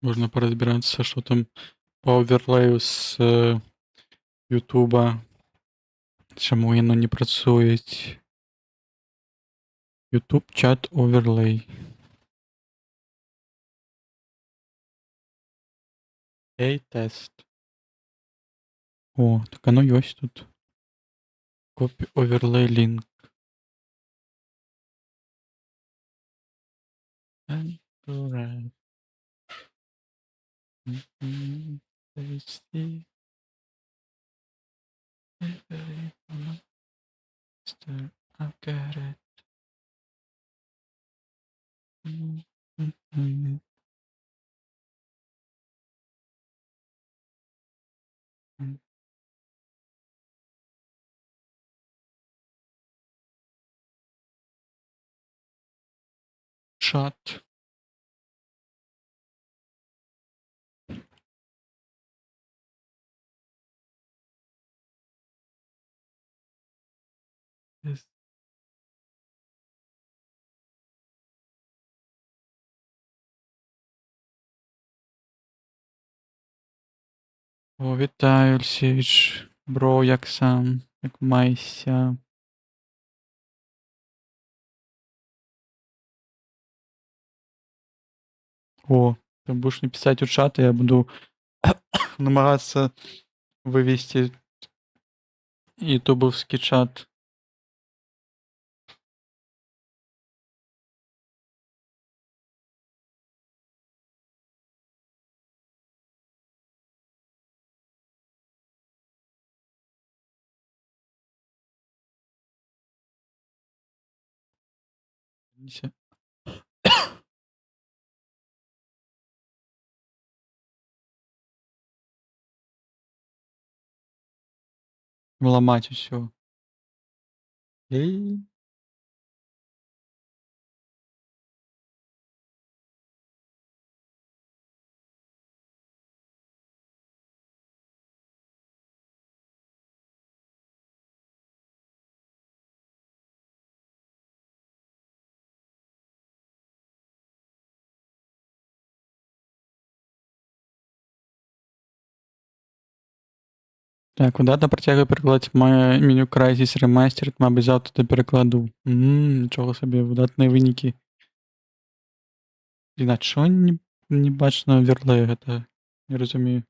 Можна порозбиратися, що там по оверлею з Ютуба. Чому воно не працює? YouTube чат оверлей. Ей, тест. О, так оно есть тут. Copy overlay link. And right. Tasty. I've got it. Чат. Yes. О, вітаю, Олексійович. Бро, як сам? Як майся? О, ты будешь мне писать в чат, и я буду намагаться вывести ютубовский чат. Ломать все. Эй. Так, видатно протягує перекладати моє меню Crysis Remastered, мабуть, завтра то перекладу. Нічого собі, видатні виніки. Блін, чого не бачно оверлею, это не розумію.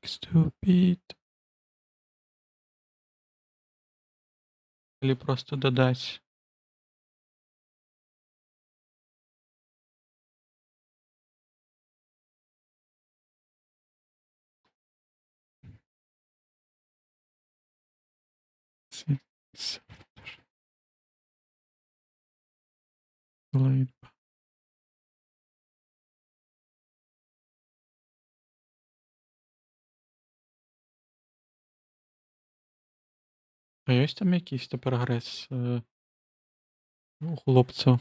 Stupid. Или просто додать. А є там якийсь то прогрес у хлопців?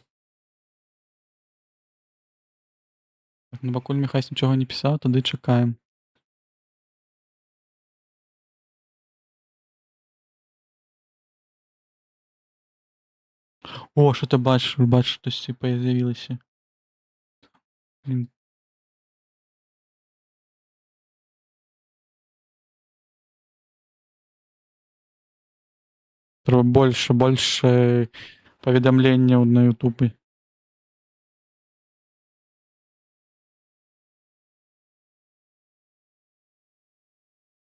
Так, ну покуль Михась нічого не писав, тоді чекаємо. О, що ти бачиш, щось появилося. Блін. Треба більше повідомлення на Ютубі.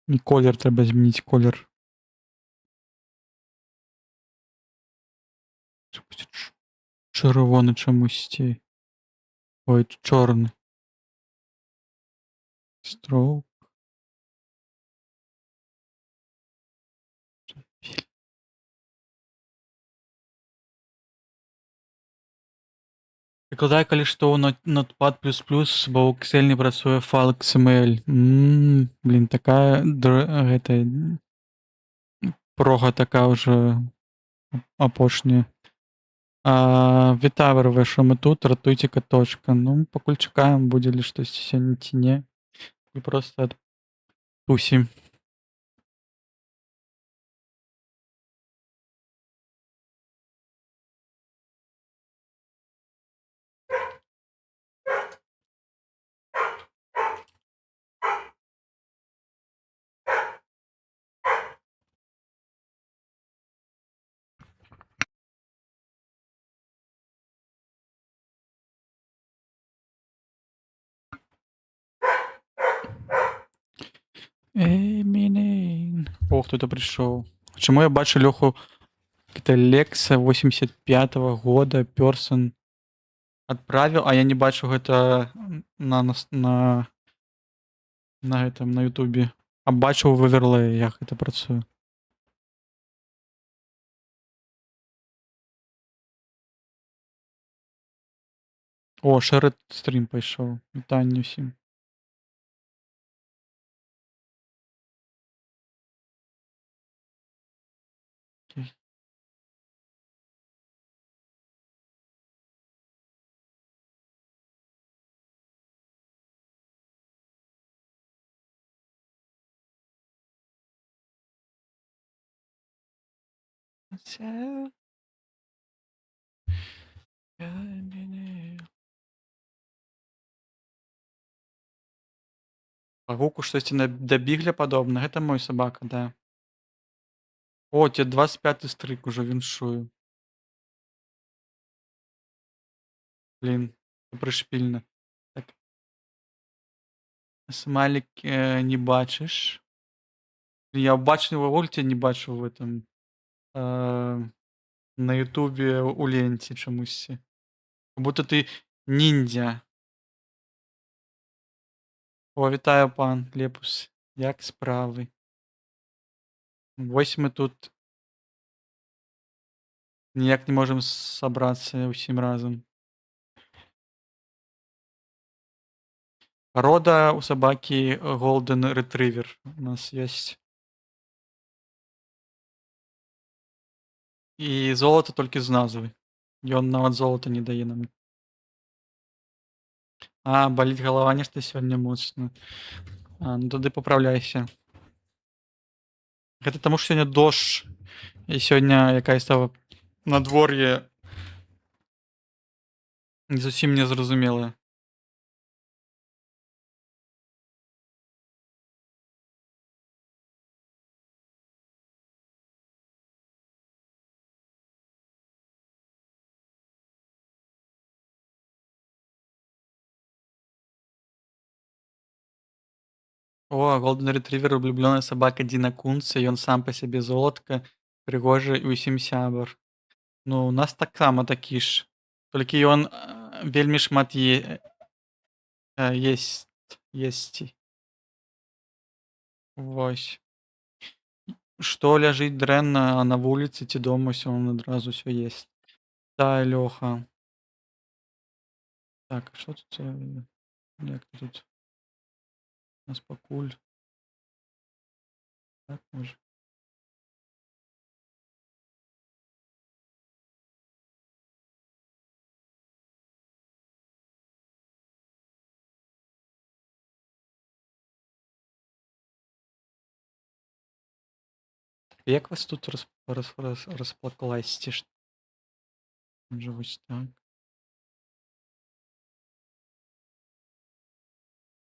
І колір треба змінити, колір. Червоний чомусь ті. Ой, чорний. Строк. Прикладай, коли що у Notepad++, бо у Excel не працює файл XML. Блін, така прога така вже опошня. Вітаю, РВ, що ми тут, ратуйте каточка. Ну, покуль чекаємо, буде ли щось сьогодні ці ні. І просто тусім. Эминем. О, кто-то пришел. Чему я бачу Леху это Лекса 85-го года Персон отправил, а я не бачу гэта на гэтым на Ютубе. А бачыў в Оверлее, як гэта працуе. О, шэред стрим пайшоў. Вітанне ўсім. Окей. Па гуку штосьці да бігля падобна. Гэта мой сабака, да. О, тебе 25-й стрык ужо віншую. Блін, прышпільна. Так. Смайлік не бачыш. Я бачу ўвогуле цябе не бачу в этом на Ютубе у ленце чамусьці. Будто ты ніндзя. О, вітаю, пан Лепус. Як справы? Вось мы тут ніяк не можам сабрацца ўсім разам. Рода у сабакі Golden Retriever у нас ёсць. І золата толькі з назвы. Ён нават золата не дае нам. А, баліць галава нешта сёння моцна. А, ну тады папраўляйся. Гэта таму, што сёння дождж. І сёння якая стала надвор'е не зусім незразумелая. О, Golden Retriever улюблёная сабака Дзіна Кунца, ён сам па сябе золатка, прыгожы і ўсім сябар. Ну, у нас таксама такі ж. Толькі ён вельмі шмат есці. Вось. Што ляжыць дрэнна, а на вуліцы ці дома ўсё ён адразу ўсё есць. Да, Лёха. Так, а што тут як тут у нас пакуль так можа. Як вас тут раскласці? Можа вось так.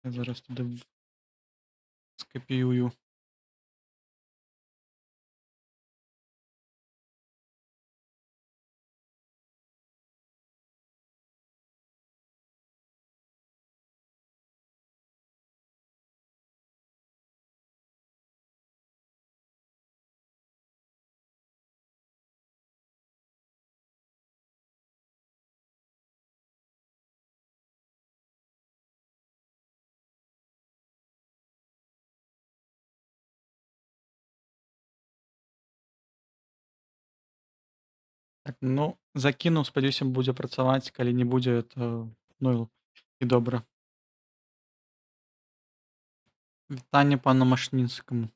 Я зараз туды скапіюю. Так, ну, закінуў, спадзяюся, будзе працаваць, калі не будзе, то ну і добра. Вітанне пану Машніцкаму.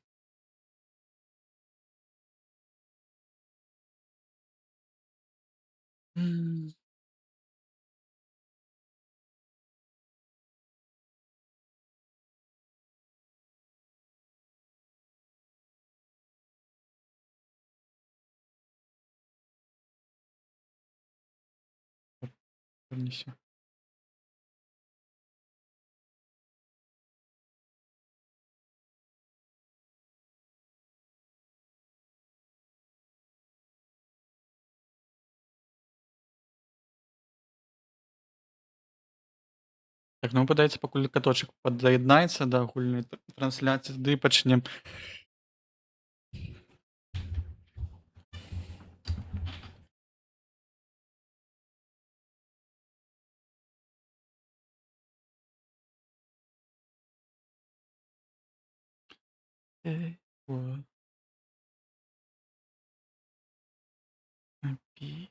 М. Прынесу. Так, ну падаецца, пакуль каточак пад'яднаецца да агульнай трансляцыі, тады і пачнем. О, напи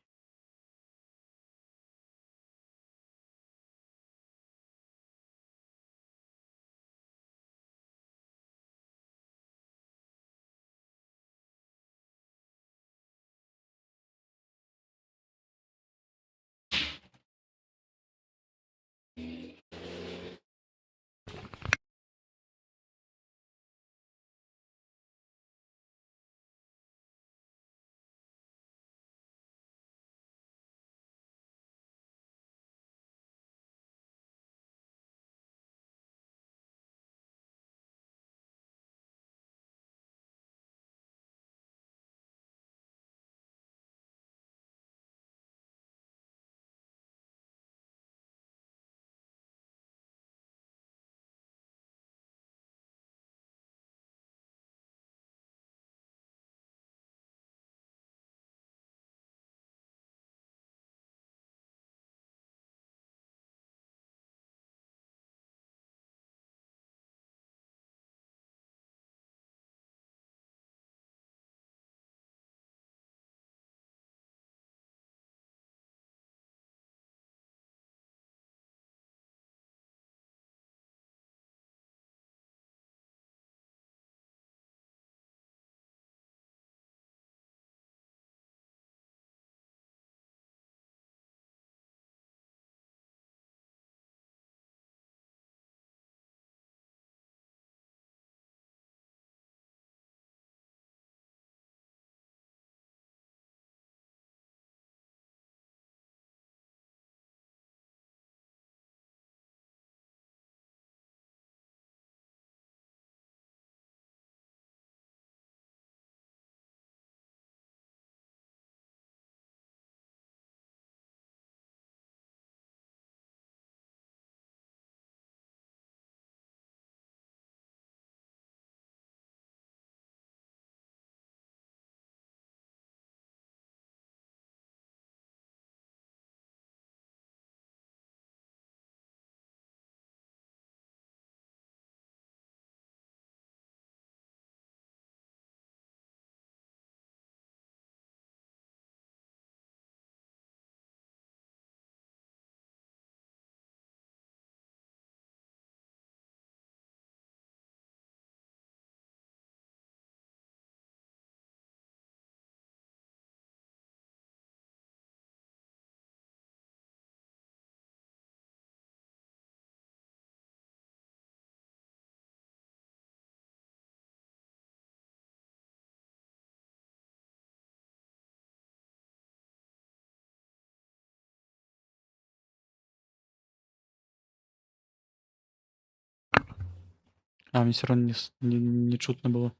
мне всё роўно не чутно было.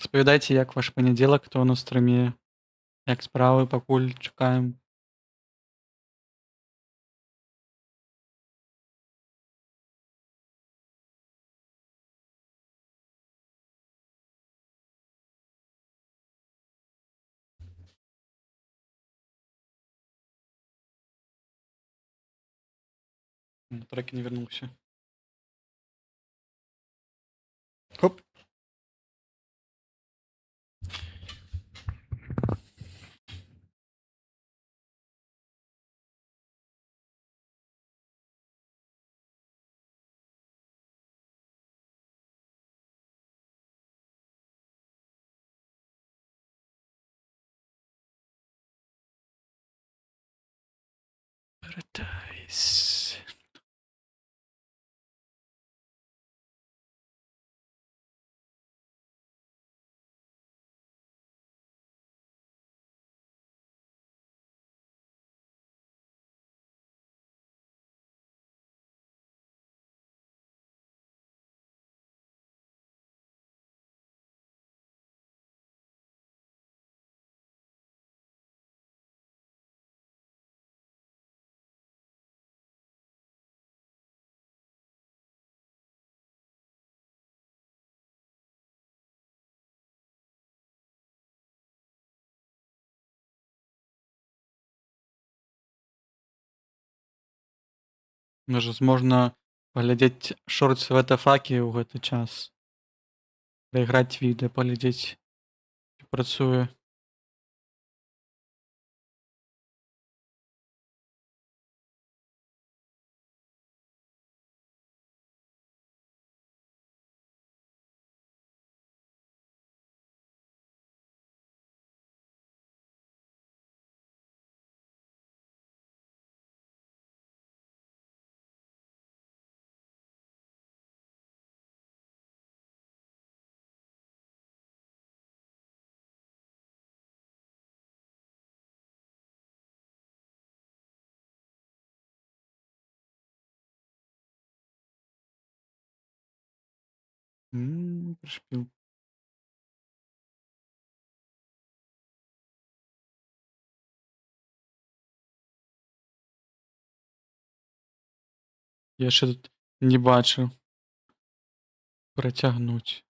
Распавядайце, як ваш панядзелак, хто на стрыме, як справы пакуль чакаем. Трек не вернулся. Хоп. Paradise. Можа зможна паглядзець шорт святафакі ў гэты час, прайграць відэа, паглядзець, як працуе. Прышпіл. Я яшчэ тут не бачыў. Працягнуць.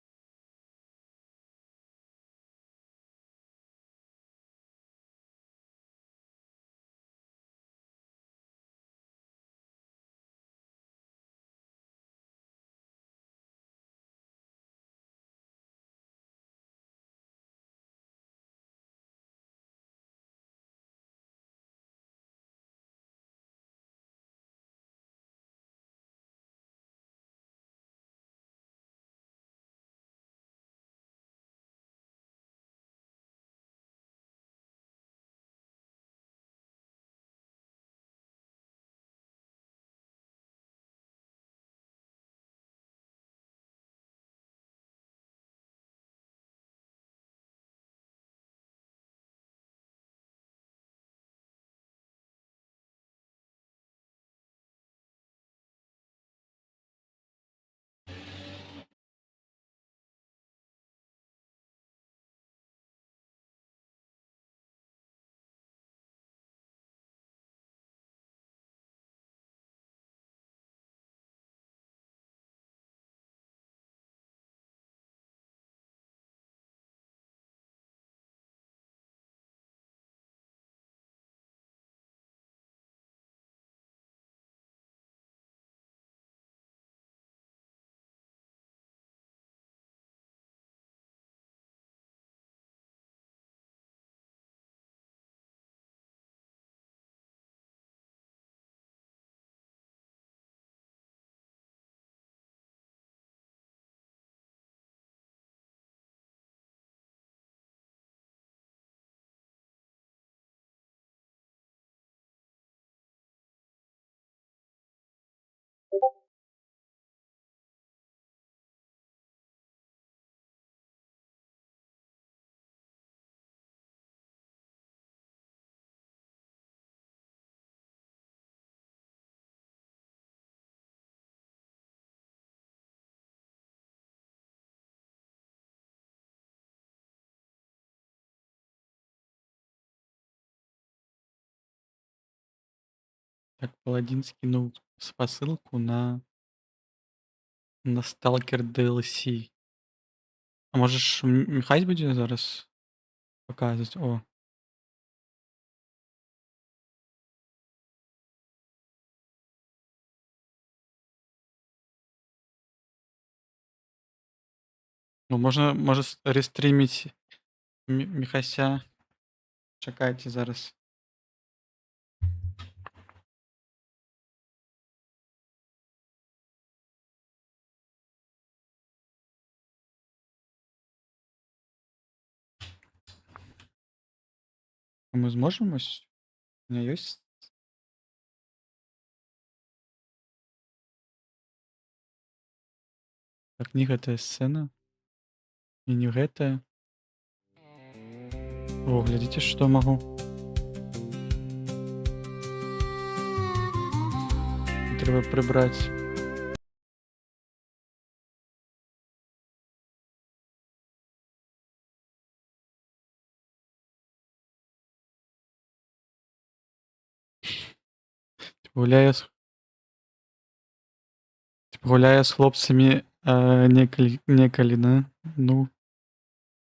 Так, паладзін скінуў спасылку на Stalker DLC. А можаш Міхась будзе зараз паказваць? О, ну можа рестрыміць Міхася. Чакайце зараз. А мы зможам ось? У меня ёсць? Так, не гэтая сцэна. І не гэтая. О, глядзіце, што магу. Трэба прыбраць. Гуляе з гуляе з хлопцамі, некалі, да? Ну,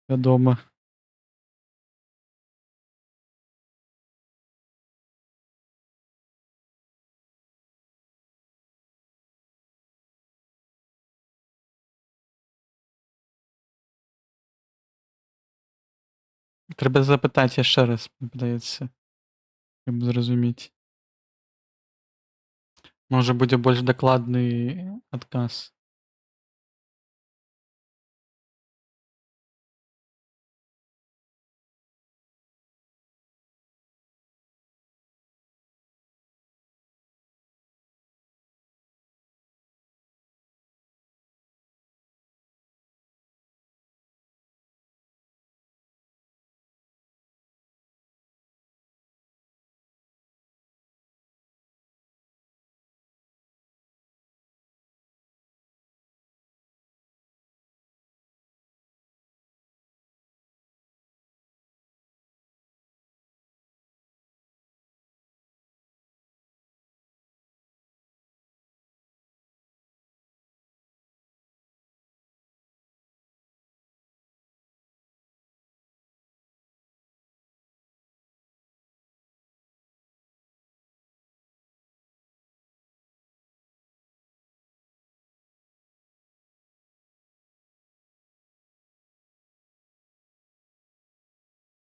вядома. Треба запитати ще раз, мені здається, щоб зрозуміти. Може буде більш докладний адказ.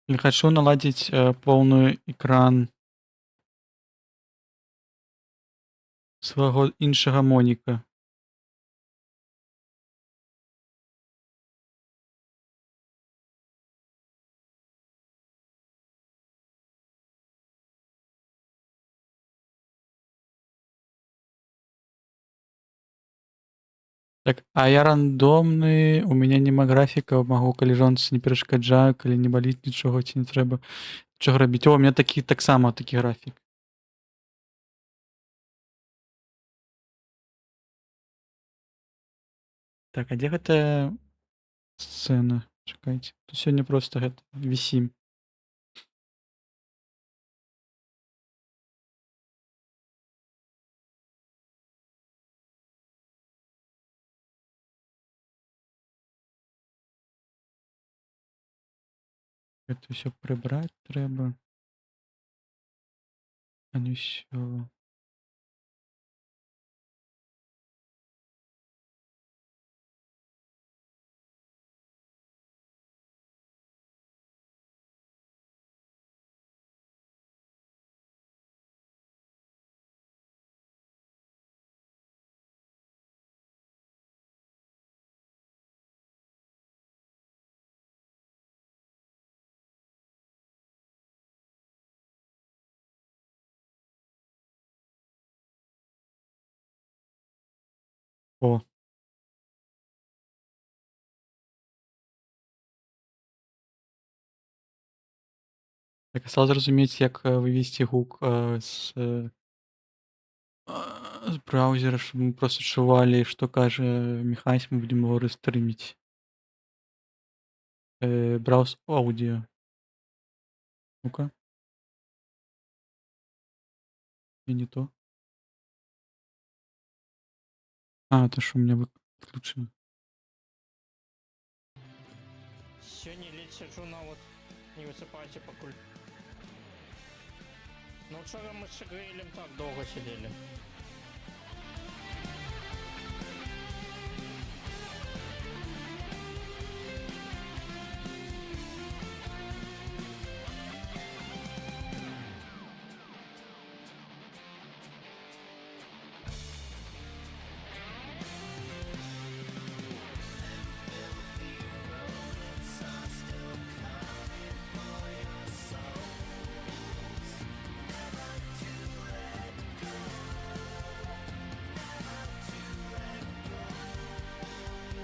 Я хочу наладить повний екран свого іншого моніка. Так, а я рандомны, у мяне няма графіка, магу калі жонцы не перашкаджаю, калі не баліць нічога ці не трэба нічога рабіць. О, у меня такі таксама такі графік. Так, а дзе гэтая сцэна? Чакайце. Тут сёння проста гэта вісім. Гэта ўсё прыбраць трэба. А не ўсё. О. Так, а стала зразумець, як вывесці гук з браузера, щоб мы просто чувалі, што кажа Міхась, мы будзем яго рэстрыміць. Браўз аўдыё. Ну-ка. И не то. А, это что у меня выключено. Сёння ледь сяджу нават не высыпайце пакуль. Ну учора мы з Шагрэлем так доўга сядзелі.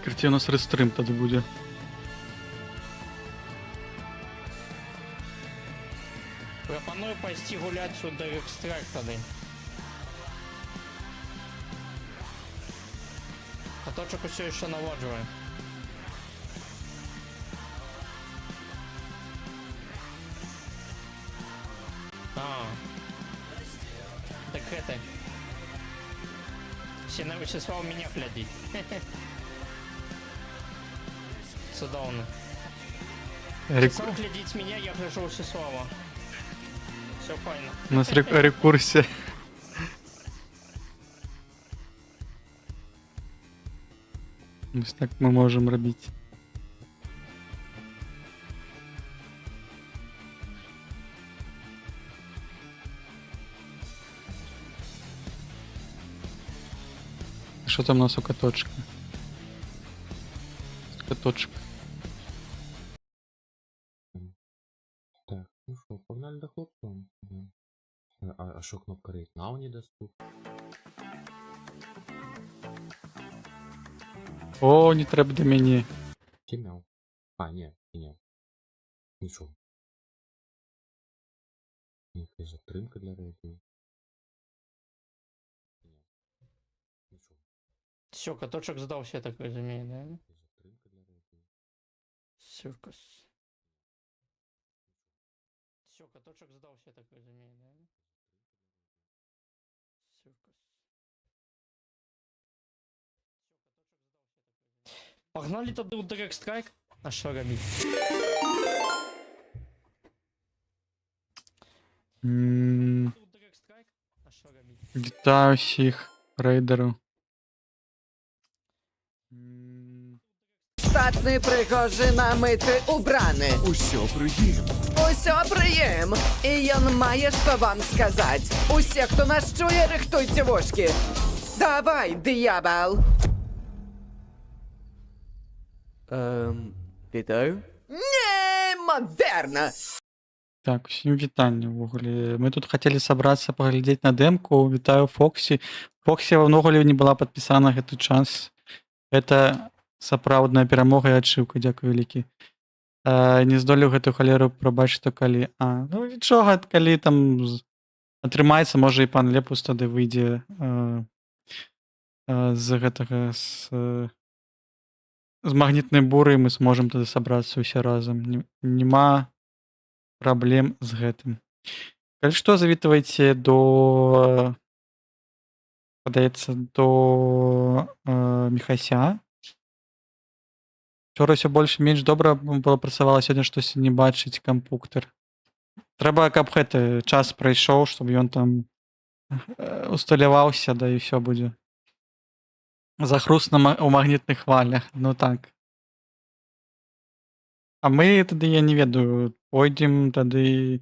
Крыці у нас рэстрым тады будзе. Прапаную пайсці гуляць у Дэрекстрак тады. Каточак усё яшчэ наводжвае. Так гэта. Сенавычыслаў мяне глядзіць. Цудоўна. Сам глядзіць мяне, я гляджу Всеслава. Все файна. У нас рекурсія. Ось так ми можемо робити. Що там у нас у каточка? Каточка. Так, ну що, погнали до хлопців. А що кнопка Rate Now недоступна? О, не треба до мені. Тім'яв. А, ні, ні. Нічого. Якась затримка для рейтингу. Ні. Нічого. Все, каточек сдался, я так разумею, да? Якась затримка для рейтингу. Циркус. Все, каточек сдался, я так разумею, да? Циркус. Погнали тогда у Direct Strike. А що робити? М, У Direct Strike. А що робити? Вітаю всіх рейдерів. Статний пригожий намити убрани. Усьо приїм. Усьо приєм. І ён має що вам сказати. Усі, хто нас чує, рихтуйте вушки. Давай, диявол. Вітаю? Неймодерно. Так, всім вітання ввогуле. Ми тут хотіли собратися поглядіти на демку. Вітаю Фоксі. Фоксі ввогуле не була підписана гэты час. Это сапраўдная перамога і ачыўка, дзякуй вялікі. Не здолеў гэту халеру прабачыць калі. Ну нічога, калі там атрымаецца, можа і пан Лепус тады выйдзе з гэтага з магнітнай буры, мы зможам тады сабрацца ўсе разам. Нема праблем з гэтым. Калі што, завітвайце до, падаецца, до Міхася. Вчора ўсё больш-менш добра было працавала, сёння штось не бачыць кампуктар. Трэба, каб гэты час прайшоў, чтобы ён там усталяваўся, да і ўсё будзе. Захруст у магнітных хвалях, ну так. А мы тады, я не ведаю, пойдзем тады,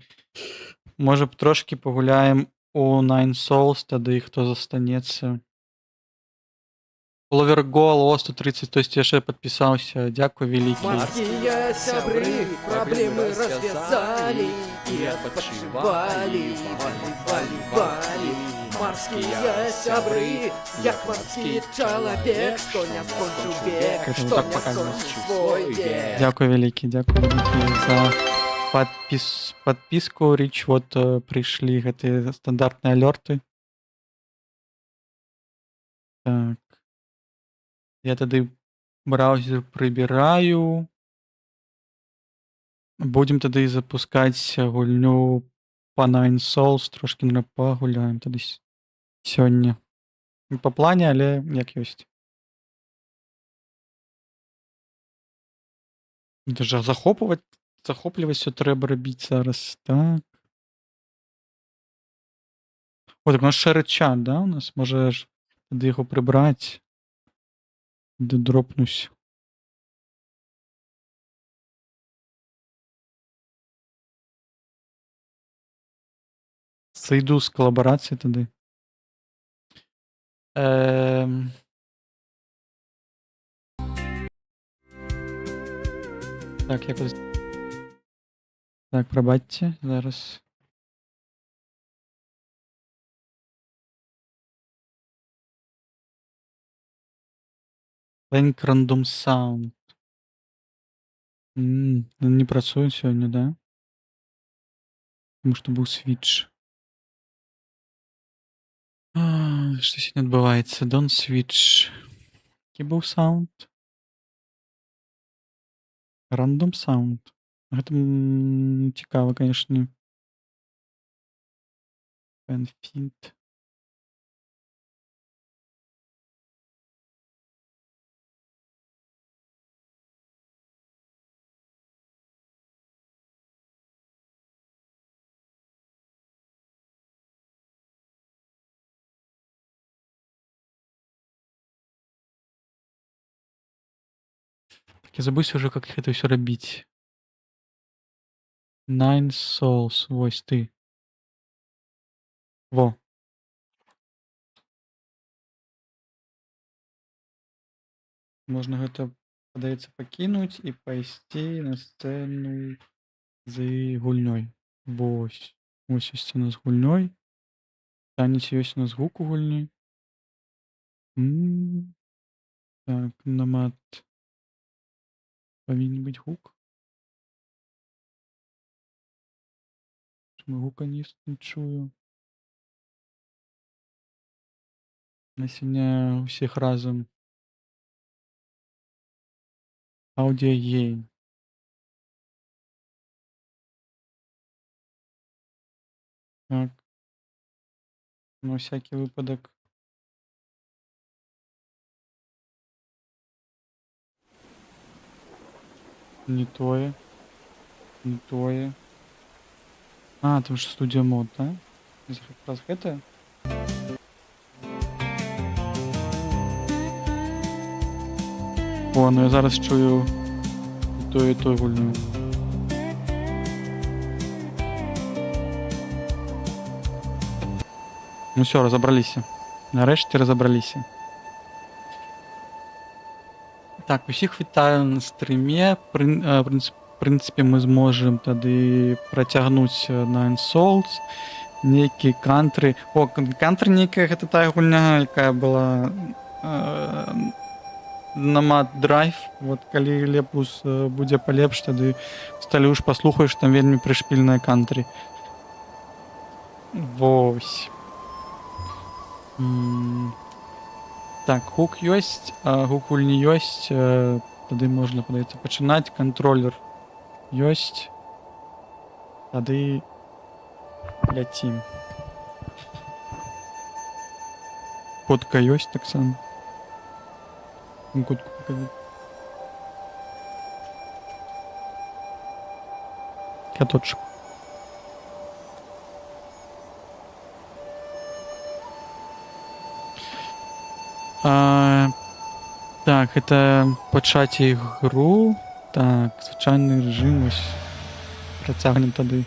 можа б трошкі пагуляем у Nine Souls, тады хто застанецца. Ловергол, о, 130, хтось яшчэ падпісаўся, дзякуй вялікі. Морские сябры проблемы развязали и отпочивали, вали. Морские сябры, як морский человек, что не скончил век, Как это что так не показывается? скончил свой век. Дзякуй вялікі за падпіску. Річ, вот прыйшлі гэтыя стандартныя алёрты. Так. Я тады браузер прыбіраю. Будзем тады запускаць гульню па Nine Souls, трошкі пагуляем тады сёння. Не па плане, але як ёсць. Это ж захоплівасцю трэба рабіць зараз, так. О, так у нас шэры чат, да, у нас? Можа ж тады яго прыбраць. Ды дропнусь. Сыйду з калабарацыі тады. Так, якось. Так, прабачце, зараз. Link Random Sound. Не працуе сёння, да? Таму што быў switch. Што сёння адбываецца? Don't switch. Які быў саунд? Random Sound. Гэта цікава, канешне. Fanfint. Я забыўся ўжо, як гэта ўсё рабіць. Nine Souls, вось ты. Во. Можна гэта, падаецца, пакінуць і пайсці на сцэну з гульнёй. Вось. Вось ёсць сцэна з гульнёй. Танец ёсць у нас гук у гульні. Так, намат. Павінен быць гук. Чаму гука не чую? На сёння ўсіх разам. Аўдыёгейм. Так. На всякий выпадак. Не тое. Не тое. А, там ж студія мод, да? Якраз гэта? О, ну я зараз чую і той гульню. Ну все, разобраліся. Нарэшце разобраліся. Так, усіх вітаю на стріме. Прынцыпе, мы зможам тады працягнуць на Souls. Нейкі кантры. О, кантры нейкая, гэта тая гульня, якая была на Mad Drive. Вот калі Лепус будзе палепш, тады сталі уж паслухаеш, там вельмі прышпільныя кантры. Вось. Так, гук ёсць, гук гульні ёсць, тады можна, падаецца, пачынаць, кантролер ёсць, тады ляцім. Котка ёсць таксама. Котку пакажу. Каточек. Так, это пачаць ігру. Так, звычайны рэжым, вось працягнем тады.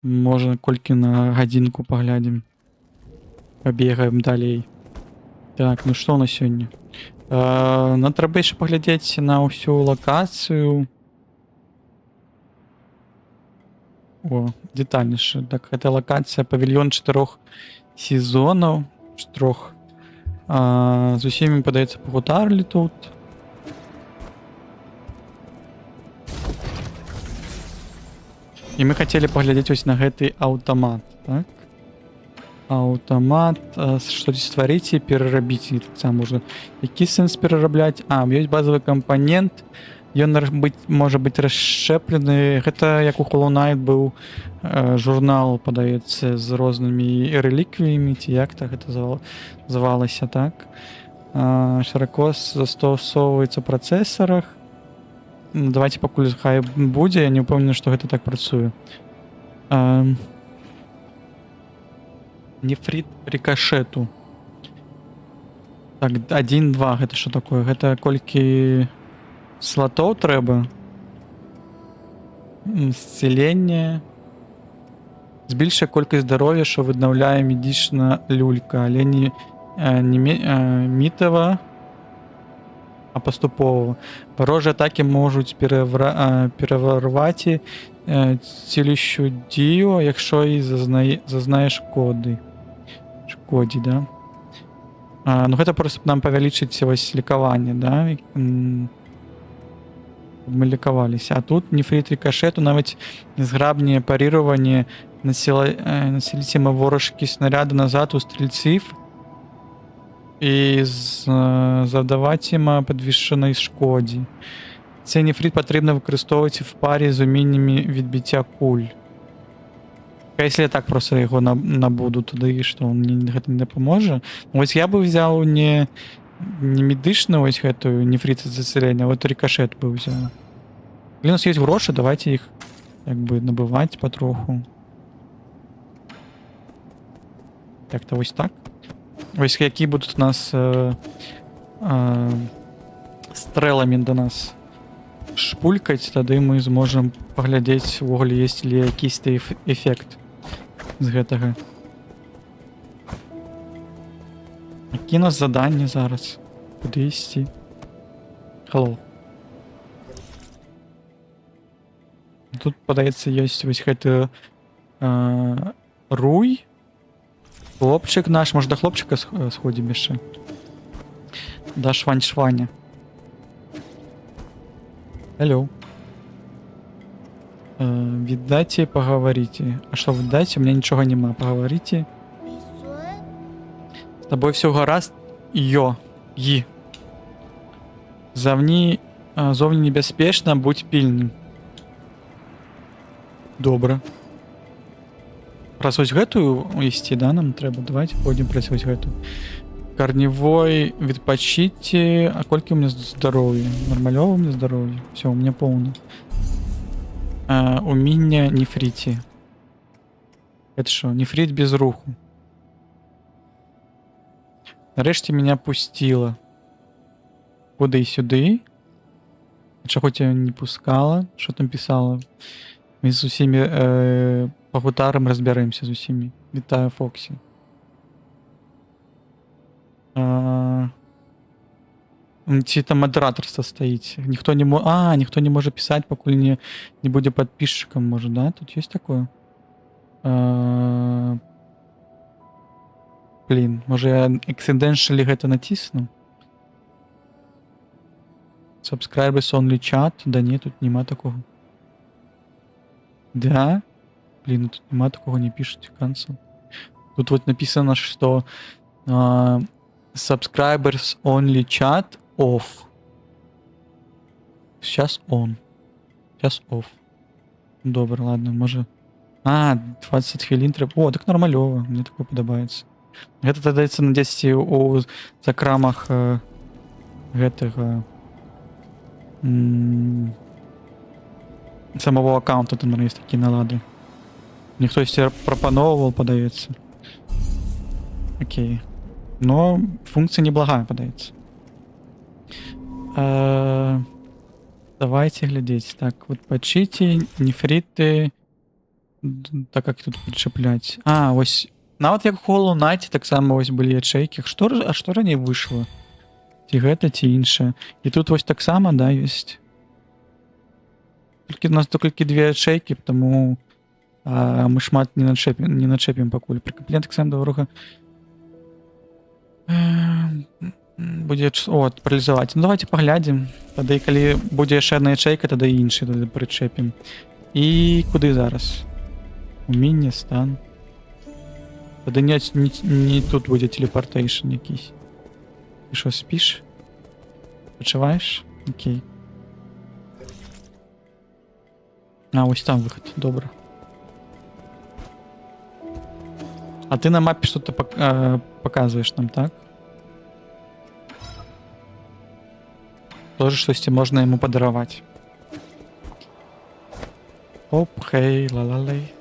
Можна колькі на гадзінку паглядзім. Пабегаем далей. Так, ну што на сёння? Нам трэба яшчэ паглядзець на ўсю лакацыю. О, детальніше. Так, гэта лакацыя павільён 4 сезонаў. 4. З усімі, падаецца, пагутарлі тут. І мы хацелі паглядзець вось на гэты аўтамат, так? Аўтамат, штось стварыць і перарабіць, і таксама можна. Які сэнс перарабляць? Ёсць базавы кампанент, ён можа быць расшчэплены. Гэта як у Hollow Knight быў журнал, падаецца, з рознымі рэліквіямі, ці як так гэта звалася, так? Шырако застосоўваецца ў працэсарах. Давайте пакуль хай будзе, я не ўпэўнены, што гэта так працуе. Нефрит рикошету. Так, 1-2, гэта што такое? Гэта колькі слотоў трэба? Зцілення. Збільшує колькасць здароўя, што віднаўляе медычна люлька, але не мітава, а паступова. Варожыя атакі можуць пераварваць цілющу дію, якщо і зазнае шкодзі, да? Ну гэта просто нам павялічыць вось лікаванне, да? Мы лікаваліся. А тут нефрит рикошету, навіть незграбне парирование, насіліцьма ворожкі снаряди назад у стрільців і завдаваць ім падвішанай шкодзі. Цей нефрит патрэбна выкарыстоўваць в паре з уменнямі відбіцця куль. Если я так просто яго набуду, тады што мне гэта не дапаможа. Вось я бы взяў не медычную вось гэтую нефрит зацілення, а вот рикошет бы взял. Калі у нас есть грошы, давайте іх як бы набываць патроху. Так-то вось так. Вось які будуць у нас стрэламі да нас шпулькаць, тады мы зможам паглядзець увогуле, есть ли якісьці эфект з гэтага. Які у нас заданне зараз? Куды ісці? Hello. Тут, падаецца, ёсць вось гэты руй. Хлопчык наш, можа, да хлопчыка сходзім яшчэ. Да швань-шваня. Hello. Віддайце, паговорите. А што віддайце? У меня нічога няма. Паговорите. С тобой все гаразд? Йо. Ї. Зовні небяспечна, будь пільным. Добра. Праз вось гэтую ісці, да, нам трэба? Давайте пойдем праз вось гэтую. Карневой, відпачыце. А колькі у меня здароўя? Нармалёва у меня здароўя? Все, у меня поўна. Уміння нефріці. Это що? Нефрит без руху. Нарэшце меня пустила. Куды сюды? Чаго тебя не пускала? Что там писала? Мы з усімі пагутарам разбяремся з усімі. Вітаю, Фоксі. Ці там модераторство стаіць. Ніхто не можа пісаць, пакуль не будзе подписчиком, можа, да? Тут есть такое? Блин, можа я accidentally гэта натисну? Subscribers only chat? Да не, тут нема такого. Да? Блин, тут нема такого, не пишите cancel. Тут вот написано, что subscribers only chat off. Сейчас on. Сейчас off. Добре, ладно, може. 20 хвилин треба. О, так нормальово, мне такое подобається. Гэта дадаецца на 10 у закрамах гэтага самого аккаунта, там, наверное, есть такие налады. Ніхто себе прапановывал, подаецца. Окей. Но функция неблагая, подаецца. Давайте глядеть. Так, вот почите, нефриты. Так, как тут причеплять? Ось. Нават як у Hollow Knight, так само ось былі ячейки. А што раней вышло? Ці гэта, ці іншае. І тут ось так само, да, ёсць. У нас толькі две ячейки, тому мы шмат не начепім пакуль. Прыкаплен так само дорога. Будзе паралізаваць. Ну давайте паглядзім. Тады калі будзе яшчэ адна ячейка, тады іншы тады прычэпім. І куды зараз? Умінне, стан. Тады не тут будзе телепортейшн якийсь. Ты що, спіш? Почуваєш? Окей. Ось там виход, добре. А ти на мапі що-то показуєш нам, так? Тоже щось можна йому подарувати. Оп, хей, ла-ла-лей.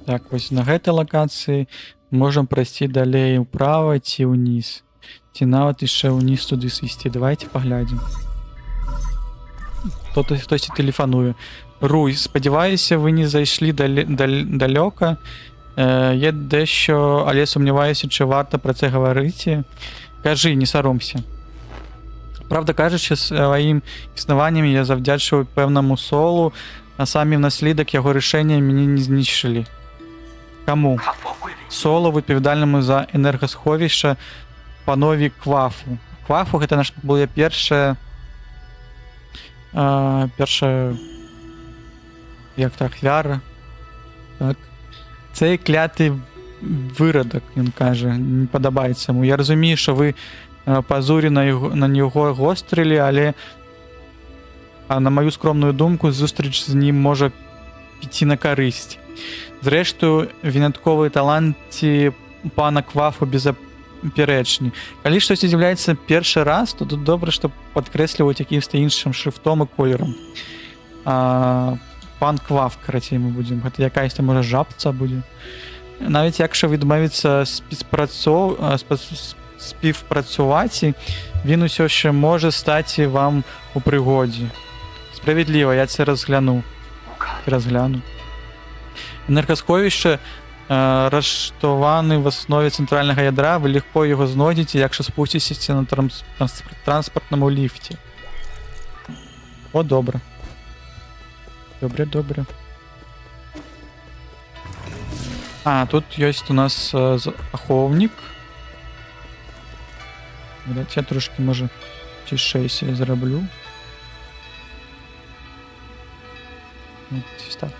Так, ось на гэтай лакацыі можам прайсці далей управа ці ўніз. Ці нават яшчэ ўніз туды сысці. Давайте паглядзім. Хтосьці тэлефануе. Руй, спадзяваюся, вы не зайшлі далёка. Я дэшо, але сумняваюся, чи варта пра це гаварыць. Кажы, не саромся. Правда кажучы, сваім існаваннем я завдячваю пэўнаму солу, а самі внаследак яго рашэння мяне не знішчылі. Каму? Солу, відповідальному за энергасховішча панові Квафу. Квафу гэта наша была першая як так, ахвяра. Так. Цей клятый выродак, ён кажа, не падабаецца яму. Я разумею, што вы пазурі на него гострылі, але на маю скромную думку, зустріч з ним можа піці на карысць. Зрэшту, вінятковыя таланты пана Квафу безапярэчны. Калі штосьці з'яўляецца першы раз, то тут добра, што падкрэсліваюць якімсьці іншым шрыфтом і колерам. Пан Кваф, карацей, мы будзем. Гэта якаясь там, можа, жабца будзе. Навіть якщо відмовіться співпрацювати, він усё ще може стати вам у пригоді. Справедливо, я це розгляну. Енергосховище Раштованы в основе центральнага ядра, вы легко його знойдзеце, якщо спусціцеся на транспартному ліфті. О, добре. Добре. А, тут ёсць у нас ахоўнік. Давайте я трошки, може, чішэйся зраблю. Ось так.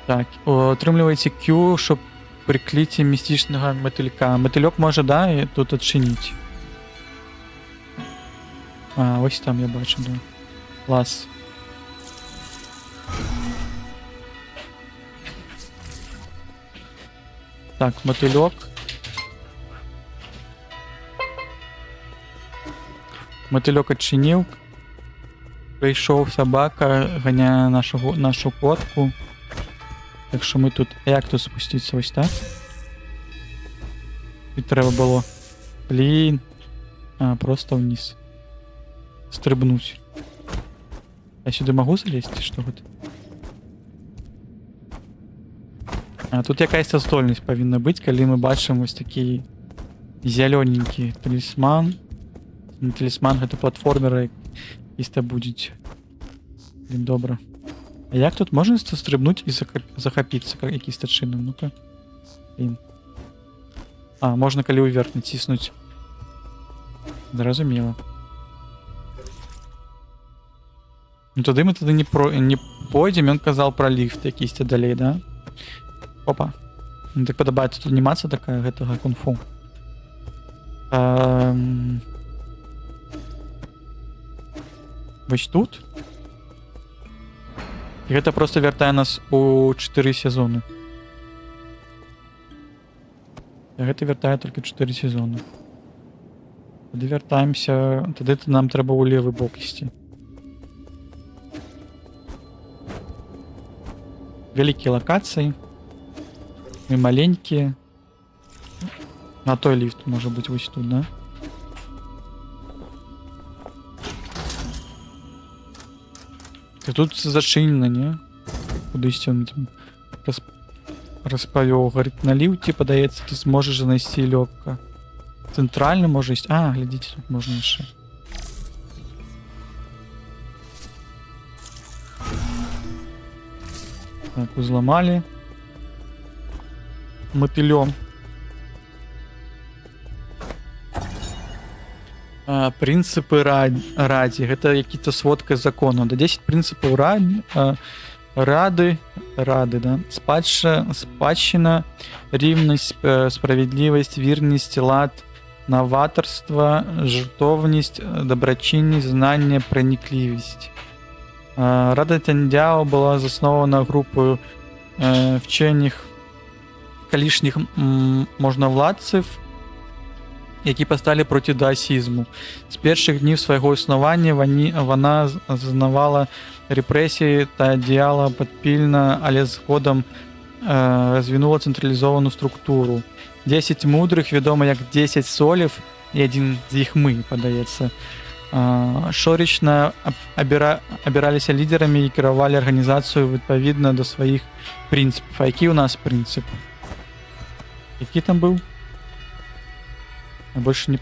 Так, отрымліваеце Q, щоб прикліці містичнага матылька. Матылёк можа, да, і тут адчыніць. А, ось там я бачу, да. Клас. Так, мотылёк. Мотылёк адчыніў. Прыйшоў сабака, ганяе нашу котку. Так що ми тут... Як тут спустіться? Ось так? І треба було... Блін. А, просто вниз. Стрибнуть. Я сюди можу залізти? Що тут? А, тут якась здольність повинна бути, коли ми бачимо ось такий зелененький талісман. Талісман — гэта платформери якісь будуть. Блін, добре. А як тут можна стрибнути і захопитися якісь чином? Ну-ка. Блін. А, можна коли уверх натиснути. Зрозуміло. Ну туди ми не пойдем, він казав про ліфт якийсь далей, да? Опа. Мені так подобається тут анімація така гэтага кунг-фу. Вось тут. І гэта просто вяртае нас у 4 сезоны. І гэта вяртае толькі 4 сезоны. Тады вяртаемся... Тады нам трэба ў левы бок ісці. Вялікія лакацыі. І маленькія. На той ліфт можа быць вось тут, да? И тут зачинено, не? Кудись он там розповів. Говорить, на ліфті, подається, ти зможеш знайти легко. Центральний може есть. А, глядите, тут можна ще. Так, узломали. Мотылем. Принципы раді. Гэта які-то сводка закону. Да 10 принципаў рады, да? Спадщина, рівність, справедливость, вірність, лад, новаторство, жертовність, доброчинність, знання, проникливість. Рада Тяндяо була заснована групою вчених колишніх можновладців, які постали проти даосізму. З перших днів свого існування вона зазнавала репресії та діяла підпільно, але згодом розвинула централізовану структуру. 10 мудрих, відомо як 10 солів, і один з їх ми, подається, щорічно обиралися лідерами і керували організацією відповідно до своїх принципів. А який у нас принцип? Який там був? Больше не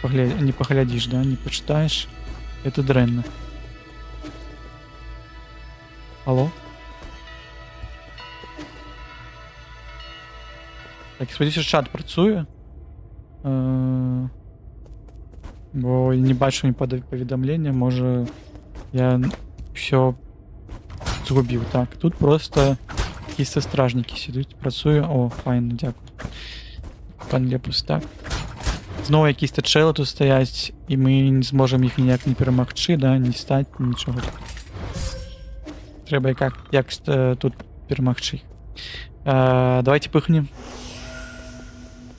поглядишь, да? Не почитаешь. Это дрянно. Алло? Так, сподіваюся, чат працює. Бо не бачу ні повідомлення, може я все згубив. Так, тут просто якісь стражники сидять, працює. О, файно, дякую. Пан Лепус, так. Знову якісь чели тут стоять, і ми не зможемо їх ніяк не перемогти, да, не стати, нічого. Треба як тут перемогти. Давайте пихнем.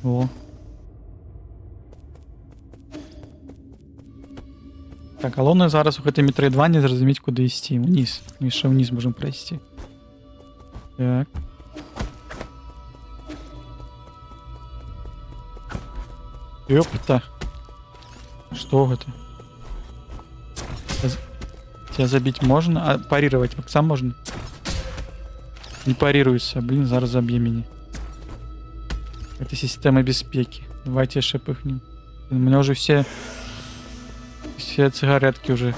О. Так, головне зараз у гэтым метроїдвані зрозуміти, куди йти. Вниз. Ми ще вниз можемо пройти. Так. Ёпта. Что это? Тебя забить можно? А парировать сам можно? Не парируется. Блин, зараз заб'є мені. Это система безпеки. Давайте ще пихнем. У меня уже все цигаретки уже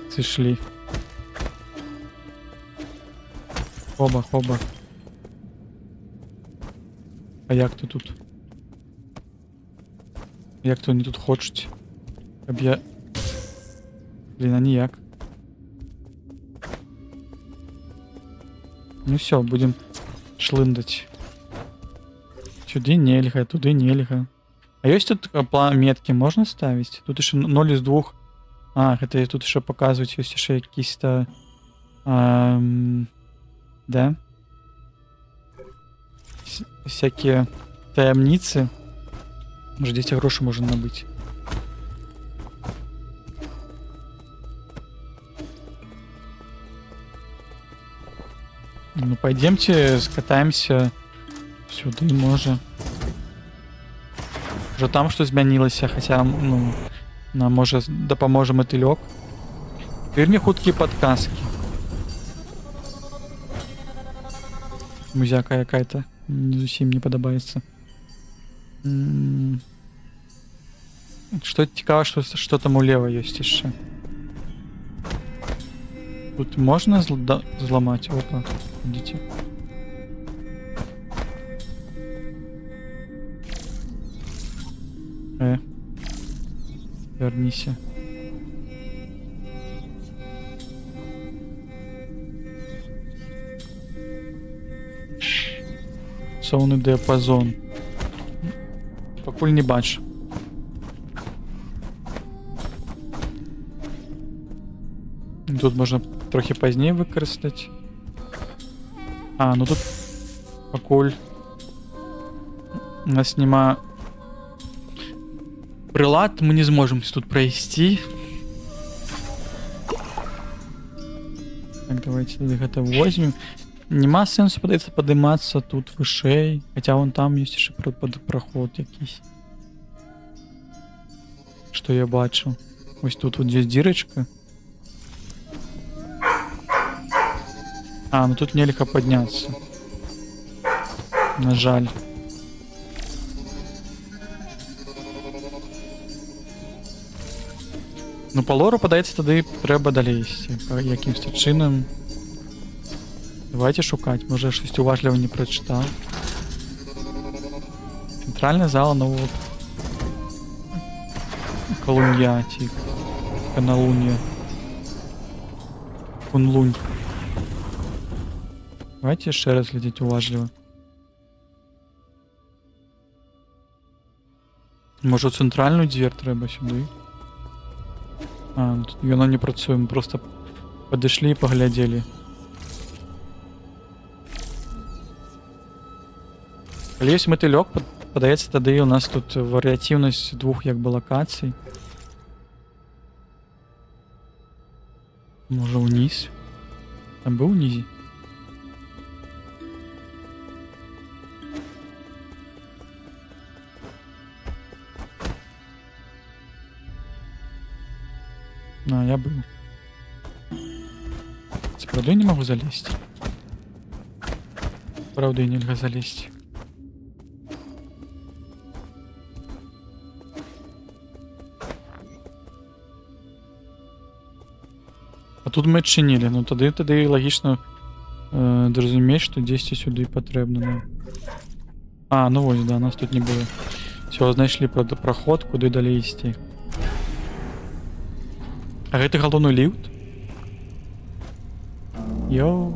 сошли. Хоба, хоба. А як то тут? Як то вони тут хочуть? Щоб я... Блін, а ніяк. Ну все, будем шлындать. Сюди нельга, туди нельга. А есть тут метки можно ставить? Тут еще 0 из 2. А, это тут еще показывать, есть еще какие-то... да? Всякие таємниці. Может, здесь гроши можно набыть. Ну, пойдемте скатаемся сюда, може. Уже там что змянилося, хотя, ну, нам може допоможе мотылек. Теперь хуткие подсказки. Музяка какая-то не зусім не подобається. Что цікаво, что там улева есть еще. Тут можно взломать? Опа, идите. Вернися. Сонний диапазон. Покуль не бачу. Тут можна трохи пізніше використати. А, ну тут покуль у нас нема прилад, мы не сможем тут пройти. Так, давайте это возьмем. Нема сенсу, подається, подниматься тут вышей. Хотя вон там есть еще проход якийсь. Что я бачу. Ось тут вот здесь дырочка. А, ну тут нельзя подняться. На жаль. Ну, по лору, подається, тоді треба далі йти. По якимось чином. Давайте шукати. Може, я щось уважливо не прочитав. Центральний зал нового Колунья, типа. Каналунья. Кунлунь. Давайте ще раз глядіть уважливо. Може, центральну двір треба сюди? А, ну тут вона не працює, ми просто подошли і поглядели. Але є мотильок, подається, тоді у нас тут варіативність двох якби локацій. Може вниз? Там був внизі? А, я был. Правда, я не могу залезть. Правда, нельзя залезть. А тут мы чинили, ну тоді логічно зрозуміти, що десь сюди потрібно. Да. А, ну ось, да, нас тут не було. Все, знайшли проход, куди далі йти. А гэта галоўны ліфт? Йоу.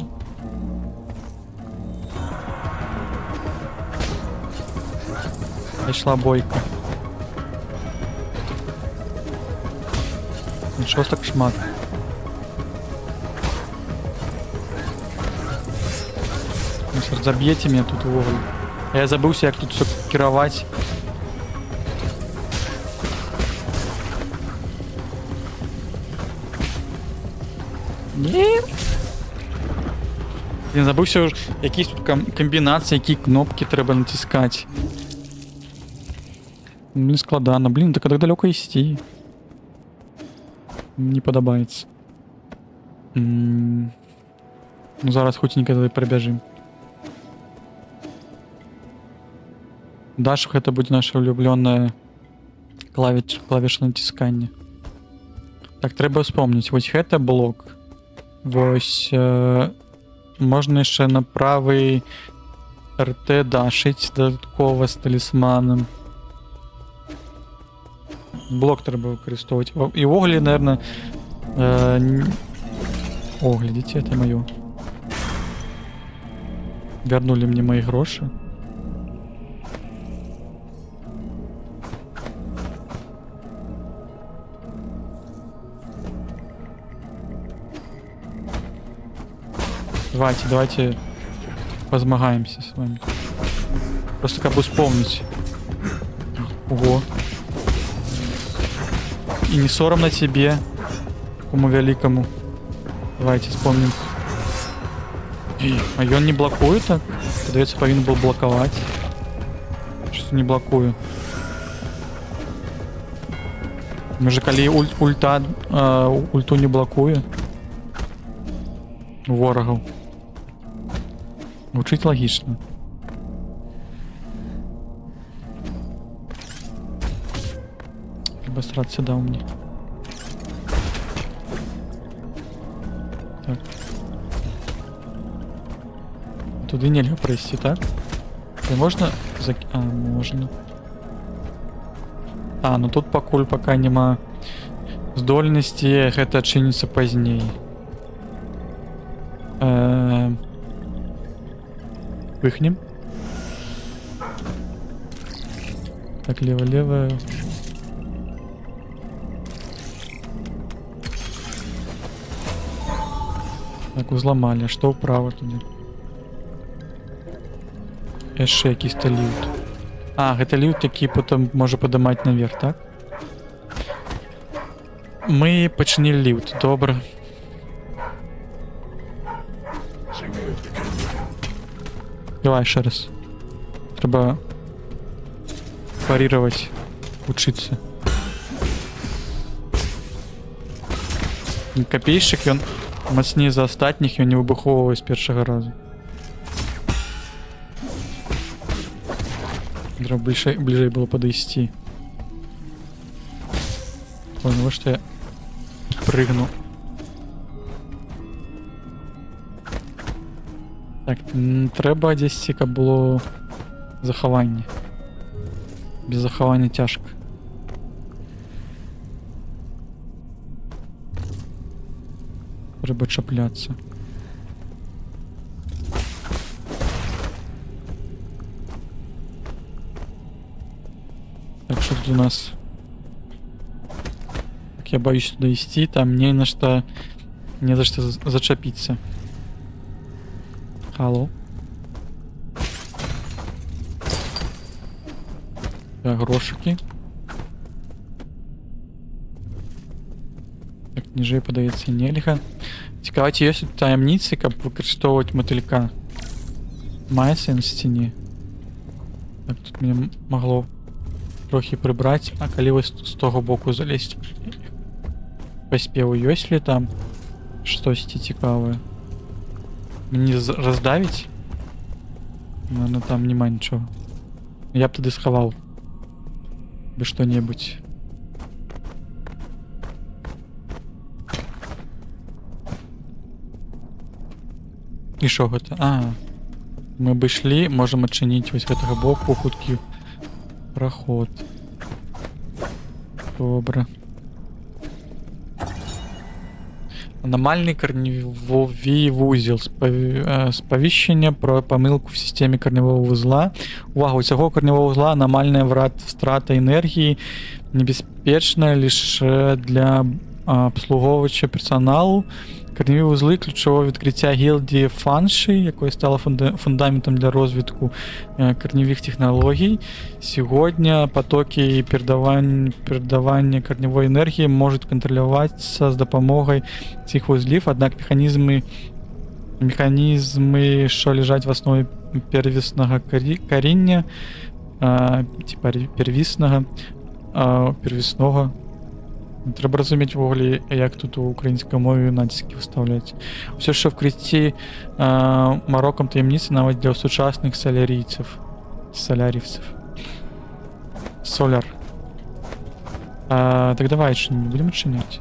Пайшла бойка. Чого ж так шмат? Ну, заб'єте мене тут увогуле. А я забывся, як тут все керовать. Ні. Я забувся, якісь тут комбінації, які кнопки треба натискати. Блін, складано. Блін, так далеко йти. Не подобається. Ну зараз хутенько туди прибіжим. Дашух это буде наше улюблене клавіш натискання. Так, треба вспомнить. Ось гэта блок. Вось можна ще на правий РТ дашить додатково з талісманом. Блок треба використовувати. І оглі, наверное... О, глядите, это моё. Вернули мне мои гроши. Давайте позмагаемся с вами. Просто как бы вспомнить. Ого. И не соромно тебе, такому великому. Давайте вспомним. А он не блокует так? Подается, повинен был блоковать. Что не блокую. Мы же коли ульту не блокую. Ворогов. Звучить логично. Либо срать сюда у меня. Так. Туди нельзя пройти, так? И можно А, можно. А, ну тут пока нема здольности, это чинится позднее. Выхнем. Так, лево. Так, узламали. А что вправо туди? Яшчэ якісь-то ліфт. А, гэта ліфт, які потім може падымаць наверх, так? Мы пачынілі ліфт, добра. Давай еще раз. Треба парировать, учиться. Копейщик, он мацней за астатніх, ён не выбуховывае з першага разу. Треба ближэй было подойти. Ой, ну что я прыгну. Так, треба десь, каб було захаванне. Без захавання тяжко. Треба чапляться. Так, что тут у нас? Так, я боюсь туда идти, там не за что зачепиться. Алло. Так, грошики. Так, ніжэй подаецца нельга. Цікава, ці ёсць тут таямніцы, каб выкарыстоўваць матылька. Мае сэнс ці не? Так, тут мне магло трохи прыбраць, а калі вось з того боку залезть паспеў, ёсць ли там штосьці цікавае? Мне раздавить? Наверное, там нема ничего. Я б тады схавал бы что-нибудь. І що гэта? А, мы бы шли, можем адчыніць вось гэтага боку хуткі проход. Добра. Аномальный корневой вузел. Сповещение про помылку в системе корневого узла. Увага, у цього корневого узла аномальная втрата энергии, небезпечная лише для обслуговувача персоналу. Корневі вузли ключового відкриття гільдії Фанші, якої стало фундаментом для розвитку корневих технологій. Сьогодні потоки передавання корневої енергії можуть контролюватися з допомогою цих вузлів, однак механізми, що лежать в основі первісного коріння, Треба розуміти в оглі, як тут у українській мові натиски вставляти. Все, що вкритті Мароком таємниці навіть для сучасних солярійців. Солярівців. Соляр. Так давай, чи не будемо чиняти?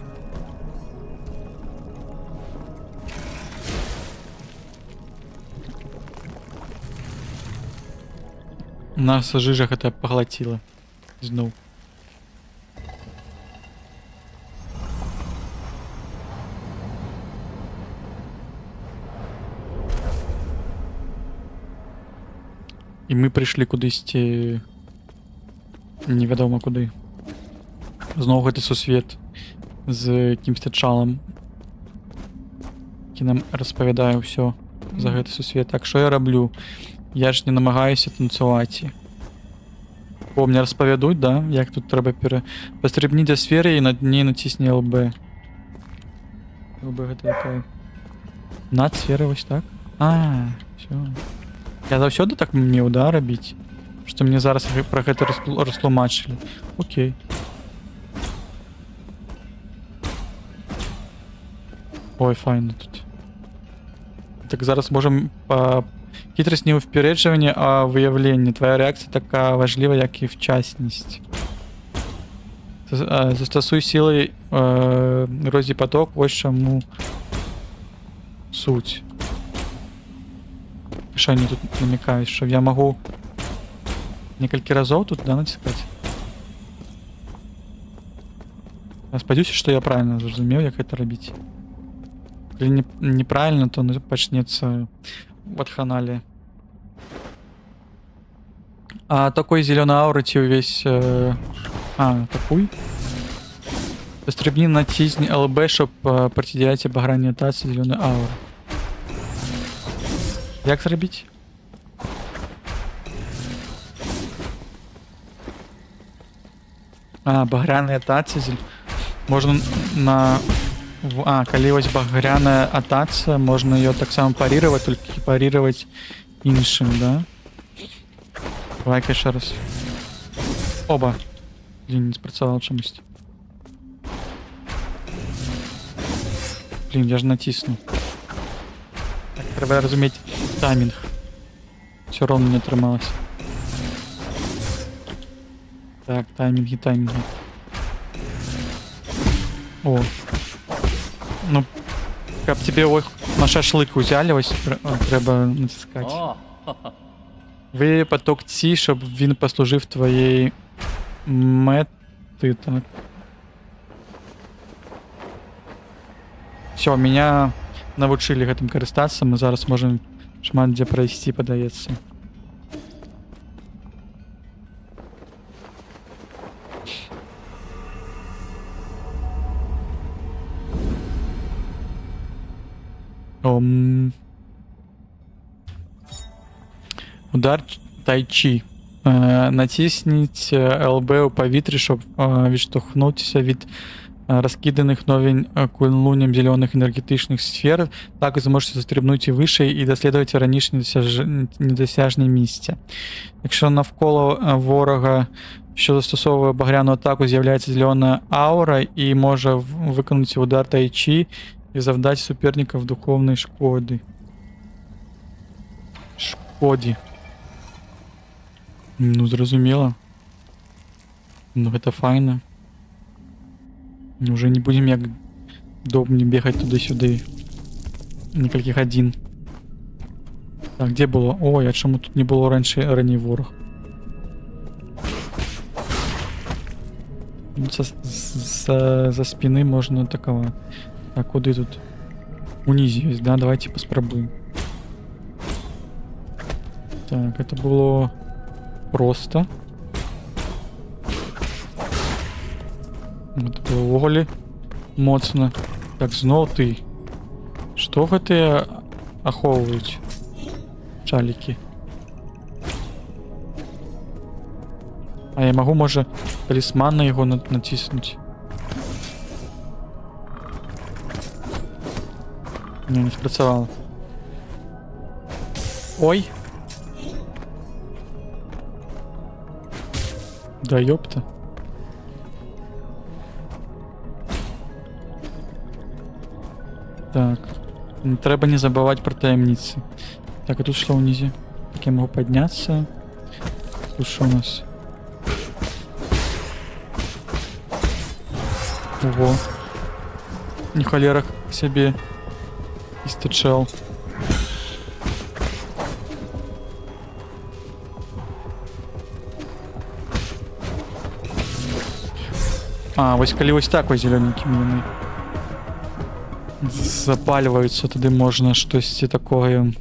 Нас жижа гэта поглотила. Знов. І ми прийшли кудись невідомо куди. Знову гэты сусвет з якимсь чалом, які нам розповідає все за гэты сусвет. Так, що я роблю? Я ж не намагаюся танцювати. О, мне розповідуть, да? Як тут треба Пострибніть до сфери і над ней натисни ЛБ. ЛБ гэта яка? Над сфери ось так? А, все. Я заўсёды так меў, да, рабіць? Што мне зараз про гэта растлумачылі. Окей. Ой, файно тут. Так зараз можем по... Хитрость не ў впереджванні, а выявленні. Твоя реакція така важлива, як і вчасність. Застосуй силой розі поток, ось чому суть. Що они тут намекают, что я могу несколько разов тут, да, натискать? Я сподіваюся, что я правильно зрозумів, як это робить. Если неправильно, то почнется ватханалия. А такой зеленой ауры весь... такой? Пострибни натисни ЛБ, чтобы противостоять обогранию атаки зеленой ауры. Як зробити? Багряная атака. Можна на... коли ось багряная атака, можна ее так само парировать, только парировать іншим, да? Давай-ка еще раз. Оба. Блин, не спрацював чомусь. Блин, я ж натиснув. Так, треба розуміти таймінг. Все ровно не трималось. Так, тайминги. О. Ну, как тебе ой, на шашлык взяли, ось треба натискати. Ви поток ці, щоб він послужив твоєї мети, так. Все, меня навчили гэтым карыстацца, мы зараз можем шмат дзе прайсці, падаецца. Удар тайчі. Натисніть ЛБ у повітрі, щоб відштовхнутися від розкиданих новень кулунем зелених енергетичних сфер. Так зможете застрибнути вище і дослідувати раніше недосяжні місця. Якщо навколо ворога, що застосовує багряну атаку, з'являється зелена аура і може виконати удар тайчі і завдати суперників духовної шкоди. Ну, зрозуміло. Ну, это файно. Уже не будем як довбні бегать туди-сюди. Некальких один. Так, де було? Ой, а чому тут не було раніше ранній ворог? Ну, за спины можно атаковать. Так, куди тут? Унизі есть, да? Давайте поспробуем. Так, это было просто. Это было доволі моцно. Так, знов ти. Що гэта ахоўваюць? Чалікі. А я могу, може, талісман на його натиснуть? Не спрацювало. Ой. Да ёпта. Треба не забывать про таємниці. Так, а тут что внизе? Так, я могу подняться. Тут что у нас? Ого. Не холера себе источал. А, вось калі вось так вось зелёненькімі яны запальваюцца, тады можна штосьці такое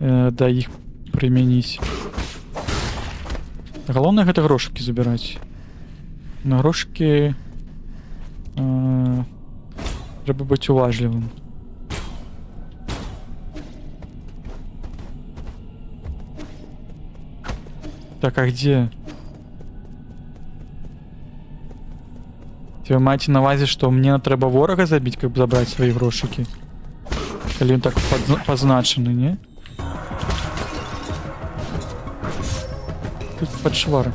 да іх прымяніць. Галоўнае гэта грошыкі забіраць. На грошыкі трэба быць уважлівым. Так, а где? Вы маеце на увазе, што мне трэба ворага забіць, каб забраць свае грошыкі? Калі ён так пазначаны, не? Тут падшвар.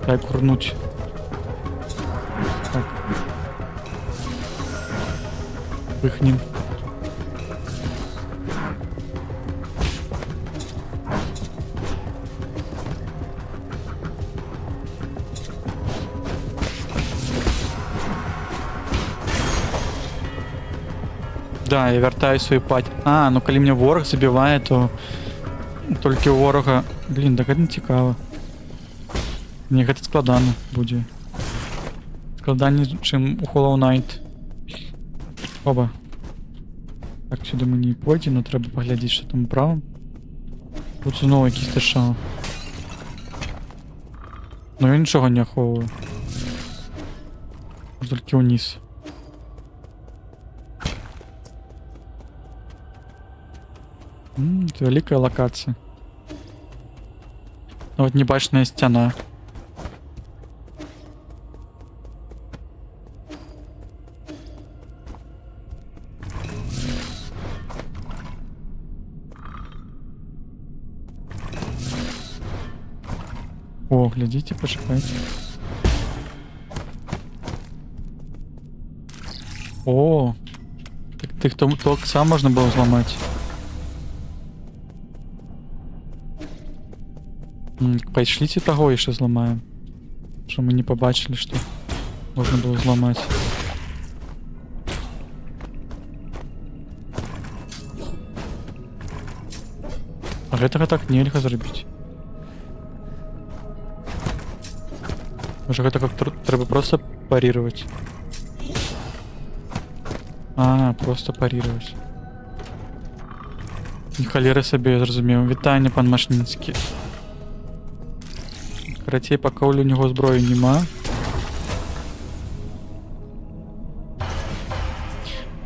Дай курнуть. Так. Пыхнем. Да, я вяртаю свою паць. А, ну калі мне вораг забівае, то толькі ў ворага... Блін, так гэта не цікава. Мне гэта складана будзе. Складаней, чым у Hollow Knight. Оба. Так, сюды мы не пойдзем, но трэба паглядзець, што там правым. Тут зноў якісь ташал. Но я нічога не ахоўваю. Толькі ўніз. Это великая локация. Ну, вот небачная стена. О, глядите, пошукайте. О, так ты кто ток сам можно было взломать. Пайшліце таго яшчэ зламаем. Што мы не пабачылі, што можна было зламаць. А гэтага так нельга зрабіць. Можа гэта как трэба проста парировать. А, просто парировать. Ні халеры сабе, я зразумеў. Вітанне, пан Машніцкі. Карацей, пака ў него зброі нема.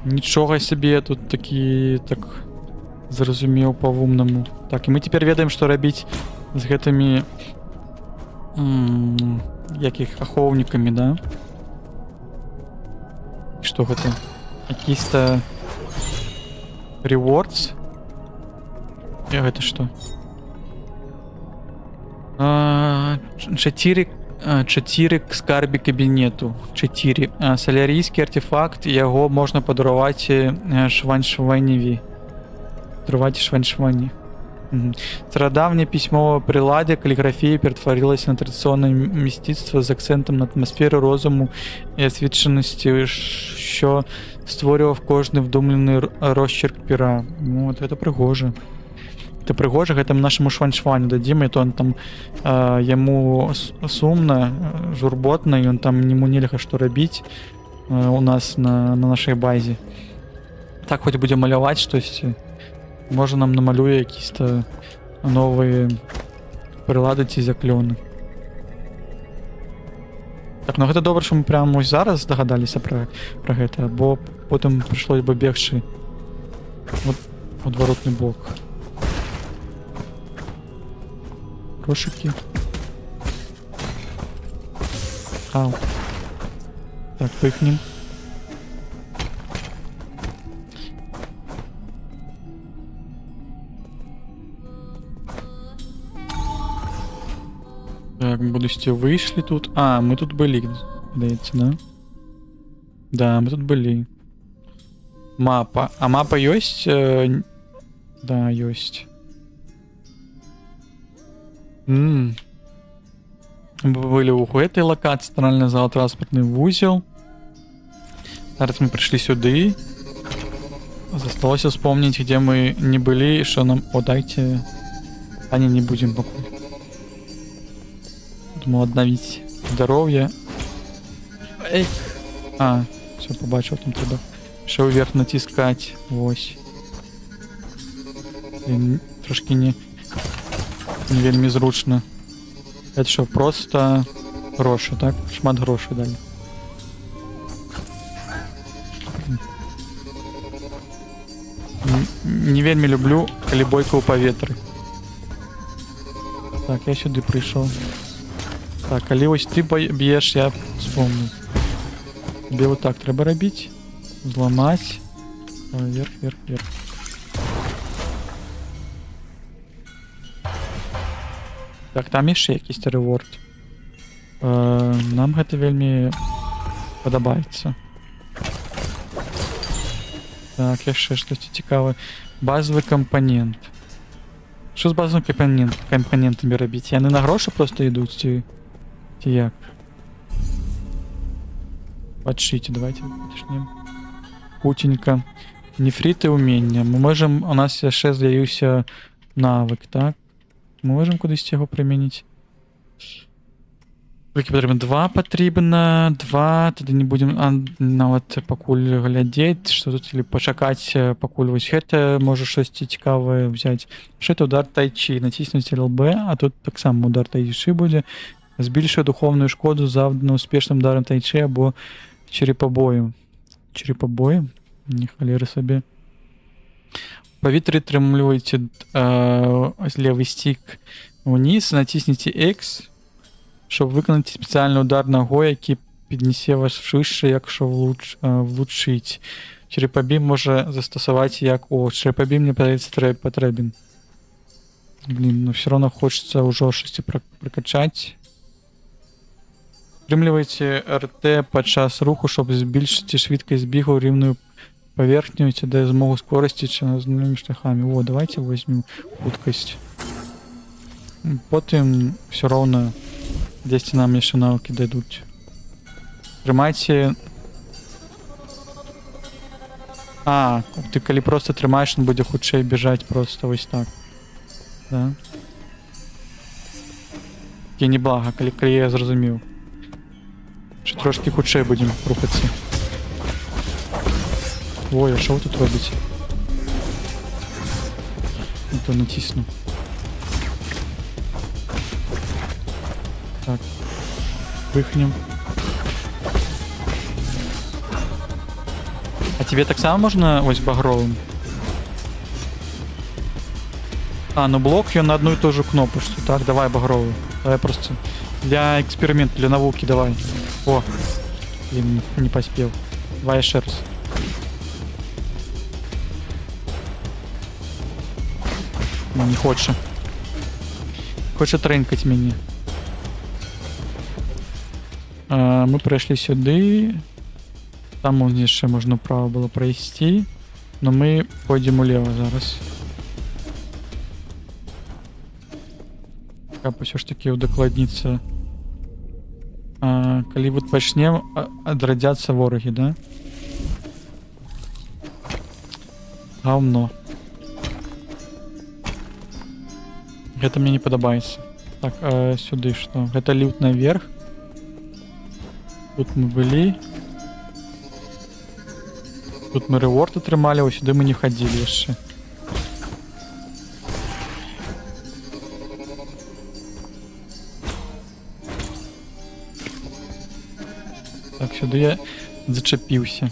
Нічога сабе, тут такі, так, зразумеў па-вумнаму. Так, і мы цяпер ведаем, што рабіць з гэтымі якіх ахоўнікамі, да? Што гэта? Якісь-то rewards? І гэта што? 4 скарбі кабінету. 4. Салярійскі артефакт, яго можна падаруваць Шваншваневі. Падаруваць Шваншвані. Стародавнее письмо приладе каллиграфии перетворилось на традиционное мистецтво з акцентом на атмосферу розуму і освіченості, що створював кожний вдумлений розчерк пера. Ну, от це пригоже. Це пригоже, гэтым нашему Шваншваню дадзім, і то он там яму сумна, журботна, і он там нему нельга што рабіць у нас на нашай базе. Так хоць будзе маляваць штосьці. Можа нам намалюе якісь-то новыя прылады ці заклёны. Так, ну гэта добра, што мы прямо зараз здагадаліся пра гэта, бо потым прыйшлось бы бегчы в адваротны бок. Грошыкі. Ау. Так, пыхнем. мы кудысьці выйшлі тут. А, мы тут былі, здаецца, да? Да, мы тут былі. Мапа. А мапа ёсць? Да, ёсць. Мы былі ў гэтай лакацыі, цэнтральны зал, транспартны вузел. Зараз мы прыйшлі сюды. Засталося вспомнить, где мы не были, и что нам... О, дайте... А не будем покуль. Думал обновить здоровье. Эй! А, все, побачил, там треба. Ще вверх натискать. Ось. Блин, трошки не вельми зручно. Это что, просто гроши, так? Шмат грошей дали. Не вельмі люблю, калі бойка ў паветры. Так, я сюды прыйшоў. Так, калі вось ты б'еш, я вспомню. Тебе вот так трэба рабіць. Зламаць. Вверх, вверх, вверх. Так, там яшчэ якісьці рэворд. Нам гэта вельмі падабаецца. Так, яшчэ штосьці цікавае. Базовый компонент. Что с базовым компонентами рабіць? Яны на грошы просто ідуць ці як? Подшите, давайте начнем. Путенька. Нефриты умения. Мы можем, у нас яшчэ з'явіўся навык, так? Мы можем кудысьці яго прымяніць. Толькі патрэбна 2 патрэбна, 2, тады не будем нават пакуль глядзець, што тут, или пачакаць, пакуль вось гэта можа штосьці цікавае взять. Що это удар тайчи, націснуць ЛБ, а тут таксама удар тайчи будзе. Збільшує духовную шкоду завдану успешным ударом тайчи або черепабоем. Черепабоем? Не халеры сабе. Паветры трымлівайце левый стик вниз, націсніце X, щоб виконати спеціальний удар ногою, який піднесе вас вище, якщо влучить. Черепобім може застосувати як... О, черепобім, мені подається, потрібен. Блін, ну все равно хочеться уже щось прокачати. Стримлюйте РТ під час руху, щоб збільшити швидкість бігу рівною поверхню, це дає змогу скорості чи наземними шляхами. О, давайте візьмемо худкость. Потім все равно десь нам ще навики дадуть. Тримайте... А, ти коли просто тримаєш, він буде худше біжати просто ось так. Да? Таке неблаго, коли я зрозумів. Що трошки худше будемо рухатися. Ой, а що ви тут робите? То натисну. Так. Вихнем. А тебе так само можна ось багровим? А, ну блок ён на одну и ту же кнопочку. Так, давай багровый. Давай просто для эксперимента, для науки давай. О, блин, не поспел. Давай еще раз. Ну, не хоче. Хоче тренкать меня. Мы пройшли сюди. Там он ще можна вправо було пройти. Но ми пойдемо вліво зараз. Капа все ж таки удокладніться. Коли вот почнем, одрадяться вороги, да? Говно. Это мне не подобается. Так, сюда что? Это лют наверх. Тут мы были. Тут мы реворд отримали, ось сюди мы не ходили еще. Так, сюда я зачепился.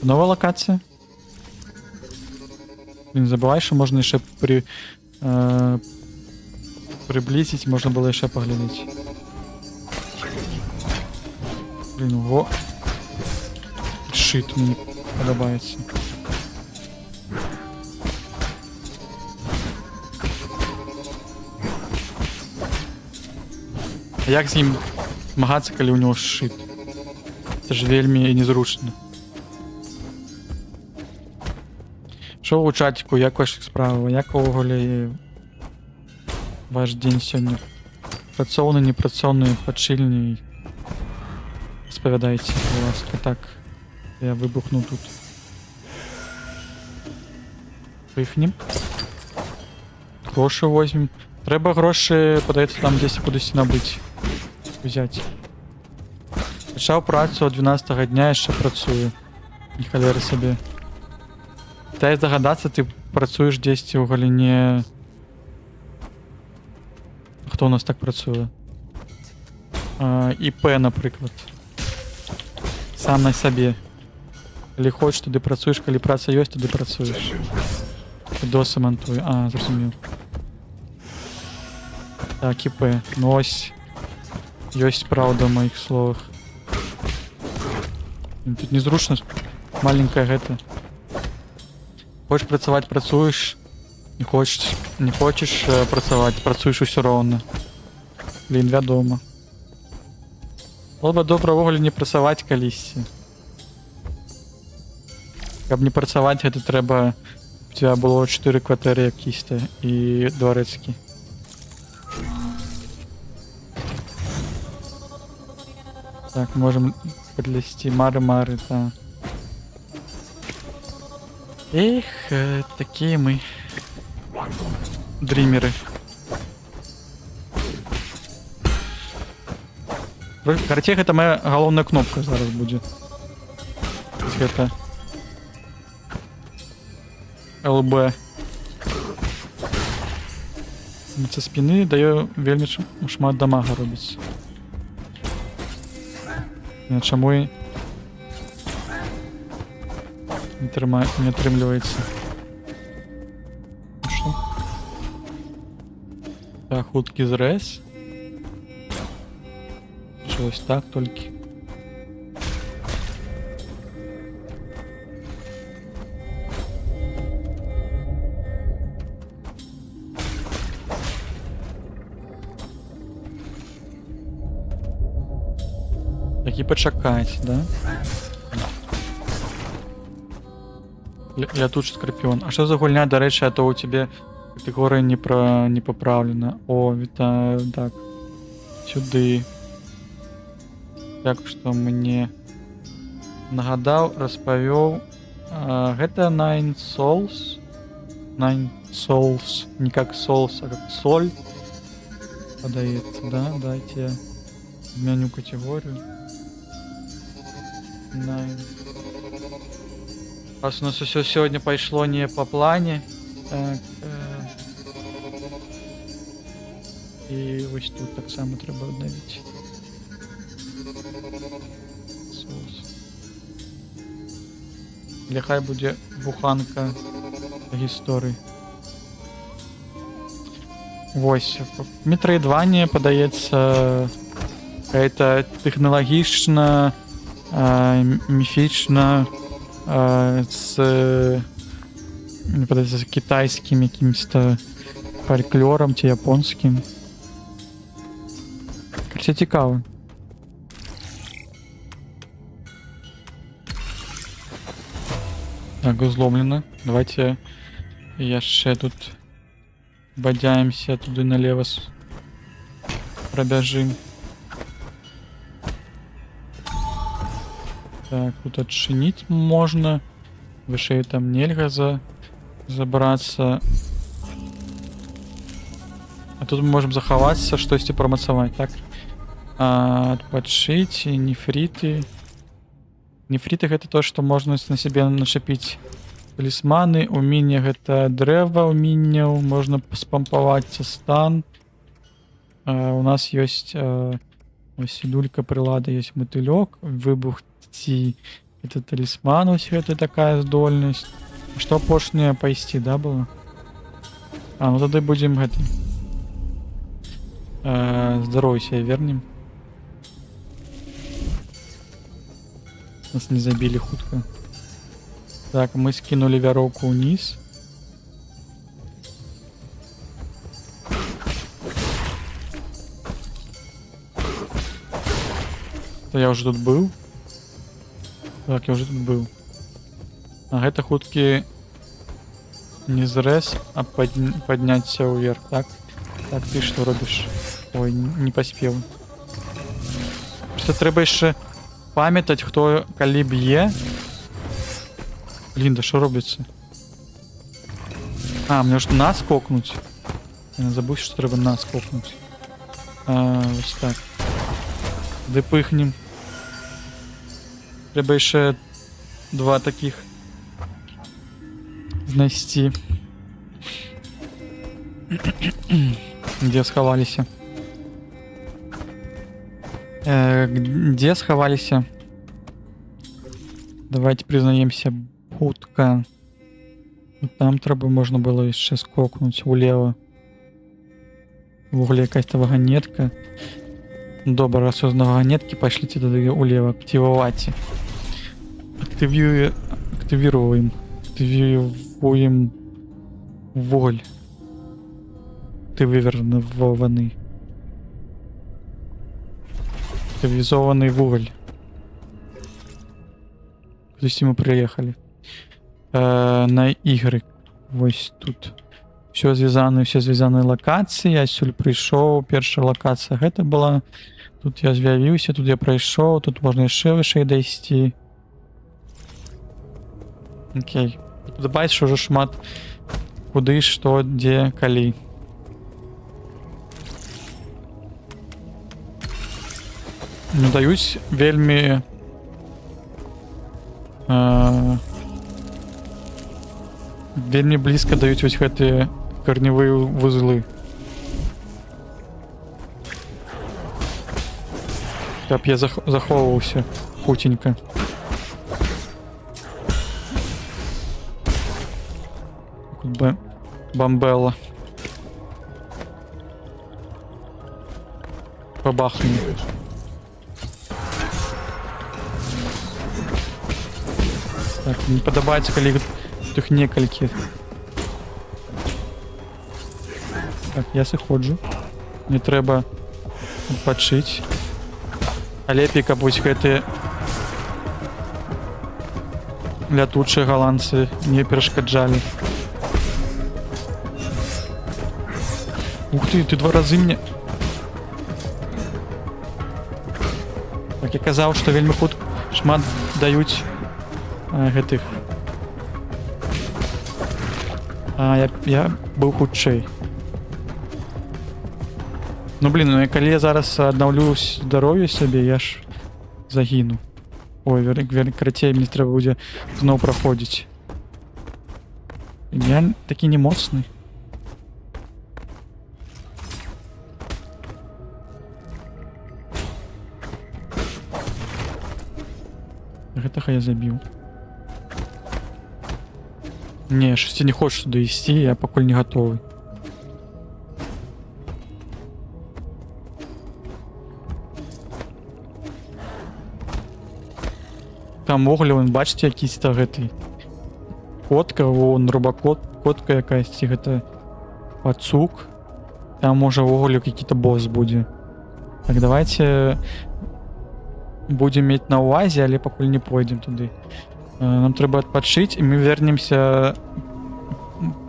Новая локация. Не забывай, что можно еще приблизить, можно было еще поглядеть. Блин, ого. Шит мне подобается. Як з ім змагацца, калі ў него шчыт? Это ж вельмі незручна. Што ў чаціку, як вашых справы? Як увогуле ваш дзень сёння? Працоўны, непрацоўны, пачыльней? Распавядайце, будь ласка, так. Я выбухну тут. Пыхнем. Грошы возьмем. Трэба грошы, падаецца, там дзесьці кудысьці набыць. Узяць. Пачаў працу ад 12 дня, яшчэ працую. Не халеры сабе. Дай здагадацца, ты працуеш дзесьці ў галіне... Хто у нас так працуе? ІП, напрыклад. Сам на сабе. Калі хочеш, тады працуеш, калі праца ёсць, тады працуеш. Досы монтую. Зразумеў. Так, ІП. Ну ось. Ёсць праўда ў маіх словах. Тут незручна. Маленькая гэта. Хочеш працаваць, працуеш. Не хочеш працаваць, працуеш усё роўна. Блін, вядома. Было бы добра ўвогуле не працаваць калісьці. Каб не працаваць, гэта трэба... У тебя было 4 кватэры якісьці і дварэцкі. Так, можем подлезти. Мары-мары, да. Эх, такие мы. Дримеры. Карацей, гэта моя галоўная кнопка зараз будзе. Гэта... ЛБ. Со спины даю вельмі шмат дамага робіць. Чаму і не атрымліваецца. Што? Так, хуткі зрэз. Ось так толькі. Такі пачакаць, да? Лятучы скарпіон. А што за гульня, дарэчы, а то ў цябе катэгорыя не папраўлена. О, вітаю, так. Сюды. Так, што мне нагадаў, распавёў. Гэта Nine Souls. Nine Souls. Не как Souls, а как соль. Падаецца, да? Дайте я змяню категорию. Nine. Раз у нас все сегодня пошло не по плане. Так. И вот тут так само треба обновить. Хай буде буханка гісторыі. Вось. Метроидванія падаецца это тэхналагічна, міфічна, з мне падаецца з кітайскім якімсь-то фальклорам ці японскім. Карце цікава. Так, узломлено. Давайте яшчэ тут бадзяемся туды налево пробяжим. Так, тут адчыніць можна. Вышэй там нельга забрацца. А тут мы можем захавацца, штосьці прамацаваць, так? Адпачыць, нефріты. Нефріты гэта то, што можна на сябе начапіць талісманы, умінне гэта дрэва умінняў, можна спампаваць стан. У нас ёсць ось дулька прылада, ёсць матылёк, выбух ці это талісман, ось гэта такая здольнасць. Што апошняе пайсці, да, было? Ну тады будзем гэта здароўся вернем. Нас не забили хутка. Так, мы скинули вяроўку ўніз. То я уже тут быў. Так, я уже тут быў. А гэта хуткі не зрэз, а падняцься ўверх, так? Так, ты што робіш? Ой, не паспеў. Просто трэба яшчэ памятаць, хто калі б'е. Блін, да што робіцца? А, мне ж нас кокнуць. Я забыў, што трэба нас кокнуць. Вось так. Ды пыхнем. Трэба яшчэ 2 такіх знайсці. Дзе схаваліся? Дзе схаваліся? Давайте прызнаемся хутка. Там трэба можна было яшчэ скокнуць улева. Вугле якась-то ваганетка. Добра, раз на ваганеткі пашліце тады улева. Активаваць. Активируем вуголь. Ты вывернуваны. Активизованный вуголь. Кудись мы приехали. На Y. Вось тут. Все звязаны локацыі. Я сюль прыйшоў. Першая локацыя гэта была. Тут я з'явіўся, тут я прайшоў. Тут можна яшчэ вышэй дайсці. Окей. Падабаецца ўжо шмат куды, што, дзе, калі. Ну, даюць вельмі вельмі блізка даюць вось гэтыя карневыя вузлы. Каб я захоўваўся хутенька. Бамбела. Побахнем. Так, не падабаецца, калі іх некалькі. Так, я сыходжу. Не трэба адпачыць. А лепей, каб вось гэтыя лятучыя галандцы не перашкаджалі. Ух ты 2 разы мне. Так, я казаў, што вельмі шмат даюць гэтых. Я быў хутчэй. Ну блин, ну калі я зараз аднаўлю здароўе сябе, я ж загіну. Ой, карацей, мне трэба будзе зноў праходзіць. Я такі не моцны. Гэтага я забіў. Не, шасці не хочаш туды ісці, я пакуль не гатовы. Там вугле, вон, бачыце, якісь-то гэты котка, вон, робакотка якась, гэта пацук. Там можа вугле які-то босс будзе. Так, давайте будем мець на увазе, але пакуль не пойдзем туды. Нам трэба адпачыць, і мы вернемся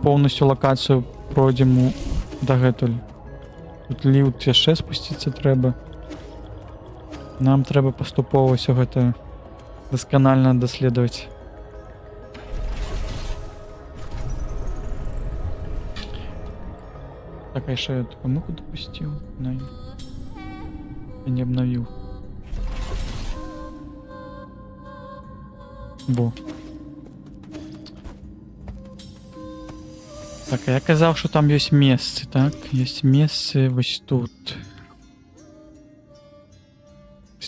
поўнасцю лакацыю, пройдзем дагэтуль. Тут ліфт яшчэ спусціцца трэба. Нам трэба паступова ўсё гэта дасканальна даследаваць. Так, а яшчэ я такую муху дапусціў. Я не абнавіў. Во. Так, а я казаў, што там ёсць месцы, так? Ёсць месцы вось тут.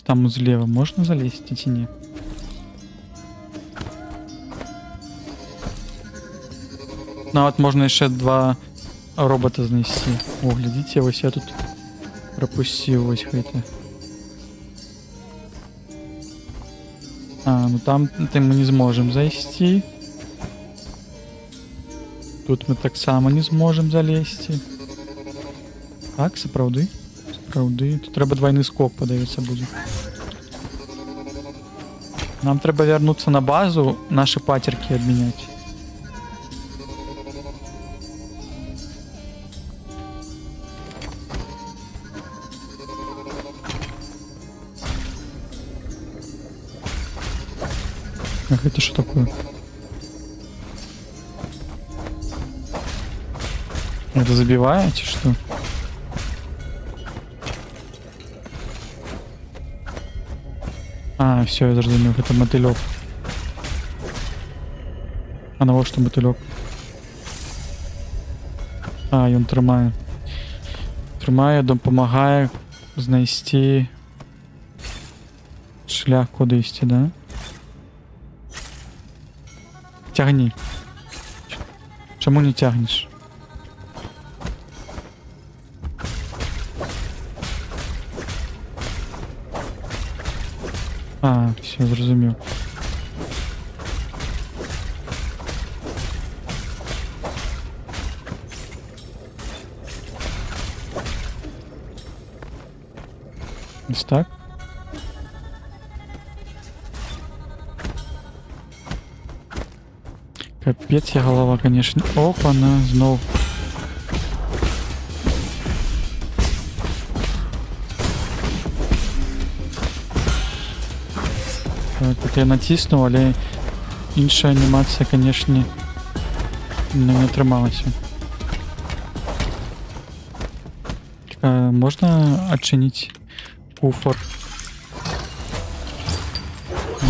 Там узлева можна залезці ці не? Нават можна яшчэ 2 робота знайсці. О, глядзіце, вось я тут прапусціў вось гэта. Ну там мы не зможем зайсці. Тут мы таксама не зможем залезці. Так, сапраўды? Сапраўды. Тут трэба двойны скок, падаецца, будзе. Нам трэба вярнуцца на базу, нашы пацеркі абмяняць. А гэта што такое? Это забівае ці што? А, все, я зразумеў, гэта матылёк. А навошта матылёк? А, ён трымае. Трымае, дапамагае знайсці шлях, куды ісці, да? Цягні. Чаму не цягнеш? А, все, зразумеў. Ось так. Капец, я голова, конечно. Опа, на, знов. Так, тут я натиснув, але інша анімація, конечно, не атрымалася. Можна адчиніць куфар?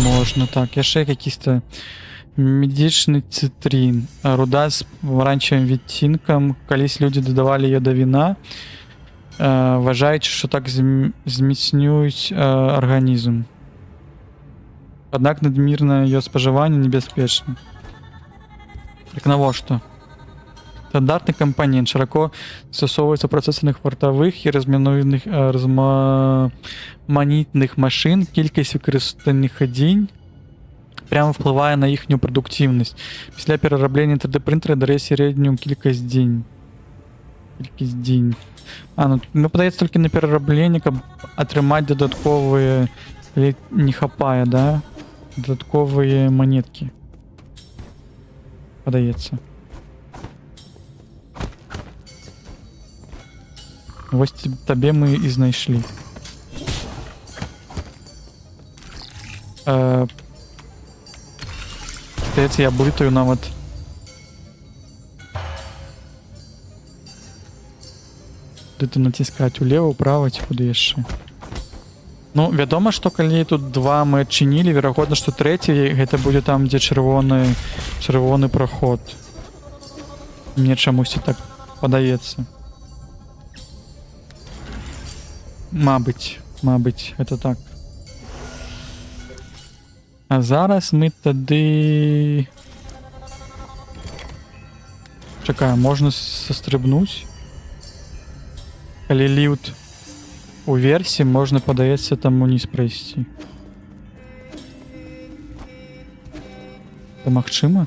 Можна, так. Яшчэ якісь-то медичны цитрин, руда з помаранчевым відтінкам. Колись люди додавали її до вина, вважаючи, що так зміцнюють організм. Однак надмірне її споживання небезпечно. Так навошта? Стандартный компонент широко застосовується в процесорних портових і розманітних машин. Кількість використаних одінь прямо впливає на їхню продуктивність. Після перероблення 3D-принтера дає середню кількість дінь. Ну, подається тільки на перероблення, щоб отримати додаткові, не хапає, да? Додаткові монетки. Подається. Ось тебе ми і знайшли. Здається, я блитаю навіть. Куди натискати? Улево, вправо, ці куди яшчэ? Ну, вядома, што калі тут два мы адчынілі, верагодна, што трэці, гэта будзе там, дзе чырвоны праход. Мне чамусьці так падаецца. Мабыць, это так. А зараз мы тады... Чакай, можна састрыбнуць? Калі ліфт у версіі, можна, падаецца, там уніз прайсці. Это магчыма?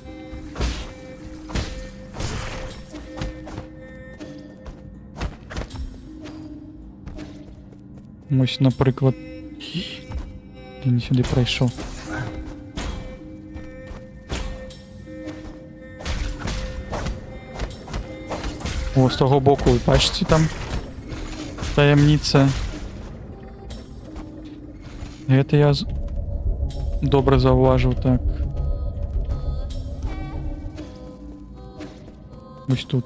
Ось, напрыклад... Я не сюды прайшоў. О, з того боку, ви бачите, там таємниця. Гэта я добре зауважив, так. Ось тут.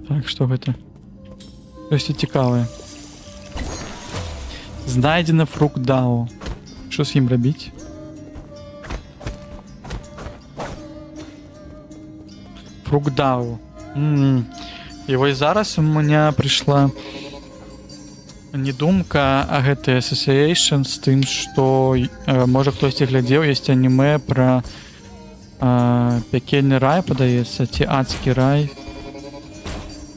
Так, що гэта? Щось цікаве. Знайдено фрукт Дао. Що з ним робити? Фрукт Дао. І ось зараз у мене прийшла не думка, а гэты association з тым, што можа хтосьці глядзеў, ёсць анімэ пра пекельны рай, падаецца, ці адскі рай.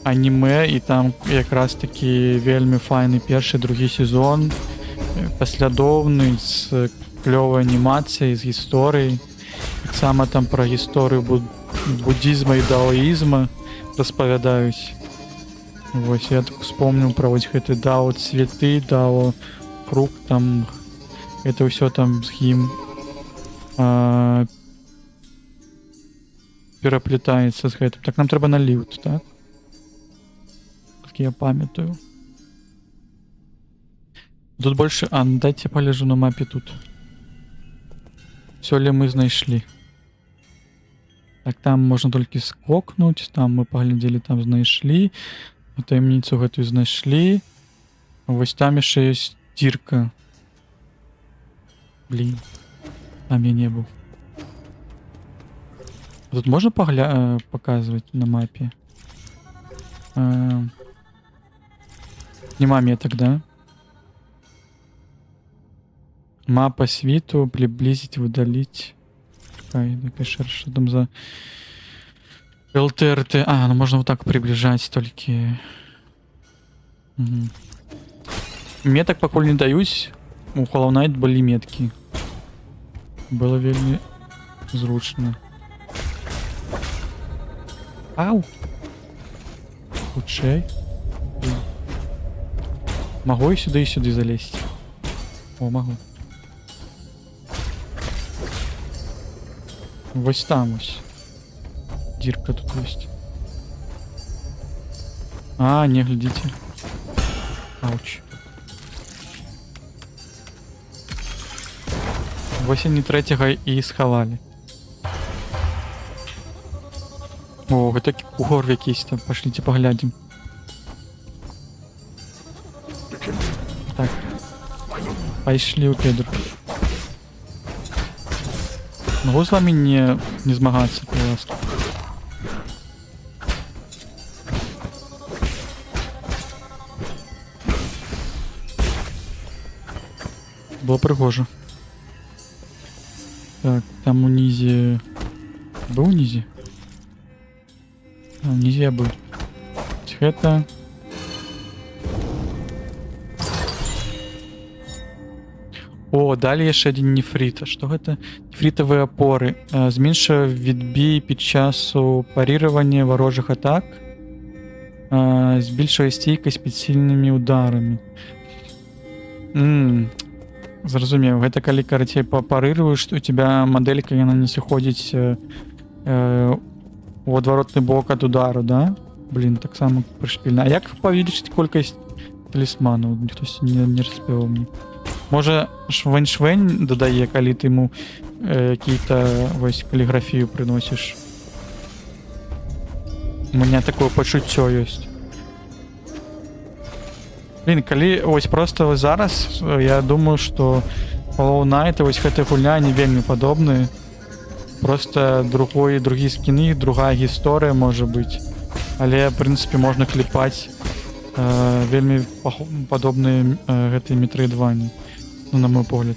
Анімэ, і там якраз такі вельмі файны першы, другі сезон, паслядоўны, з клёвай анімацыяй, з гісторыяй. Таксама там пра гісторыю буддізма і даоізма распавядаюць. Вось, я так успомніў пра вось гэты дао цветы, дао круг, там это ўсё там з ім пераплетаецца з гэтым. Так нам трэба на ліфт, так? Так я памятаю. Тут больше... ну дайте полежу на мапе тут. Все ли мы знайшлі? Так, там можна толькі скокнуть, там мы паглядзелі, там знайшлі. Таямніцу гэтую знайшлі. Вось там яшчэ ёсць дзірка. Блин. Там я не был. Тут можно показывать на мапе? Нема меток, да? Мапа світу, приблизить, удалить. Чекай, напиши, что там за ЛТРТ. Ну можно вот так приближать только. Угу. Меток пакуль не даюсь. У Hollow Knight были метки. Было вельмі зручно. Ау! Хутчэй. Могу и сюда залезть. О, могу. Вось там ось. Дірка тут есть. Не, глядите. Ауч. Вось они третьего и сховали. О, гэта кугор якийсь там. Пошлите поглядим. Так. Пайшли у Педру. Могу с вами не змагаться, пожалуйста. Было пригоже. Так, там унизе... Был унизе? Унизе я был. Это... О, далі ще один нефрит. А що це? Нефритові опори. Зменшує відбій під час парірування ворожих атак. Збільшує стійкість під сильними ударами. Зрозумів. Гэта калі, карацей, парыруеш, у тебя моделька, яна не сыходзіць у адваротны бок ад удару, да? Блин, так само прышпільна. А як павялічыць колькасць талісманаў? Хтось не распеваў мне. Може швень-швень додає, коли ти йому какие-то ось каліграфію приносиш. У мене таке почуття є. Блін, коли ось просто зараз, я думаю, що Hollow Knight і ось гэта гульня не вельмі падобны. Просто другі скіны, другая гісторыя може бути. Але, в принципі, можна кліпати вельмі падобныя гэтай метроидвані. Ну, на мой погляд.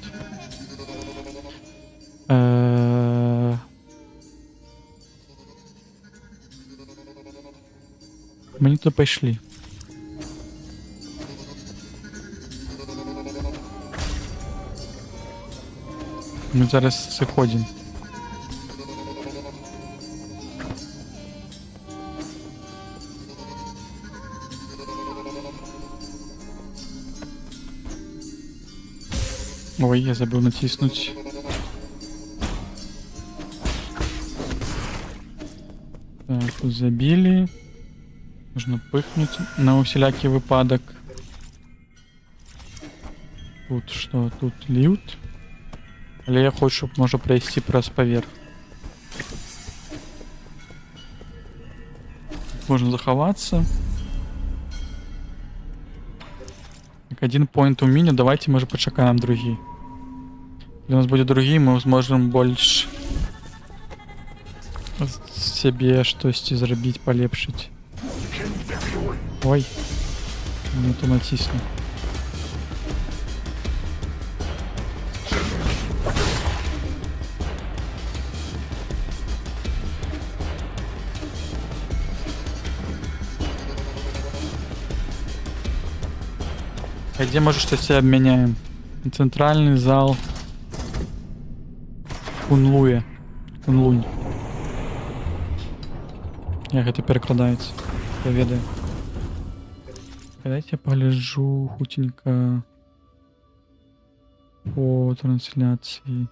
Мы не туда пошли. Мы зараз заходим. Ой, я забыл натиснуть. Так, тут забили. Нужно пыхнуть на усілякий выпадок. Тут что? Тут лют. Але я хочу, щоб може пройти праз поверх. Можно заховаться. Так, один поинт у меня. Давайте, может, почекаем другие. Если у нас будет другие, мы сможем больше себе что-то зробить, полепшить. Ой, не то натисну. А где, может, что-то обменяем? Центральный зал Кунлуя. Кунлунь. Як это перекладається? Я ведаю. Дайте я погляжу хутенько. по трансляції.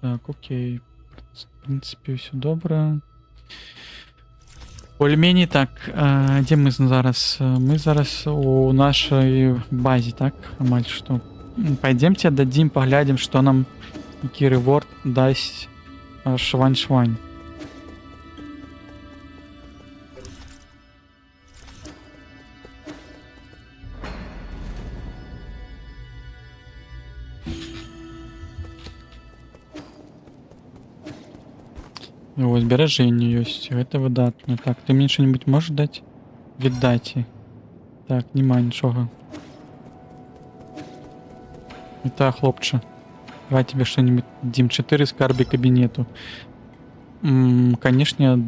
Так, окей. В принципі, все добре. Більш-менш так, де ми зараз? Ми зараз у нашій базі, так? Амаль що. Пойдемте дадим, поглядим, що нам який реворд дасть Швань-Швань. О, збереження есть. Это выдатно. Так, ты мне что-нибудь можешь дать? Віддайте. Так, нема нічого. Так, хлопче. Давай тебе что-нибудь дим. 4 скарби кабинету. Конечно,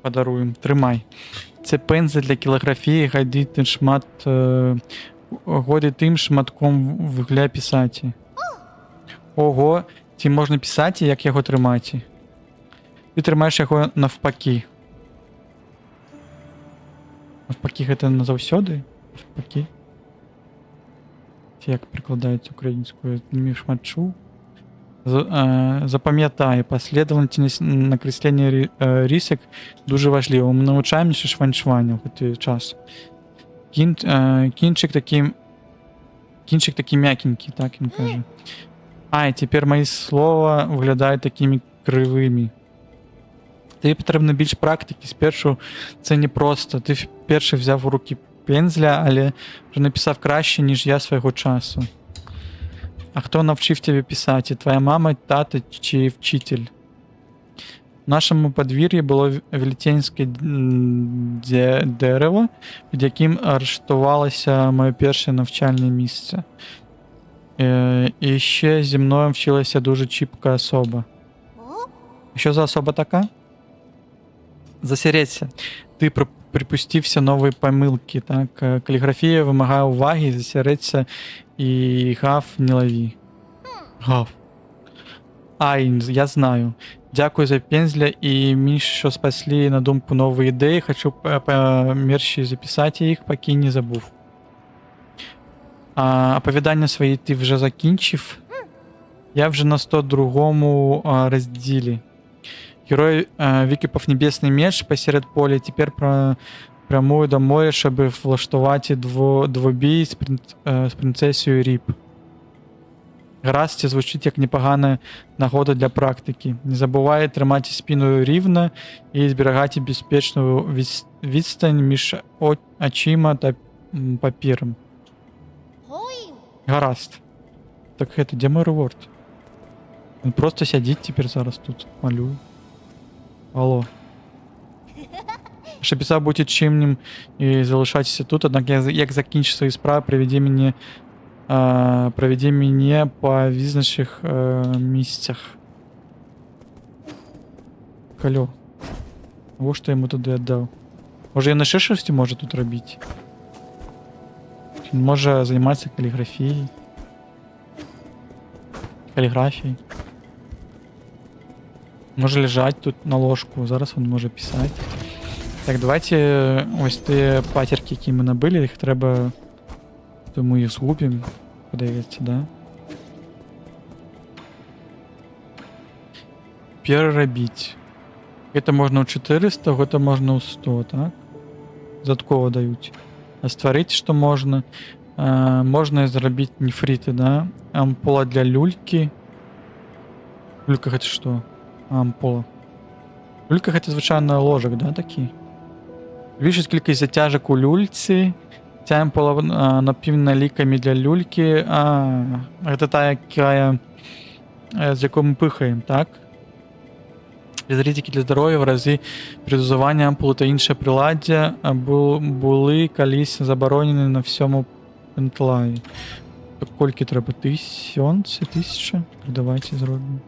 подаруем. Тримай. Це пензель для кілографії, годи тим шматком вугля писати. Ого, цим можна писати, як його тримати. Ти тримаєш його навпаки. Навпаки, це назавсёди? Навпаки. Як перекладається українською? Мішмачу. Запам'ятай, послідовність накреслення рисок дуже важливо. Ми навчаємося швань-шваню в час. Кінчик такий м'якенький, так він каже. І тепер мої слова виглядають такими кривими. Тобі потрібно більш практики. Спершу це не просто. Ти вперше взяв у руки пензля, але вже написав краще, ніж я свого часу. А хто навчив тебе писати? Твоя мама, тата чи вчитель? В нашому подвір'ї було велетенське дерево, під яким арештувалося моє перше навчальне місце. І ще зі мною вчилася дуже чіпка особа. Що за особа така? Засереться. Ти припустився нової помилки, так? Каліграфія вимагає уваги, засереться і гав не лови. Гав. Я знаю. Дякую за пензля і мені, що спасли на думку нові ідеї. Хочу помірші записати їх, поки не забув. Оповідання свої ти вже закінчив. Я вже на 102-му розділі. Герой википав небесний меч посеред поля, тепер прямую до моря, щоб влаштувати двобій з принцесою Ріп. Гаразд, це звучить як непогана нагода для практики. Не забувай тримати спину рівно і зберігати безпечну відстань між очима та папіром. Гаразд. Так де мой реворд? Він просто сидить тепер зараз тут, малює. Алло. Ще писав бути чимним і залишатися тут, однак як закінчу свої справи, проведи мене по визначених місцях. Алло. Ось що я йому туди віддав. Може я на шишості можу тут робити? Він може займатися каліграфією. Може лежать тут на ложку, зараз він може писати. Так, давайте ось ті патерки, які ми набили, їх треба... То ми їх згубимо, подається, да? Переробіть. Это можна у 400, это можна у 100, так? Додатково дають. А створити, що можна? Можна зробити нефрити, да? Ампула для люльки. Люлька это что? Ампула. Люлька это звичайно ложек, да, такі? Збільшить кількість затяжок у люльці. Ця ампула наповнена ліками для люльки. Це та, яка, з якою ми пихаємо, так? Ризики для здоров'я в разі придозування ампули та інше приладдя були колись заборонені на всьому пентлаї. Скільки треба? 1000? Давайте зробимо.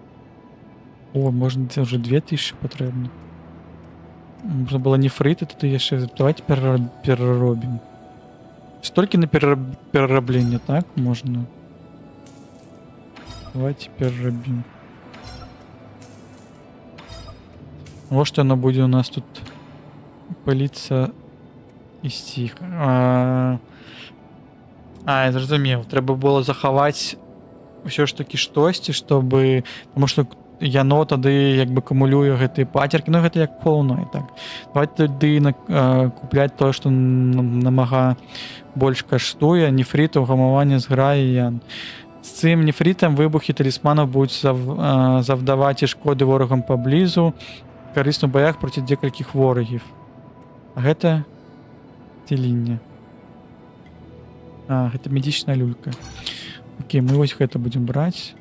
О, можна, це вже 2000 потрібно. Можна було нефрити, тоді ще... Давайте переробимо. Стільки на перероблення, так? Можна. Давайте переробимо. Вот что оно будет у нас тут спыліцца і сціх. Я зразумеў, трэба было захаваць ўсё ж такі штосьці, чтобы... Таму што яно тады як бы акумулюе гэтыя пацеркі, ну гэта як полной, так. Давайте тады купляць тое, што намага больш каштуе, нефрит, угамаванне зграі ян. З цим нефритам вибухи талісманів будуть завдавати шкоди ворогам поблизу, корисно в боях проти декількох ворогів. А гэта ціління. Гэта медичная люлька. Окей, мы вось гэта будем брать.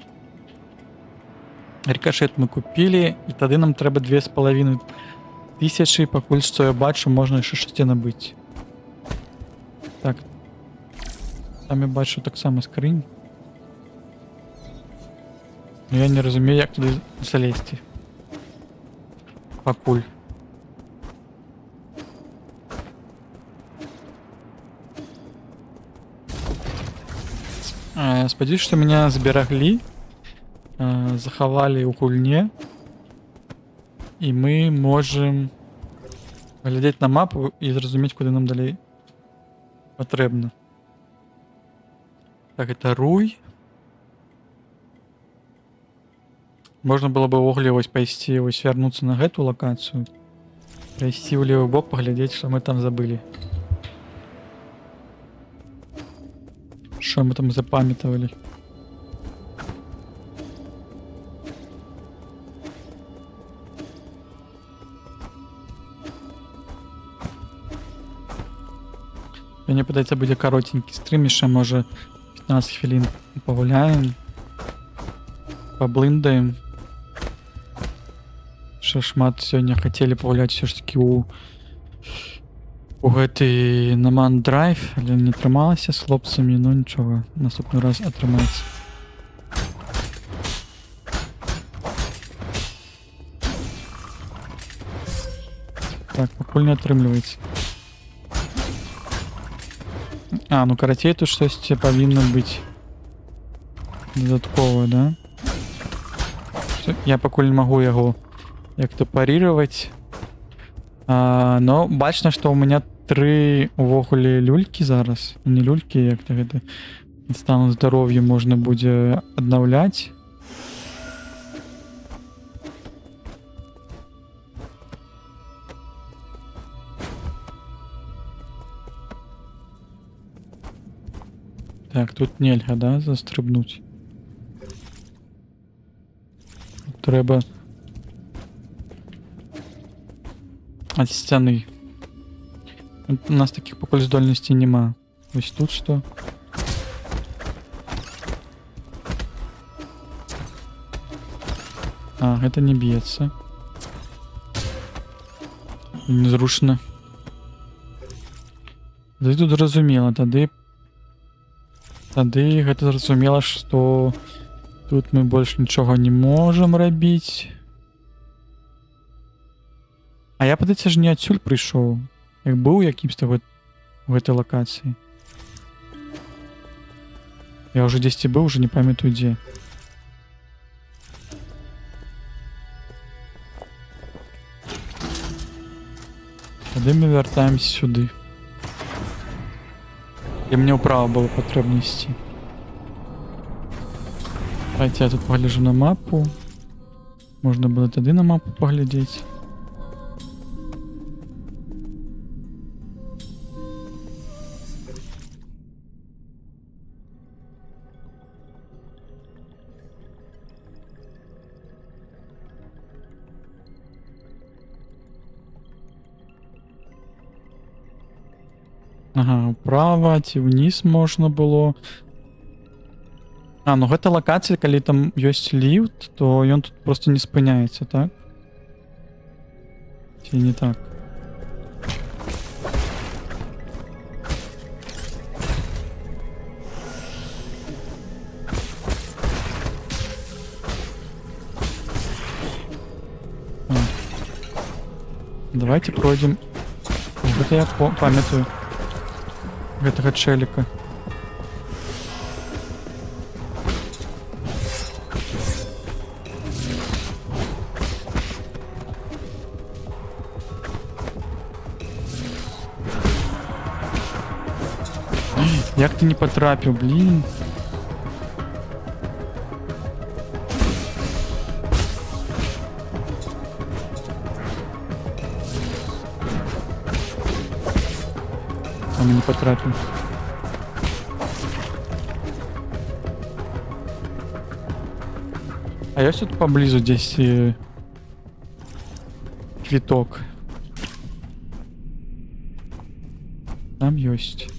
Рикошет мы купили, і тады нам трэба 2500, пакуль што я бачу, можна яшчэ шосце набыць. Так. Там я бачу таксама скрынь. Но я не разумею, як туди залезти. Пакуль. Спадзяюсь, што меня збераглі, захавалі ў гульне, і мы можем глядзець на мапу і зразумець, куды нам далей патрэбна. Так, это руй. Можна было бы ўвогуле вось пайсці, вось вярнуцца на гэту лакацыю, прайсці ў левы бок, паглядзець, што мы там забылі. Що ми там запам'ятали? Мені подається, буде коротенький стрім, ще може 15 хвилин погуляємо, поблиндаємо. Ще шмат сьогодні хотіли погуляти все ж таки у гэты Наман Драйв, але не трымалася з хлопцамі, ну нічого, наступны раз атрымаецца. Так, пакуль не атрымліваецца. Ну карацей, тут штосьці павінна быць дадатковае, да? Я пакуль не магу яго як-то парировать. Но бачна, што у меня 3 увогуле люлькі зараз. Не люлькі, як-то гэта стан здароўя можна будзе аднаўляць. Так, тут нельга, да, застрыбнуць. Трэба ад сцяны. У нас таких пакуль здольнасцей няма. Вось тут што? Гэта не б'ецца. Незручна. Тады тут зразумела, тады гэта зразумела, што тут мы больш нічога не можам рабіць. А я, падаецца ж, не адсюль прыйшоў. Як быў якімсьці у гэтай лакацыі. Я ўжо дзесьці быў, уже не памятаю дзе. Тады мы вяртаемся сюды. І мне ўправа было патрэбна ісці. Давайте я тут пагляджу на мапу. Можна было тады на мапу паглядзець. Ага, управа ці ўніз можна было. Ну гэта лакацыя, калі там ёсць ліфт, то ён тут просто не спыняецца, так? Ці не так? Давайте пройдем. Гэта я памятаю. Гэтага чэліка. Як ти не потрапив, блін? Он не потрапив. А я тут поблизу здесь квиток. Там есть.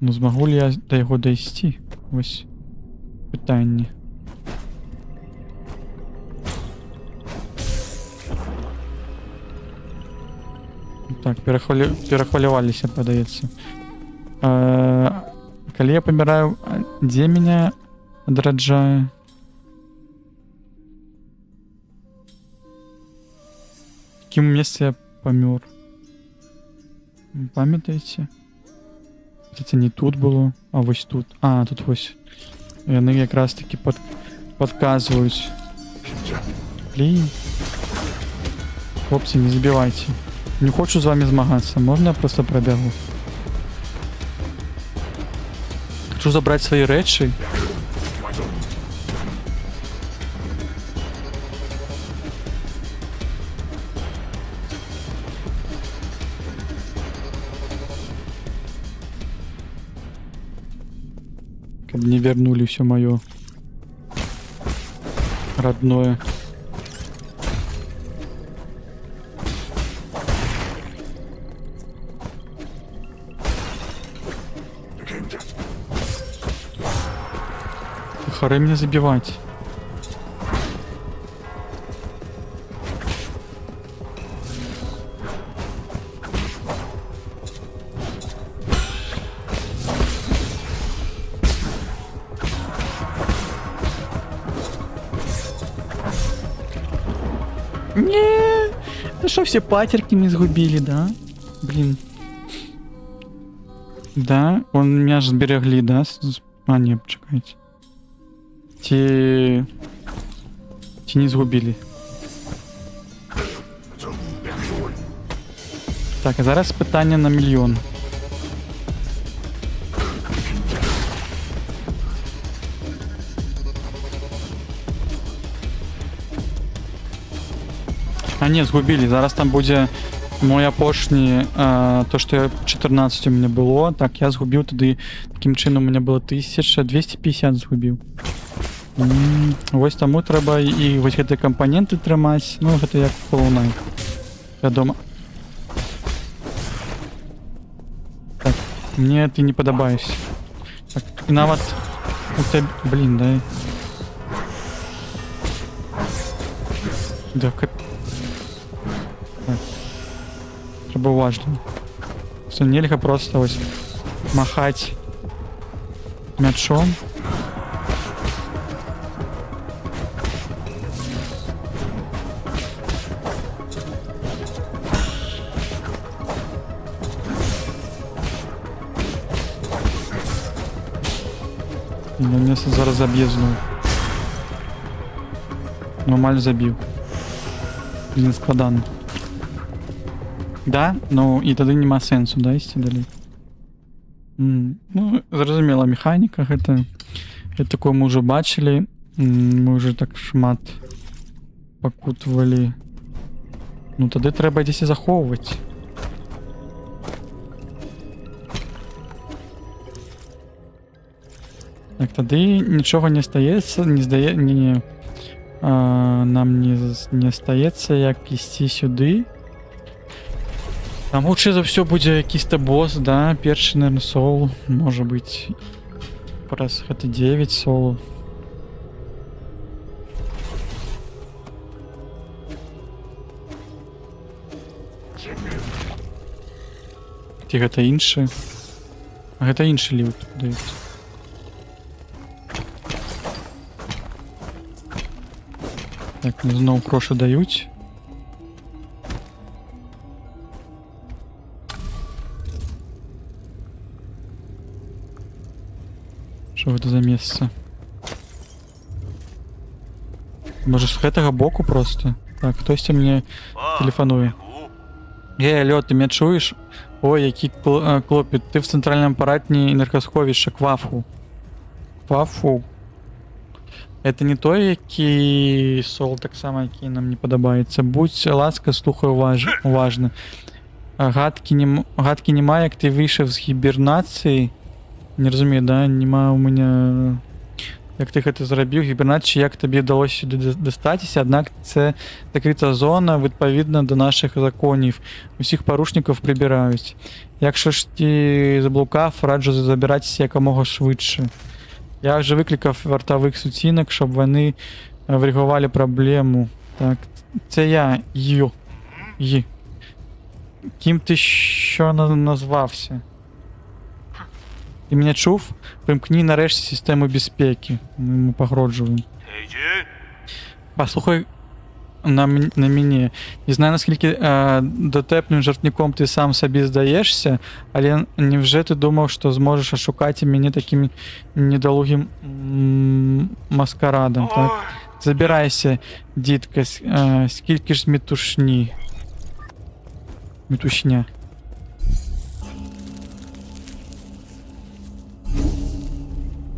Ну змогу ли я до його дойти? Ось питання. Так, перахвалювалися, подається. Коли я помираю, де мене одраджає? В якому місці я помер? Пам'ятаєте? Це не тут було, а ось тут. А, тут ось. Вони якраз таки підказують. Блін. Хлопці, не забивайте. Не хочу з вами змагатися. Можна я просто пробігу? Хочу забрати свої речі. Чтобы не вернули все мое родное. Харе меня забивать. Не, да что все патерки мне сгубили, да? Блин. Да, он меня ж сберегли, да? А, не, чекайте. Ті не згубили. Так, а зараз питання на мільйон. А ні, згубили. Зараз там буде мой апошній, то, що 14 у мене було. Так, я згубив тоді, таким чином у мене було 1250 згубив. Ось тому треба і ось ці компоненти тримати. Ну, це як Hollow Knight. Вядомо. Так, мені ти не подобаєшся. Так, і навіть у тебе... Блін, дай. Да, так. Треба уважно. Все, нельзя просто ось махати м'ячом. Я мене зараз заб'є знову. Нормально забив. Блін, складано. Да? Ну і тоді нема сенсу, да, йти далі. Ну, зрозуміла механіка, гэта такое мы уже бачили. Мы уже так шмат покутували. Ну тоді треба десь і заховувати. Так, тоді нічого не стається, нам не стається, як йти сюди. Там лучше за все буде якийсь-то босс, да, перший, наверное, соул, може бути. Раз это 9 соул. Ті, гэта іншы. А гэта іншы ліут дають. Так, ну знову прошу дають. Що гэта за месца? Може з гэтага боку просто? Так, хтосьці мне телефонуе. Алло, ты меня чуешь? Ой, який клопіт. Ти в центральному апараті енергосховища Квафу. Квафу. Это не той, який сол, так само, який нам не подобається. Будь ласка, слухай уважно. Гадки нема, як ти вийшов з гібернації. Не розумію, да? Нема у мене... Як ти це зробив, гібернації, як тобі вдалося сюди достатися, однак це закрита зона, відповідно до наших законів. Усіх порушників прибирають. Якщо ж ти заблукав, раджу забиратися якомога швидше. Я вже викликав вартових сутінок, щоб вони врегулювали проблему. Так, це я, Й. Ким ти що назвався? Ти мене чув? Примкні нарешті систему безпеки. Ми йому погрожуємо. Послухай на мене. Не знаю, наскільки дотепним жартником ти сам собі здаєшся, але невже ти думав, що зможеш ошукати мене таким недолугим маскарадом, так? Забирайся, дітка, скільки ж метушня.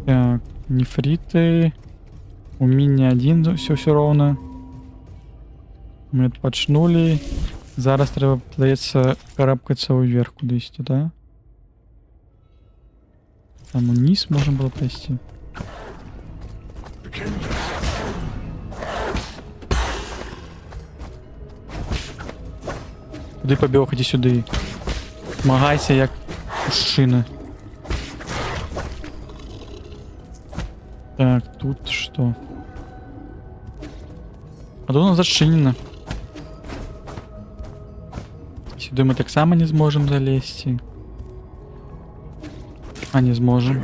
Так, нефриты. Уміння 1, все ровно. Ми почнули. Зараз треба, здається, карабкатися уверх кудись, да? Там вниз можна було пройти. Куди побіг, іди сюди. Змагайся, як мужчина. Так, тут что? А тут у нас зачинено. Сюда мы так само не сможем залезть. А, не сможем.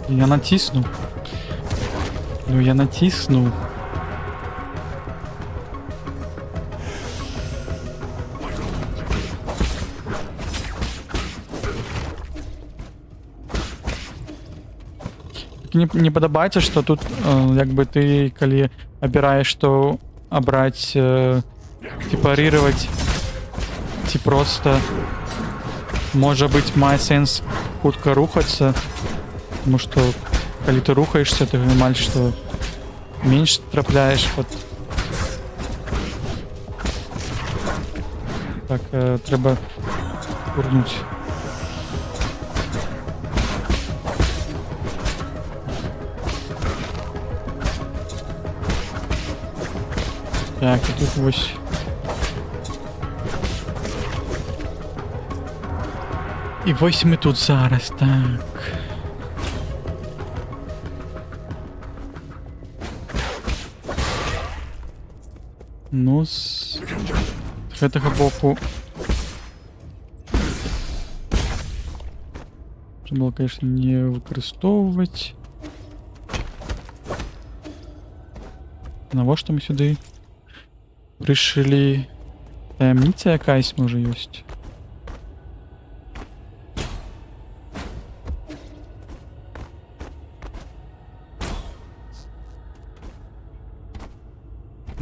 Я натисну. Ну, я натиснул. Не подобається, що тут, якби ти, коли обираєш, то обрать, ті парировать, ті просто, може бути, має сенс хутко рухатися, тому що, коли ти рухаєшся, ти розумієш, що менше трапляєш, от. Так, треба курнути. Так, і тут ось. І ось ми тут зараз, так. Ну, з гэтага боку. Треба було, конечно, не використовувати. Навошта ми сюди прийшли? Таємниця якась, може, єсть?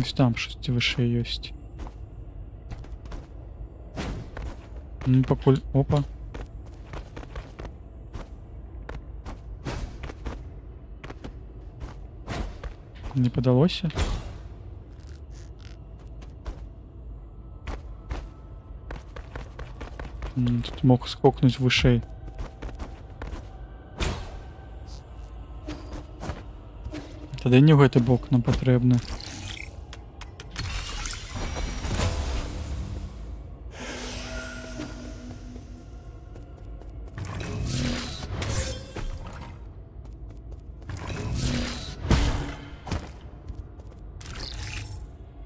Ось там щось вище єсть. Ну, покуль... Опа. Не подалося? Тут мог скокнуть выше. Тоді не в гэты бок нам потрібно.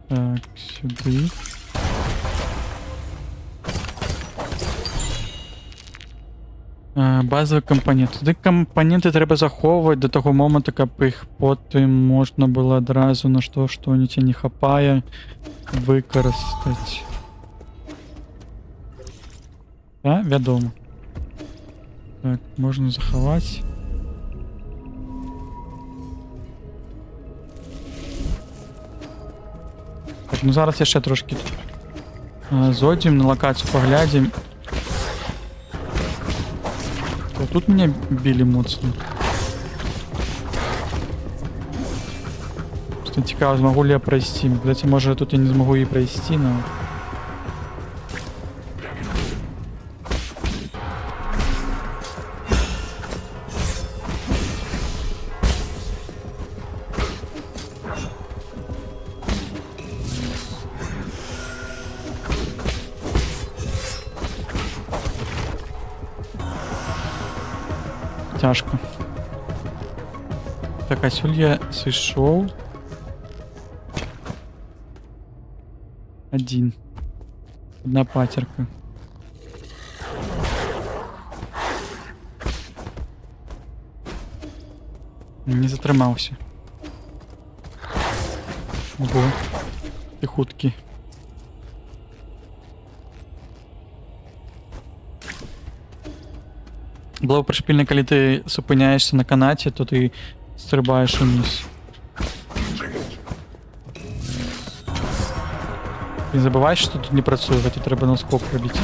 Так, сюди. Базові компоненти. Туди компоненти треба заховувати до того моменту, як їх потім можна було одразу на що нічого не хапає використати. Так, відомо. Так, можна заховати. Так, ну зараз я ще трошки зойдем, на локацію поглядім. О, тут мене били моцно. Просто цікаво, змогу ли я пройти. Кстати, може тут я не змогу її пройти, но... Тяжко. Так, а сюль я сышел. Один. Одна патерка. Не затримався. Ого. Ти хуткий. Було пришпільне, коли ти зупиняєшся на канаті, то ти стрибаєш вниз. Не забувай, що тут не працює, хоча треба наскок робити.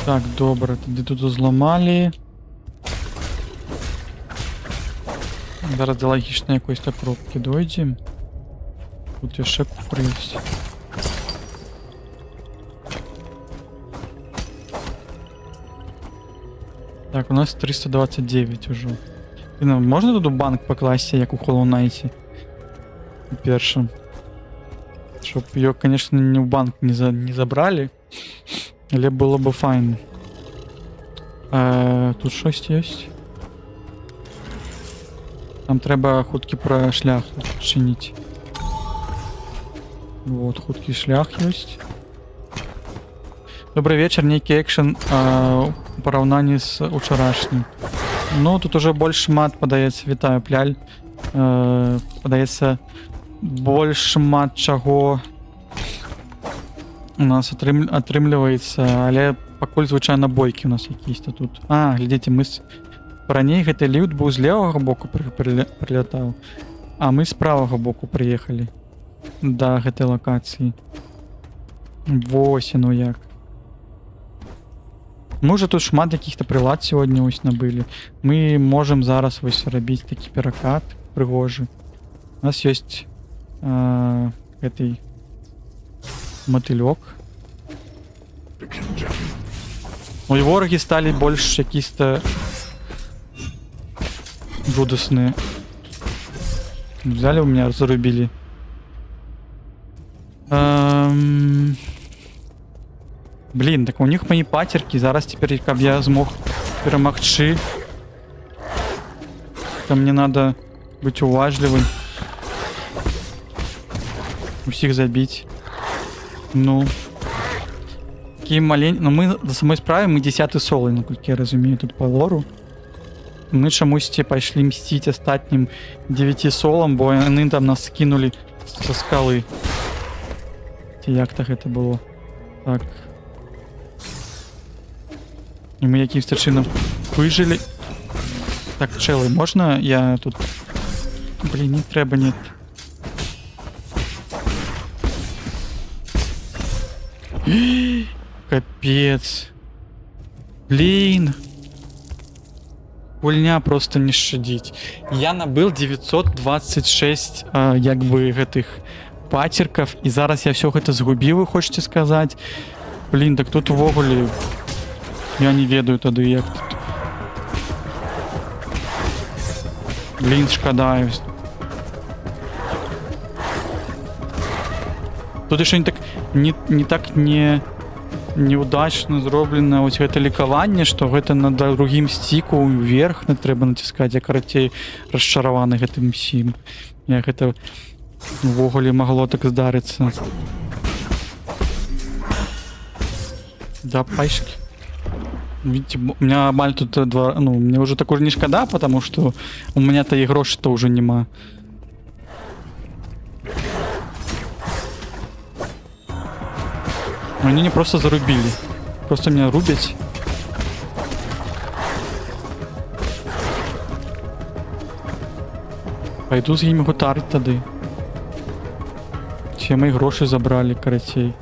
Так, добре, тоді тут зламали. Зараз до логічно якоїсь так пробки дойдем. Тут я ще купрився. Так, у нас 329 уже. Ну, можна тут у банк покласти, як у Hollow Knight? Першим. Щоб його, конечно, не в банк не забрали. Але було б файно. Тут щось є? Нам треба хуткий про шлях чинить. Вот, хуткий шлях есть. Добрый вечер, некий экшен у порівнянні з учорашнім. Ну, тут уже больше мат подається, вітаю, пляль. Подається больше мат чого у нас атрымліваецца, але пакуль звычайна бойкі у нас якісь-то тут. А, глядзіце, мы раней гэты ліфт быў з левага боку прилятаў, а мы з правага боку прыехалі да гэтай лакацыі. Вось, ну як. Мы уже тут шмат якіх-то прылад сегодня ось набылі. Мы можем зараз вось рабіць такі перакат прыгожы. У нас ёсць гэтай мотылёк. Ну і вораги сталі больш якісь-то жудасныя. Взяли у меня, зарубили. Блин, так у них мои патерки. Зараз теперь, каб я змог перамагчы. То мне надо быть уважливым. Усіх забить. Ну. Такие маленькие. Но мы до самой справы, мы 10-й соло, насколько я разумею, тут по лору. Мы чамусьці пайшлі мсціць астатнім 9 солам, бо яны там нас скинули со скалы. Ці як-то гэта было. Так. І мы якімсь чынам выжылі. Так, чэлы, можна я тут... Блин, не трэба, нет. Капец. Блин. Гульня просто не шчадіць. Я набыл 926 як бы гэтых патерков, і зараз я все гэта згубіў, вы хочете сказать? Блин, так тут увогуле я не ведаю тады як тут. Блин, шкада. Тут еще не так неудачно зроблена ось гэта лікаванне, што гэта на другім сціку ўверх не трэба націскаць, я карацей расчараваны гэтым усім. Я гэта Увогуле могло так здарыцца. Да, пайшки. Видите, у меня амаль тут два... Ну, мне уже так уже не шкода, потому что у меня-то и грошей-то уже нема. Но они не просто зарубили. Просто меня рубят. Пойду з ними гутарить тады. Все мои гроши забрали, каратей.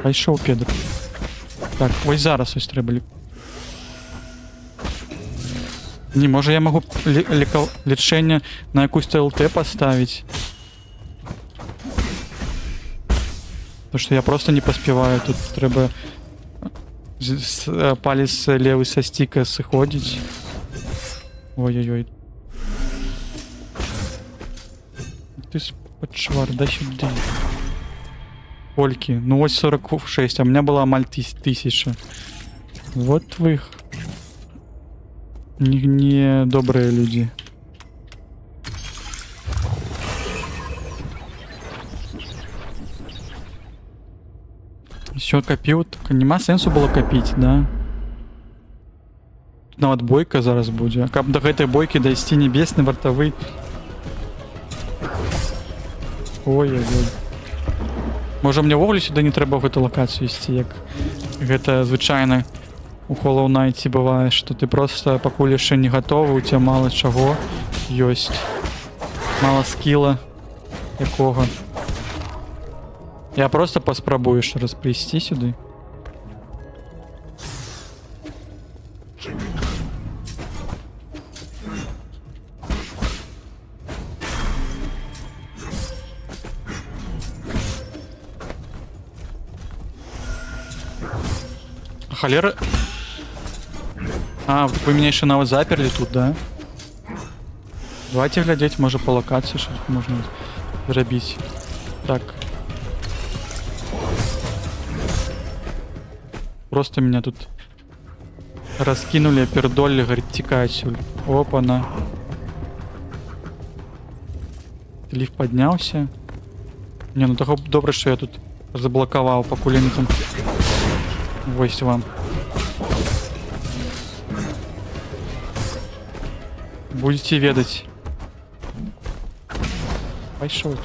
Пайшов, Педро. Так, ось зараз ось треба лік. Не, може я можу лічення на якусь ЛТ поставить. Потому что я просто не поспеваю. Тут треба палец левый со стика сыходить. Ой-ой-ой. Ты подшвар, да сюда. Польки. Ну вот 46, а у меня была амаль 1000. Вот вы не добрые люди. Все копил, так нема сенсу было копить, да? Тут нават бойка зараз будзе. Каб до гэтай бойки дайсці небесны вартавы. Ой-ой-ой. Можа мне ввогуле сюда не трэба в гэту лакацыю ісці, як гэта звычайна у Hollow Knight бывае, што ты просто пакуль яшчэ не гатовы, у цябе мала чаго ёсць. Мала скіла якога. Я просто паспрабую яшчэ раз прыйсці сюды. Холера. А, вы меня еще нават заперли тут, да? Давайте глядеть, может, по локации что-то можно зрабіць. Так. Просто меня тут раскинули, пердолли, говорит, текай отсюда. Опа-на. Лифт поднялся. Не, ну того добре, что я тут заблоковал, покуль они там... Вось вам. Будете ведать. Пайшов.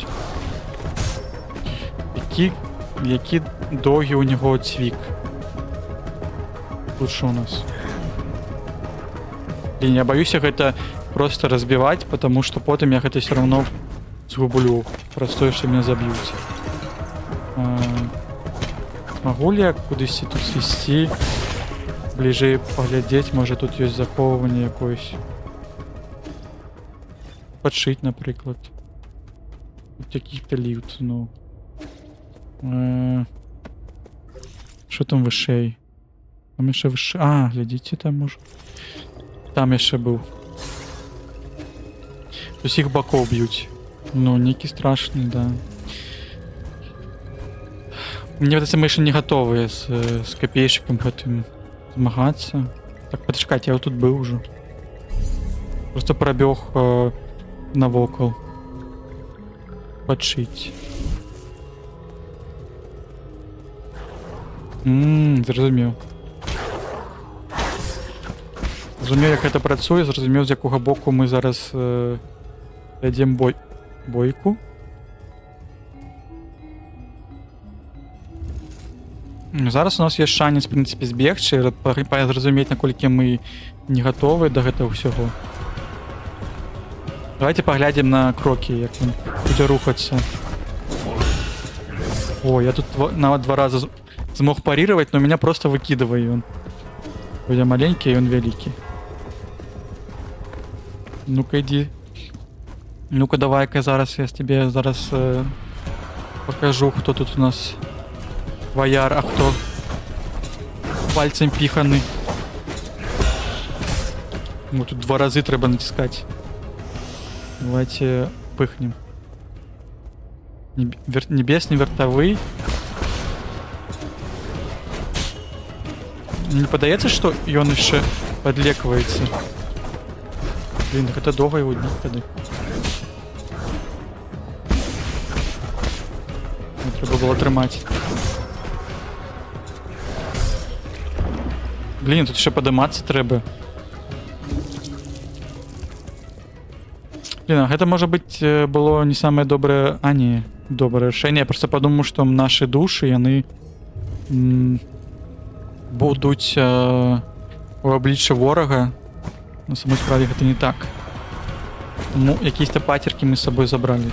Які довгі у нього цвік. Тут що у нас? Блин, я боюсь гэта просто разбивать, потому что потом я гэта все равно згублю. Простое, что меня забьют. Могу ли я кудись тут свести? Ближе поглядеть, может тут есть заховывание якось. Подшить, наприклад. Тут каких-то лифт, ну. Что там вышей? Там еще выше. А, глядите, там может. Там еще был. То есть их боков бьют. Ну, некий страшный, да. Мне кажется, мы еще не готовы с копейщиком этим змагаться. Так, подождите, я вот тут был уже. Просто пробег навокал. Подшить. Зрозумів. Зрозумів, як це працює, зрозумів, з якого боку ми зараз йдемо бойку. Зараз у нас є шанс, в принципі, збігчи, зрозуміти, наколькі ми не готові до гэтага всього. Давайте поглядим на кроки, як він буде рухатися. О, я тут навіть 2 рази смог парировать, но меня просто выкидывает он. Я маленький, и он великий. Ну-ка иди. Ну-ка давай-ка зараз я тебе зараз покажу, кто тут у нас вояр, а кто пальцем пиханый. Ну тут 2 раза треба натискать. Давайте пыхнем. Небесный вертовый. Не подається, що ён ще підлікується? Блін, так це довго його бить тоді. Треба було тримати. Блін, тут ще подиматися треба. Блин, а это может быть было не самое доброе... А, не, доброе решение. Я просто подумал, что наши души, они будуть у обличчя ворога. На самой справі це не так. Тому якісь-то патерки ми з собою забрали.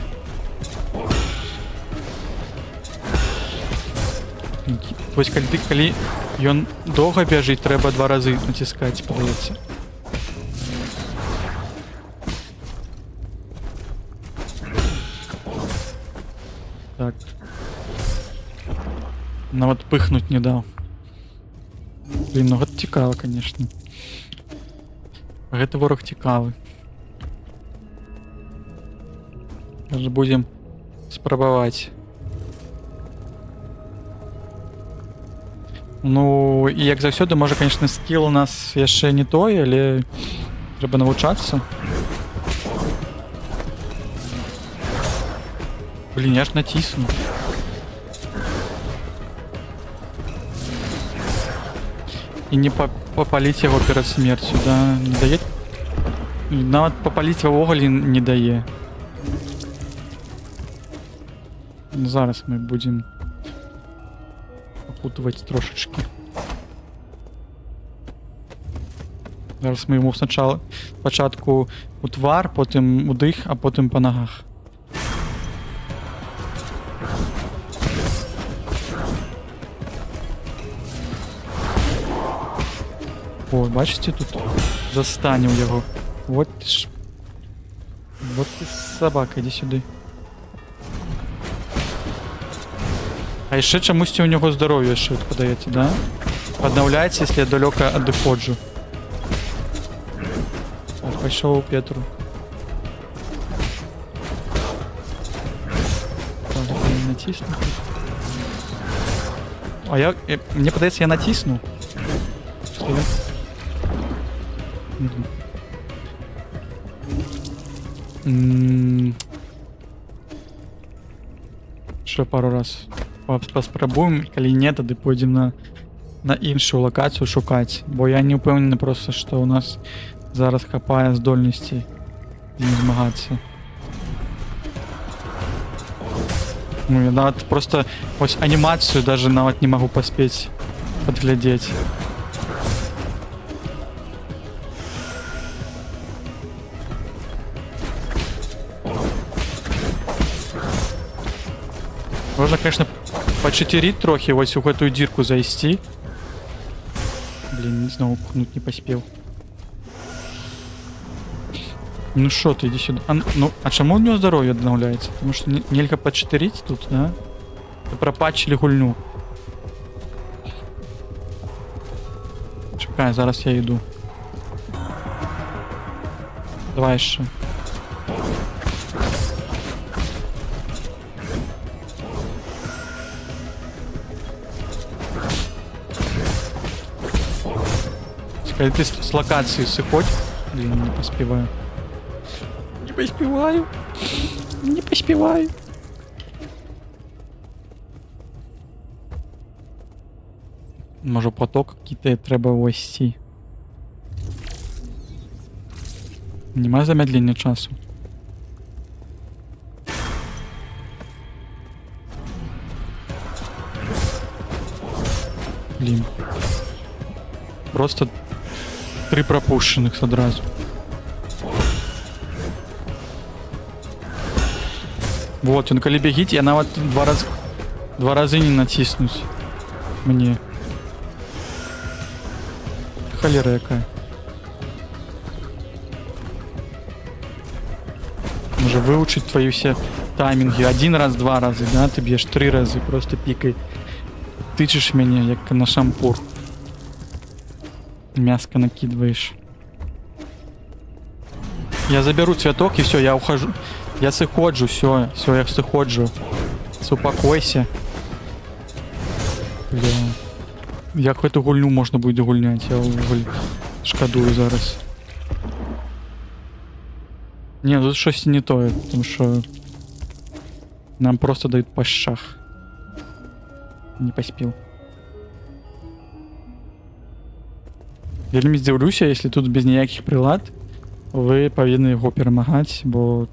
Ось коли ён довго біжить, треба 2 рази натискати, подається. Так. Ну вот пыхнуть не дал. Блин, ну гэта цікава, конечно. Гэта ворог цікавы. Даже будем спрабаваць. Ну, і як заўсёды, можа, конечно, скилл у нас яшчэ не той, але трэба навучацца. Блин, я ж натисну. І не попаліць яго перад смерцю, да? Не дае? Нават попаліць ввогуле не дае. Зараз мы будем опутывать трошечки. Зараз мы ему спочатку у твар, потім у дих, а потім по ногах. О, бачите, тут застанів його. Вот ти ж. Вот ти собака, іди сюди. А ще чомусь у нього здоров'я ще подається, да? Подновляється, якщо я далеко відходжу. Так, пішов у Петру. Так, я не натисну. А я... Мені подається, я натисну. Що я? Ще пару раз поспробуємо, коли ні, тоді пойдемо на іншу локацію шукати, бо я не впевнений просто, що у нас зараз хапає здольності не змагатися. Ну, я навіть просто ось анімацію даже навіть не можу поспіти підглядіти. Можна, конечно, почитерить трохи, ось у эту дірку зайти. Блин, знову пхнуть не поспів. Ну шо ты, иди сюда. Ну, а чому у нього здоров'я відновляється? Тому що нельзя почитерить тут, да? Ти пропатчили гульню. Чекай, зараз я йду. Давай ще. Когда ты с локации сыходь. Блин, не поспеваю. Не поспеваю. Не поспеваю. Може поток какие-то треба ввести. Нема замедлення часу. Блин. Просто 3 пропущенных одразу. Вот, он коли бегит, я нават 2 рази не натиснусь. Мне. Холера яка. Може выучить твои все тайминги. 1 раз, 2 раза, да? Ты бьешь 3 раза, просто пикай. Тычешь меня, як на шампур. Мяско накидываешь. Я заберу цветок и все, я ухожу. Я сыходжу, все, я сыходжу. Успокойся. Бля. Як эту гульню можна буде гульнять? Я шкодую зараз. Не, тут щось не то, тому що нам просто дають по щах. Не поспів. Вельмі здзіўлюся, якщо тут без ніяких прилад, ви повинні його перемагати, бо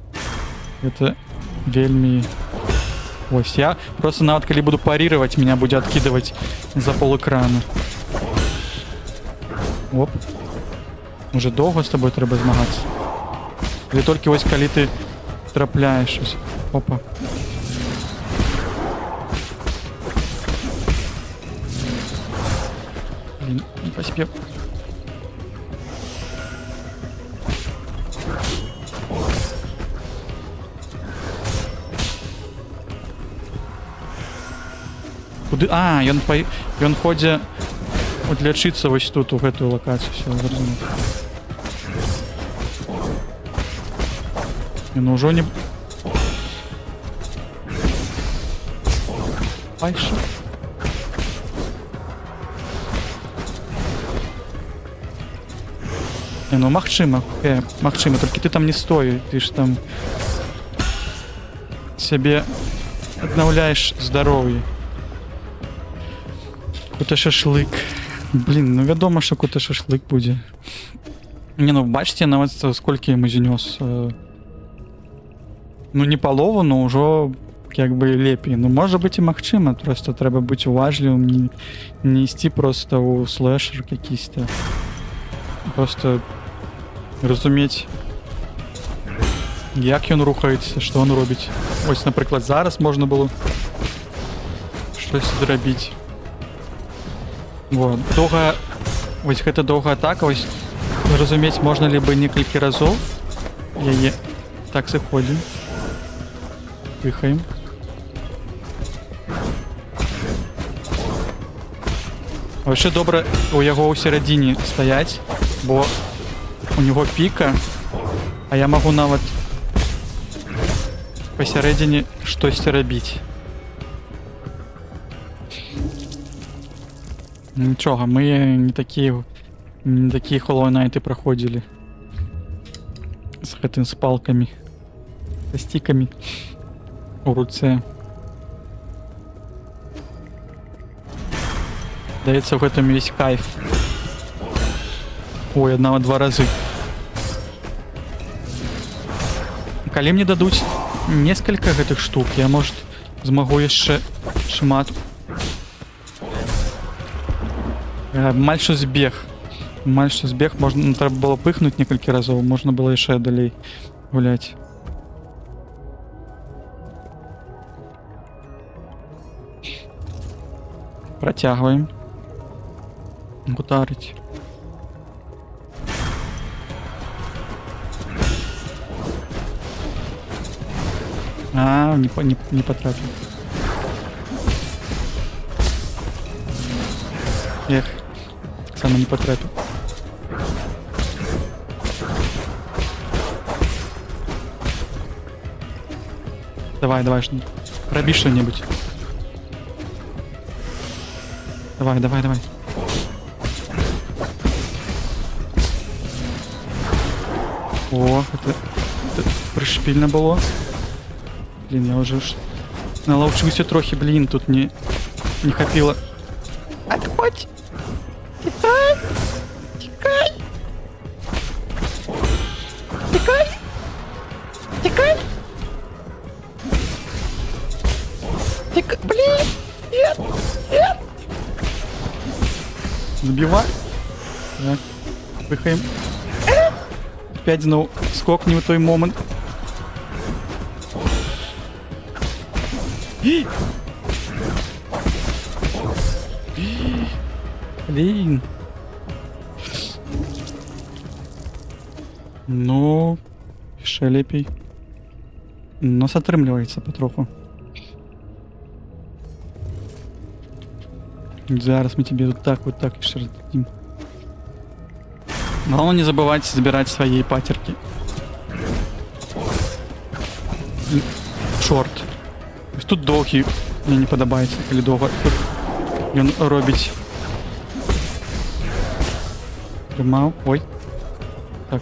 це вельмі... Ось, я просто навіть коли буду парировать, меня буде откидывать за пол экрана. Оп. Уже довго з тобою треба змагатися. Или тільки ось коли ти трапляєш щось. Опа. Блін, не поспів. Куди? А, ён ходзе от лячыцца вось тут, у гэтую лакацыю. Все, зразумеў. Ён ўжо не... Айша. Не, ну магчыма, магчыма, толькі ты там не стой, ты ж там сябе аднаўляеш здароўе. Кута шашлык. Блин, ну вядома, що кута шашлык будзе. Не, ну бачите, нават сколькі яму знёс. Ну не палову, но ўжо як бы лепей. Ну можа быць і магчыма, просто трэба быць уважлівым, не ісці просто ў слэшер какісь-то. Просто разумець, як ён рухаецца, што он робіць. Ось, напрыклад, зараз можна было штось зрабіць. Вот, доўгая... Вось гэта доўгая атака, вось разумець, можна ли бы некалькі разоў яе так сыходзім. Пыхаем. Вообще добра у яго ў сярэдзіне стаяць, бо у него піка, а я магу нават пасярэдзіне штосьці рабіць. Нічога, мы не такія Hollow Knight праходзілі з гэтым з палкамі, са стікамі у руцэ. Даецца, в гэтым весь кайф. Ой, нават 2 разы. Калі мне дадуць несколько гэтых штук, я, может, змагу яшчэ шмат. Маль што збег. Маль што збег, можна, трэба было пыхнуць некалькі разоў, можна было яшчэ далей гуляць. Працягваем. Гутарыць. А, не потрапіў. Эх, так само не потрапіў. Давай, давай, роби что-нибудь. Давай, давай, давай. О, это пришпильно было. Блин, я уже наловчився трохи, блин, тут не хапило. Отходь! Тикай! Тикай! Тикай! Тикай! Тикай! Блин! Нет! Нет! Забивай! Так, пыхаем. Опять знову скокни в той момент. Блин. Ну, ще лепей. Нас атрымліваецца патроху. Зараз мы тебе вот так еще раздадим. Главное не забывать забирать свои патерки. Шорт. Тут доўгі мне не падабаецца, калі доўга ён робіць. Трымаў. Ой. Так.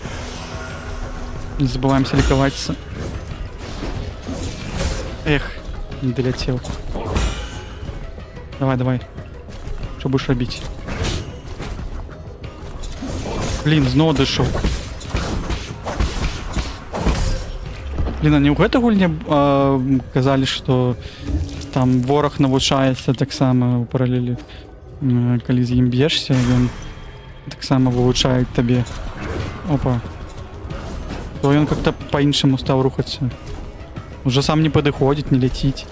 Не забываемся ликоваться. Эх, не долетел. Давай, давай. Что будешь робить? Блин, знову дышал. Блин, а не ў гэтай гульні казалі, што там вораг навучаецца таксама ў паралелі, калі з ім б'ешся, ён таксама вывучае табе. Опа. То ён как-то по-іншаму стаў рухацца. Уже сам не падыходзіць, не ляціць.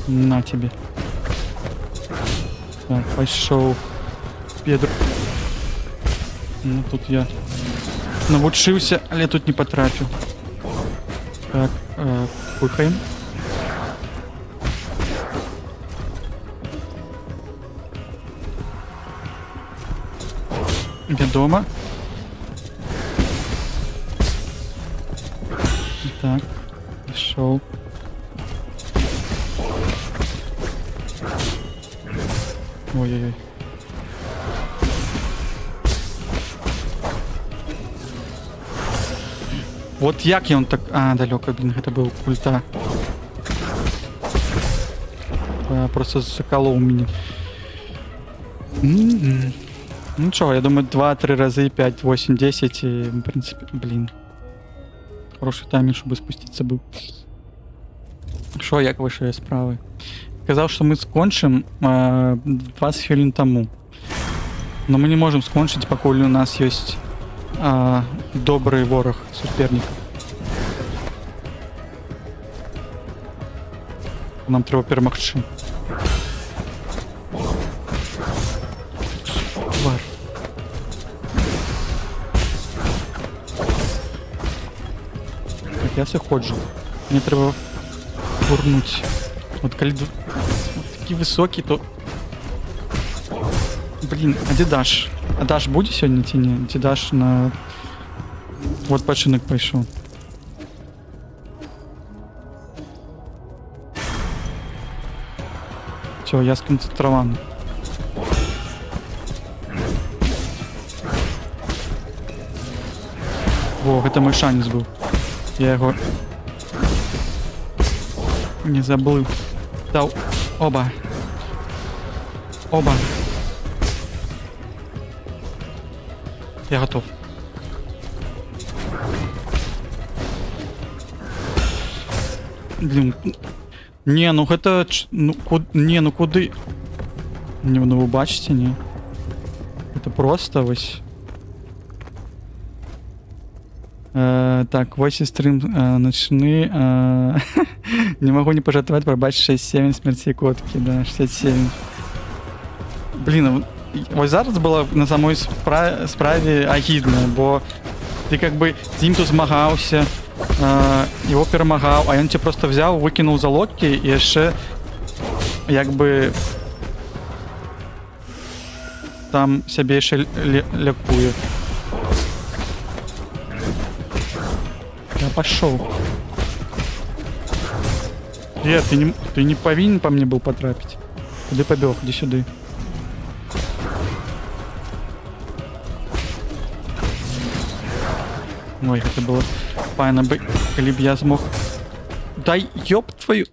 На тебе. Так, пайшоў. Педро. Ну, тут я навучыўся, але тут не потрапіў. Так, пыхаем. Вядома. Так, пішоў. Ой-ой-ой. Вот як ён так... А, далёка, блин, гэта быў культа. Просто заколол мяне. Ну чё, я думаю, 2-3 разы, 5, 8, 10, и, в принципе, блин. Хороший тайминг, чтобы спуститься был. Шо, як ваши справы? Казаў, што мы скончым 20 хвілін таму. Но мы не можем скончыць, пакуль у нас ёсць добрый ворог супернік. Нам трэба перамагчы. Твар. Так, я сыходжу. Мне трэба курнуць. Вот калі вот такі высокі, то... Блин, а дзе Даш? А Даш будзе сёння ці не? Ці Даш на... Вот пачынак пайшоў. Всё, я сконцентраваны. Во, гэта мой шанец быў. Я яго... не забыл. Дал. Оба. Оба. Я готов. Блин. Не, ну гэта... Ну, не, ну куды? Не, ну вы бачите, не? Это просто вось... Так, вось і стрим начны. Не могу не пожартовать, пробачить 6-7 смертей котки, да, 67. Блин, вось зараз было на самой справе агідна, бо ты как бы з ім тут змагаўся, его перамагаў, а ён тебе просто взял, выкинул за локти и яшчэ як бы там сябе яшчэ лякуе. Я пошел. Нет, ты не повинен по мне был потрапить. Куды побег? Иди сюда. Ой, это было файно бы, коли б я смог. Дай, ёб твою.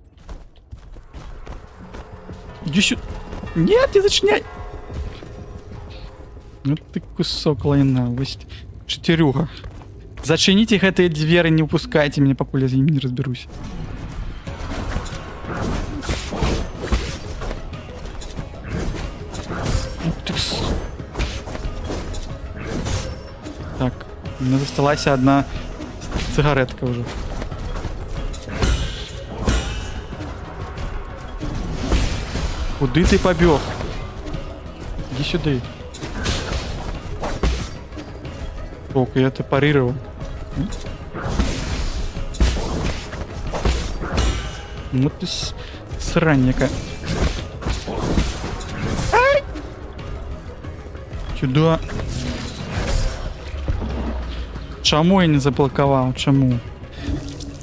Иди сюда. Нет, не зачиняй. Ну ты кусок лайна. Вось четырюга. Зачините гэтыя дзверы, не упускайте меня, пакуль я з імі не разберусь. Так, у меня засталась одна цигаретка уже. Куды ты побег? Иди сюда. Ок, я это парировал. Ну ты сраняка. Сюда. Чаму я не заблокаваў? Чаму?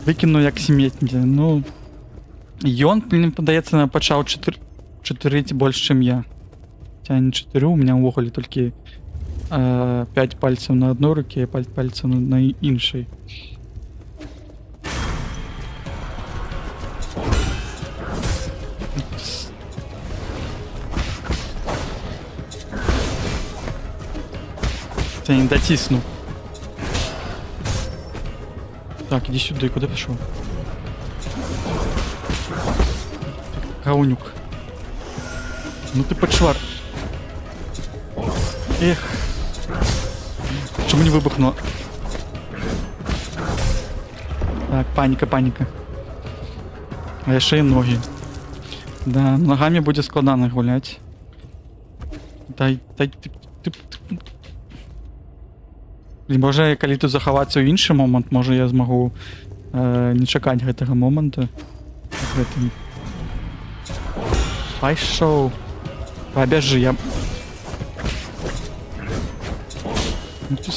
Выкіну як сметні. Ну, ён, мне падаецца, пачаў чатырыць больш, чым я. цягне 4, у меня ўвогуле толькі 5 пальцаў на адной руке, 5 пальцаў на іншай. Я не дотисну. Так, иди сюда, куда пошел? Каунюк. Ну ты подшвар. Эх. Чему не выбухнуло? Так, паника, паника. А яшчэ і ноги. Да, ногами будет складана гулять. Дай, ты. Можа, калі тут захавацца ў іншы момант, можа я змагу не чакаць гэтага моманта. Гэтым. Пайшоў. Пабяжы, я... Ну, ты...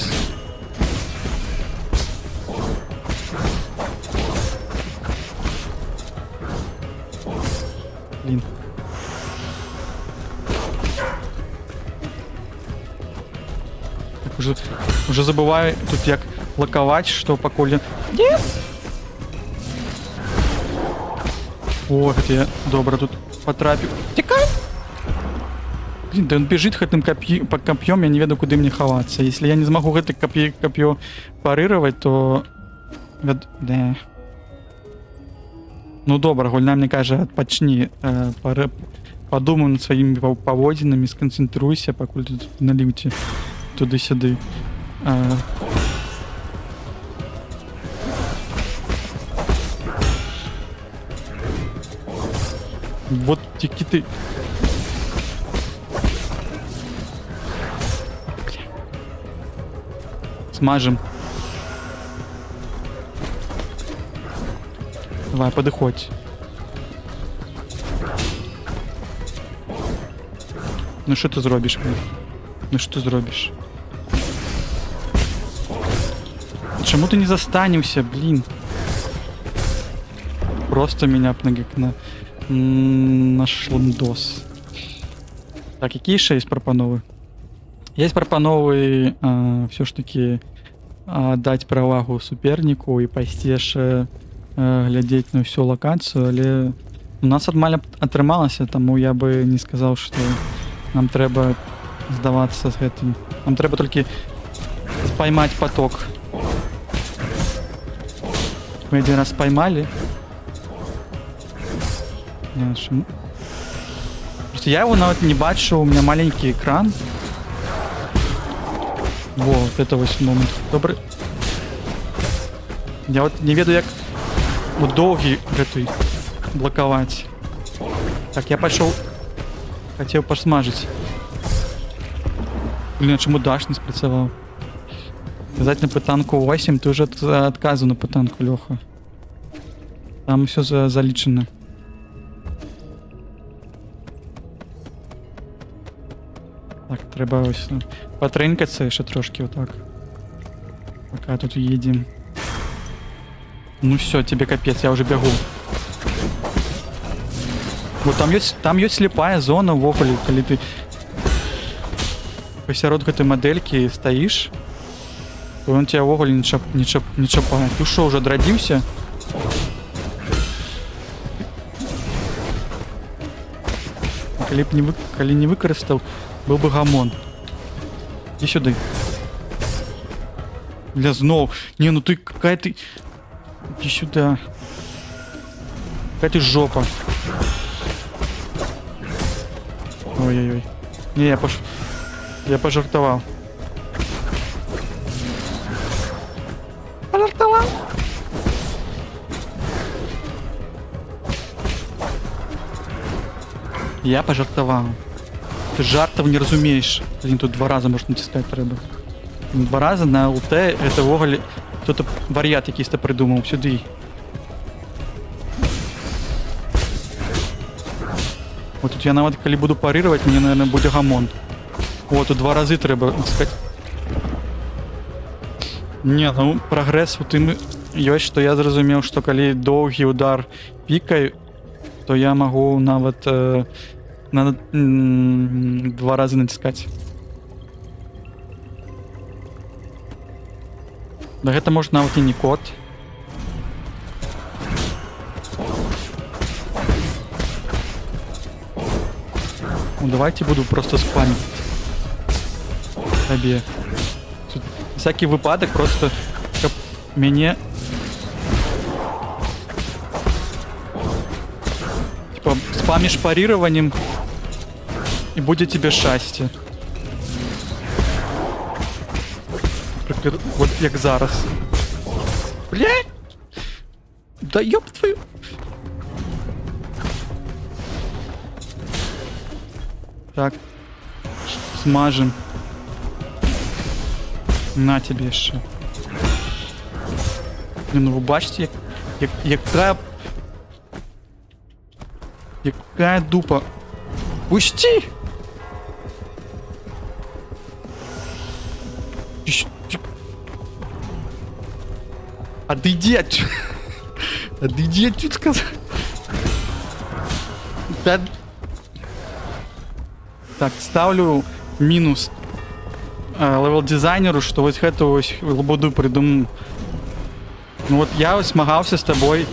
Блин. Уже забываю тут як блокаваць, што пакуль... Нет! О, гэта я добра тут потрапіў. Тікай! Блин, да он бежит гэтым копьем, я не ведаю, куды мне хавацца. Если я не змагу гэта копье парыраваць, то... Да. Ну добра, гульня мне кажа, адпачні. Подумай над сваімі паводзінамі, сканцэнтруйся, пакуль тут на ліфце. Туды-сюды. Вот тільки ти. Смажем. Давай, подыходь. Ну що ти зробиш, блін? Ну що ти зробиш? Чему ты не застанился, блин? Просто меня на шландос. Так, какие еще есть прапановы? Есть прапановы все ж таки дать перавагу супернику и пайсці яшчэ глядзець на всю локацию, але у нас адмаль атрымалася, таму я бы не сказал, что нам трэба здавацца з гэтым. Нам трэба толькі поймать поток. Мы один раз поймали. Просто я его нават не бачу, у меня маленький экран. Во, вот это вот момент. Добрый. Я вот не ведаю, як вот доўгі гэты блокаваць. Так, я пошел. Хотел посмажить. Блин, а чему даш не спрацаваў? Сказать на пытанку 8, ты уже отказывал на пытанку, Леха. Там все залічено. Так, треба ось потринкаться ще трошки вот так. Пока тут едем. Ну все, тебе капец, я уже бегу. Вот там есть слепая зона в околе, коли ты посярод гэтай модельки стоишь. Он тебя в оголе не чапает. Ты что, уже драдзіўся? Калі не выкарыстаў, был бы гамон. Иди сюда. Бля, зноў. Не, ну ты какая ты... Иди сюда. Какая ты жопа. Ой-ой-ой. Не, я пожартовал. Пожартовал. Я пожартовал. Ты жартов не разумеешь. Блин, тут 2 раза можно натискать треба. 2 раза на ЛТ это вогали. Кто-то варіат якийсь-то придумал. Сюди. Вот тут я нават, коли буду парировать, мне, наверное, будет гамон. Вот, тут 2 разы треба натискать. Не, ну прогресс у тым ёсць, што я зразумеў, што калі доўгі удар пікаю, то я магу нават Надо 2 раза натискать. Да гэта может нават і не код. Ну давайте буду просто спамить. Табе. Тут всякий выпадок просто каб мяне типа спамишь парированием и будет тебе счастье. Вот як зараз. Блядь! Да ёб твою. Так. Смажем. На тебе еще. Ну ви бачите, яка дупа. Пусти! Отойди отсюда. Отойди отсюда, сказал. Да. Так, ставлю минус левел дизайнеру, что ось гэту ось лабуду придумал. Ну вот я ось змагався з тобой,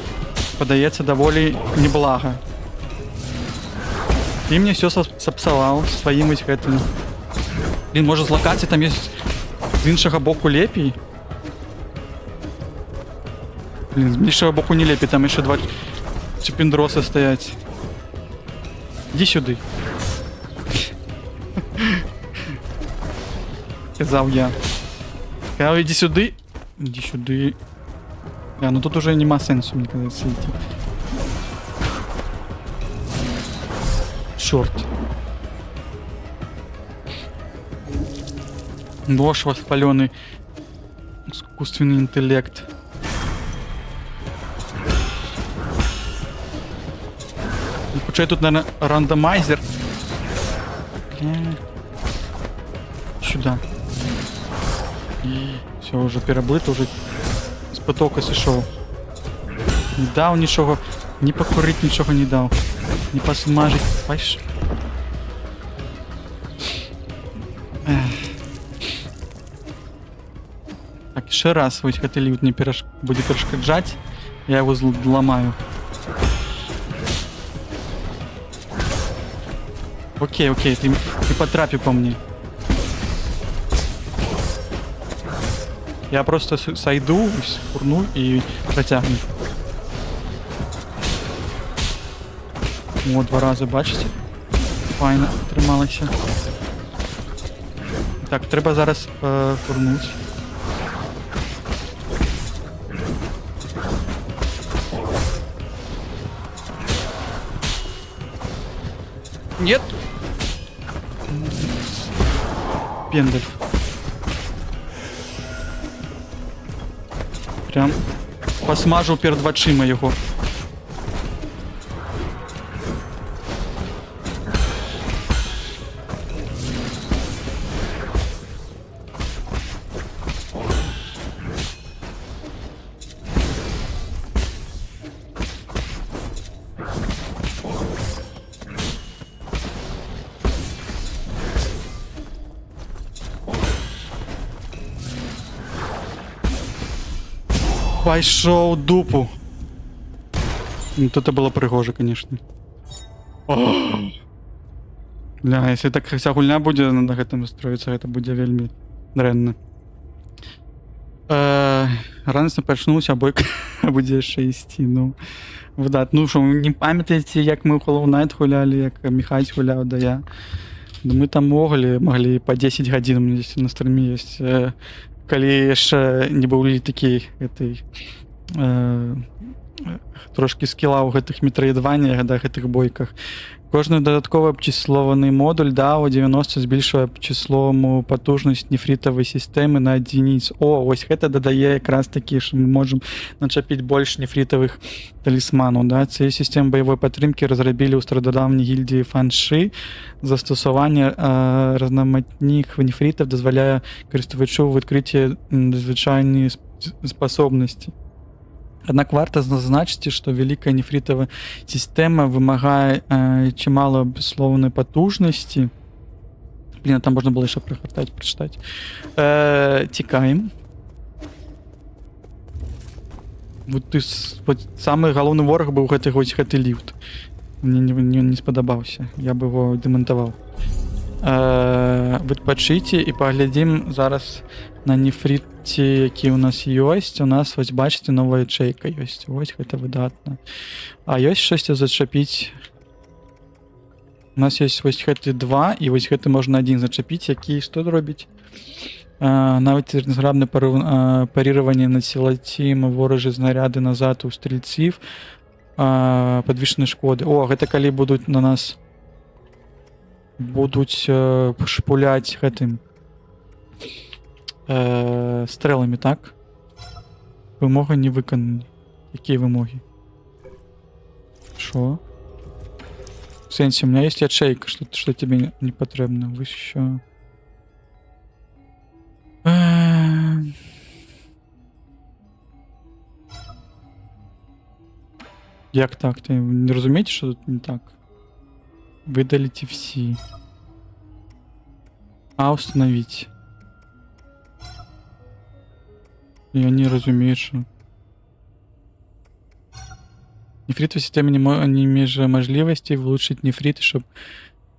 подається доволі неблаго. Ты мне все сапсавал своим ось гэтым. Блин, может з локації там есть з іншого боку лепей? Блин, з іншого боку не лепей, там еще 2 чипіндроса стоять. Иди сюда. Сказал я. Сказал, иди сюда. Иди сюда. Ну тут уже нема сенсу, мне кажется, идти. Черт. Нож воспаленный. Искусственный интеллект. И почему тут, наверное, рандомайзер? Сюда. И все, уже переблито, уже з потока сішов. Не дав нічого, ні покурити нічого не дав. Не посмажить, бачиш? Так, ще раз, ось хотіли не буде перешкоджати, я його зламаю. Окей, ты потрапил по мне. Я просто сойду, курну и протягну. О, 2 рази, бачите? Файно, трималася. Так, треба зараз курнуть. Нет. Пендель. Прям посмажу перед очима його. Пошел дупу. Ну, это было пригоже, конечно. Бля, если так вся гульня буде на гэтым строиться, это буде вельмі дрэнна. Ранесно прачнуўся, бойка будзе яшчэ ісці, ну. Выдат. Ну що, не памятаеце, як мы ў Hollow Knight гулялі, як Міхась гуляў, да я. Да мы там могли по 10 гадзін, у меня здесь на стриме есть. Калі яшчэ не былі такі гэтай трошки скіла ў гэтых метраідваннях, да, гэтых бойках. Кожны дадатковы абчислований модуль DAO 90 збільшує абчисловому потужність нефритової системи на одиницю. О, ось гэта дадае якраз такі, що ми можемо начапіць больш нефритових талісманів. Да? Цією систему бойової підтримки розробили у стародавній гільдії Фанши. Застосування різноманітних нефритів дозволяє користувачу в відкритті надзвичайні способності. Аднак варта зазначыць, што вялікая нефрітавая сістэма вымагае чымала бесслоўнай потужнасці. Блін, там можна было яшчэ прыгартаць, прачытаць. Цікаем. Вот самы галоўны вораг быў гэты ліфт. Мне не спадабаўся. Я бы его дэмантаваў. Выпачыце і паглядзім зараз на нефріце, які ў нас ёсць. У нас, вось бачыце, новая ячэйка ёсць. Вось гэта выдатна. А ёсць штосьці зачапіць. У нас ёсць вось гэты 2, і вось гэты можна 1 зачапіць, які што робіць? Нават незграбнае паріраванне на сілацім, ворожы знаряды назад у стрельців, падвішанай шкоды. О, гэта калі будуць на нас шпуляць гэтым стрэламі, так? Вымога не выканана. Якія вымогі? Шо? В сенсе, у меня есть ячейка, что тебе не потребно. Вы еще... Як так? Ты не разумеете, что тут не так? Выдалите все. А установить. Я не разумею, что... Нефрит в системе не имеет можливости улучшить нефрит, чтобы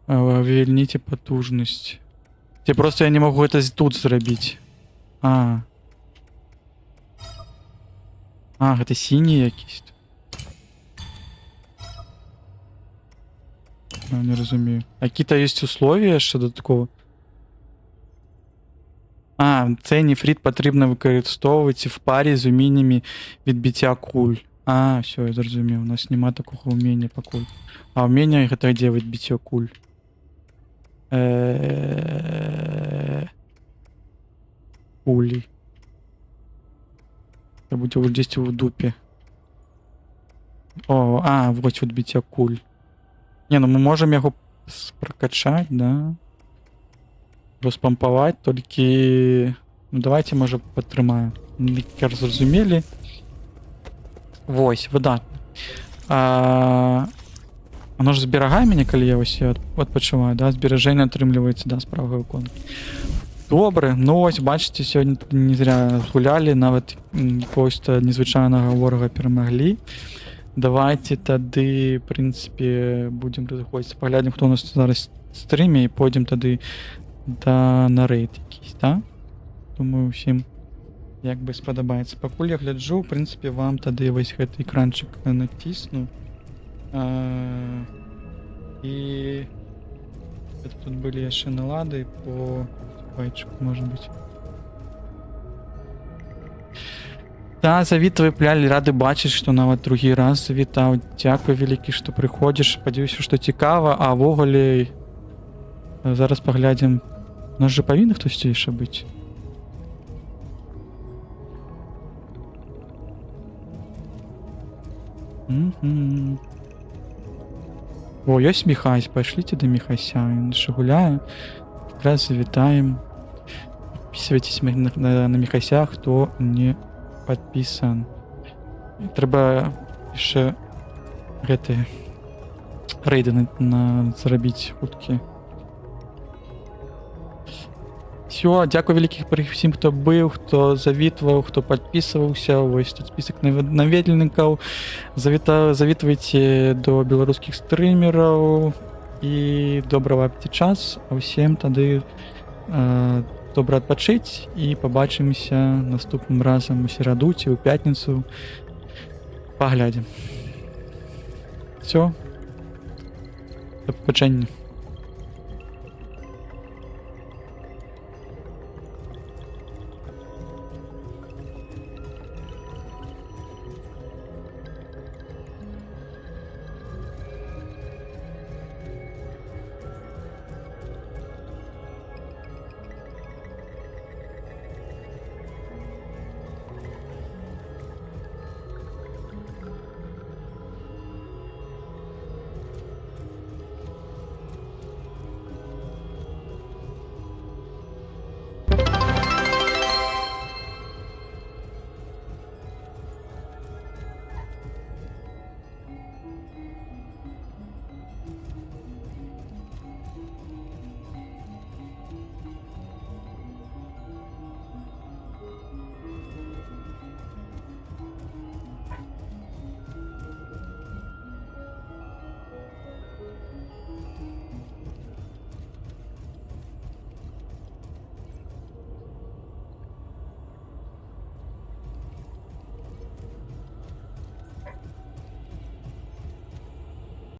увеличить потужность. Просто я не могу это тут зробить. Это синие якісь. Я не разумею. Какие-то есть условия щодо такого? Цей нефрит потрібно використовувати в парі з уміннями відбиття куль. Все, я зрозумів. У нас нема такого уміння по куль. А уміння гэта где відбиття куль? Кулі. Это будет вот здесь в дупе. Вот відбиття куль. Не, ну мы можем его прокачать, да. Розпампаваць, толькі... Ну давайте, може, падтрымаем. Лікер зразумелі. Вось, выдатна. Оно ж зберагае мяне, калі я вось адпачываю, да? Зберажэнне атрымліваецца, да, з правай іконкі. Добре, ну ось, бачыце, сёння не зря гулялі, нават якогось-то незвычайнага ворага перамаглі. Давайте тады, в прынцыпе, будзем разыходзіцца, паглядзім, хто у нас зараз стрыме, і пойдзем тады на рейд якийсь, да? Думаю, усім як бы спадабаецца. Пакуль я гляджу, в прынцыпе, вам тады вось гэты экранчык націсну. І тут былі яшчэ налады по байчику, может быть. Да, завітвай, плялі, рады бачыць, што нават другі раз завітаў. Дзякуй вялікі, што прыходзіш, спадзяюся, што цікава, а ввогуле зараз паглядзім. У нас же павінны хтосьці яшчэ быць. О, ёсць Міхась, пайшліце да Міхася, ён яшчэ гуляе. Якраз завітаем. Подписывайтесь на Міхася, хто не подписан. Трэба яшчэ гэтыя рейды зрабіць хуткі. Всё, дзякуй вялікіх усім, хто быў, хто завітваў, хто падпісваўся. Вось тут спісак наведвальнікаў. Завітвайце до беларускіх стрымераў і добра вабіце час. А ўсім тады добра адпачыць і пабачымся наступным разам у сераду ці ў пятніцу. Паглядзім. Всё. Да пабачэння.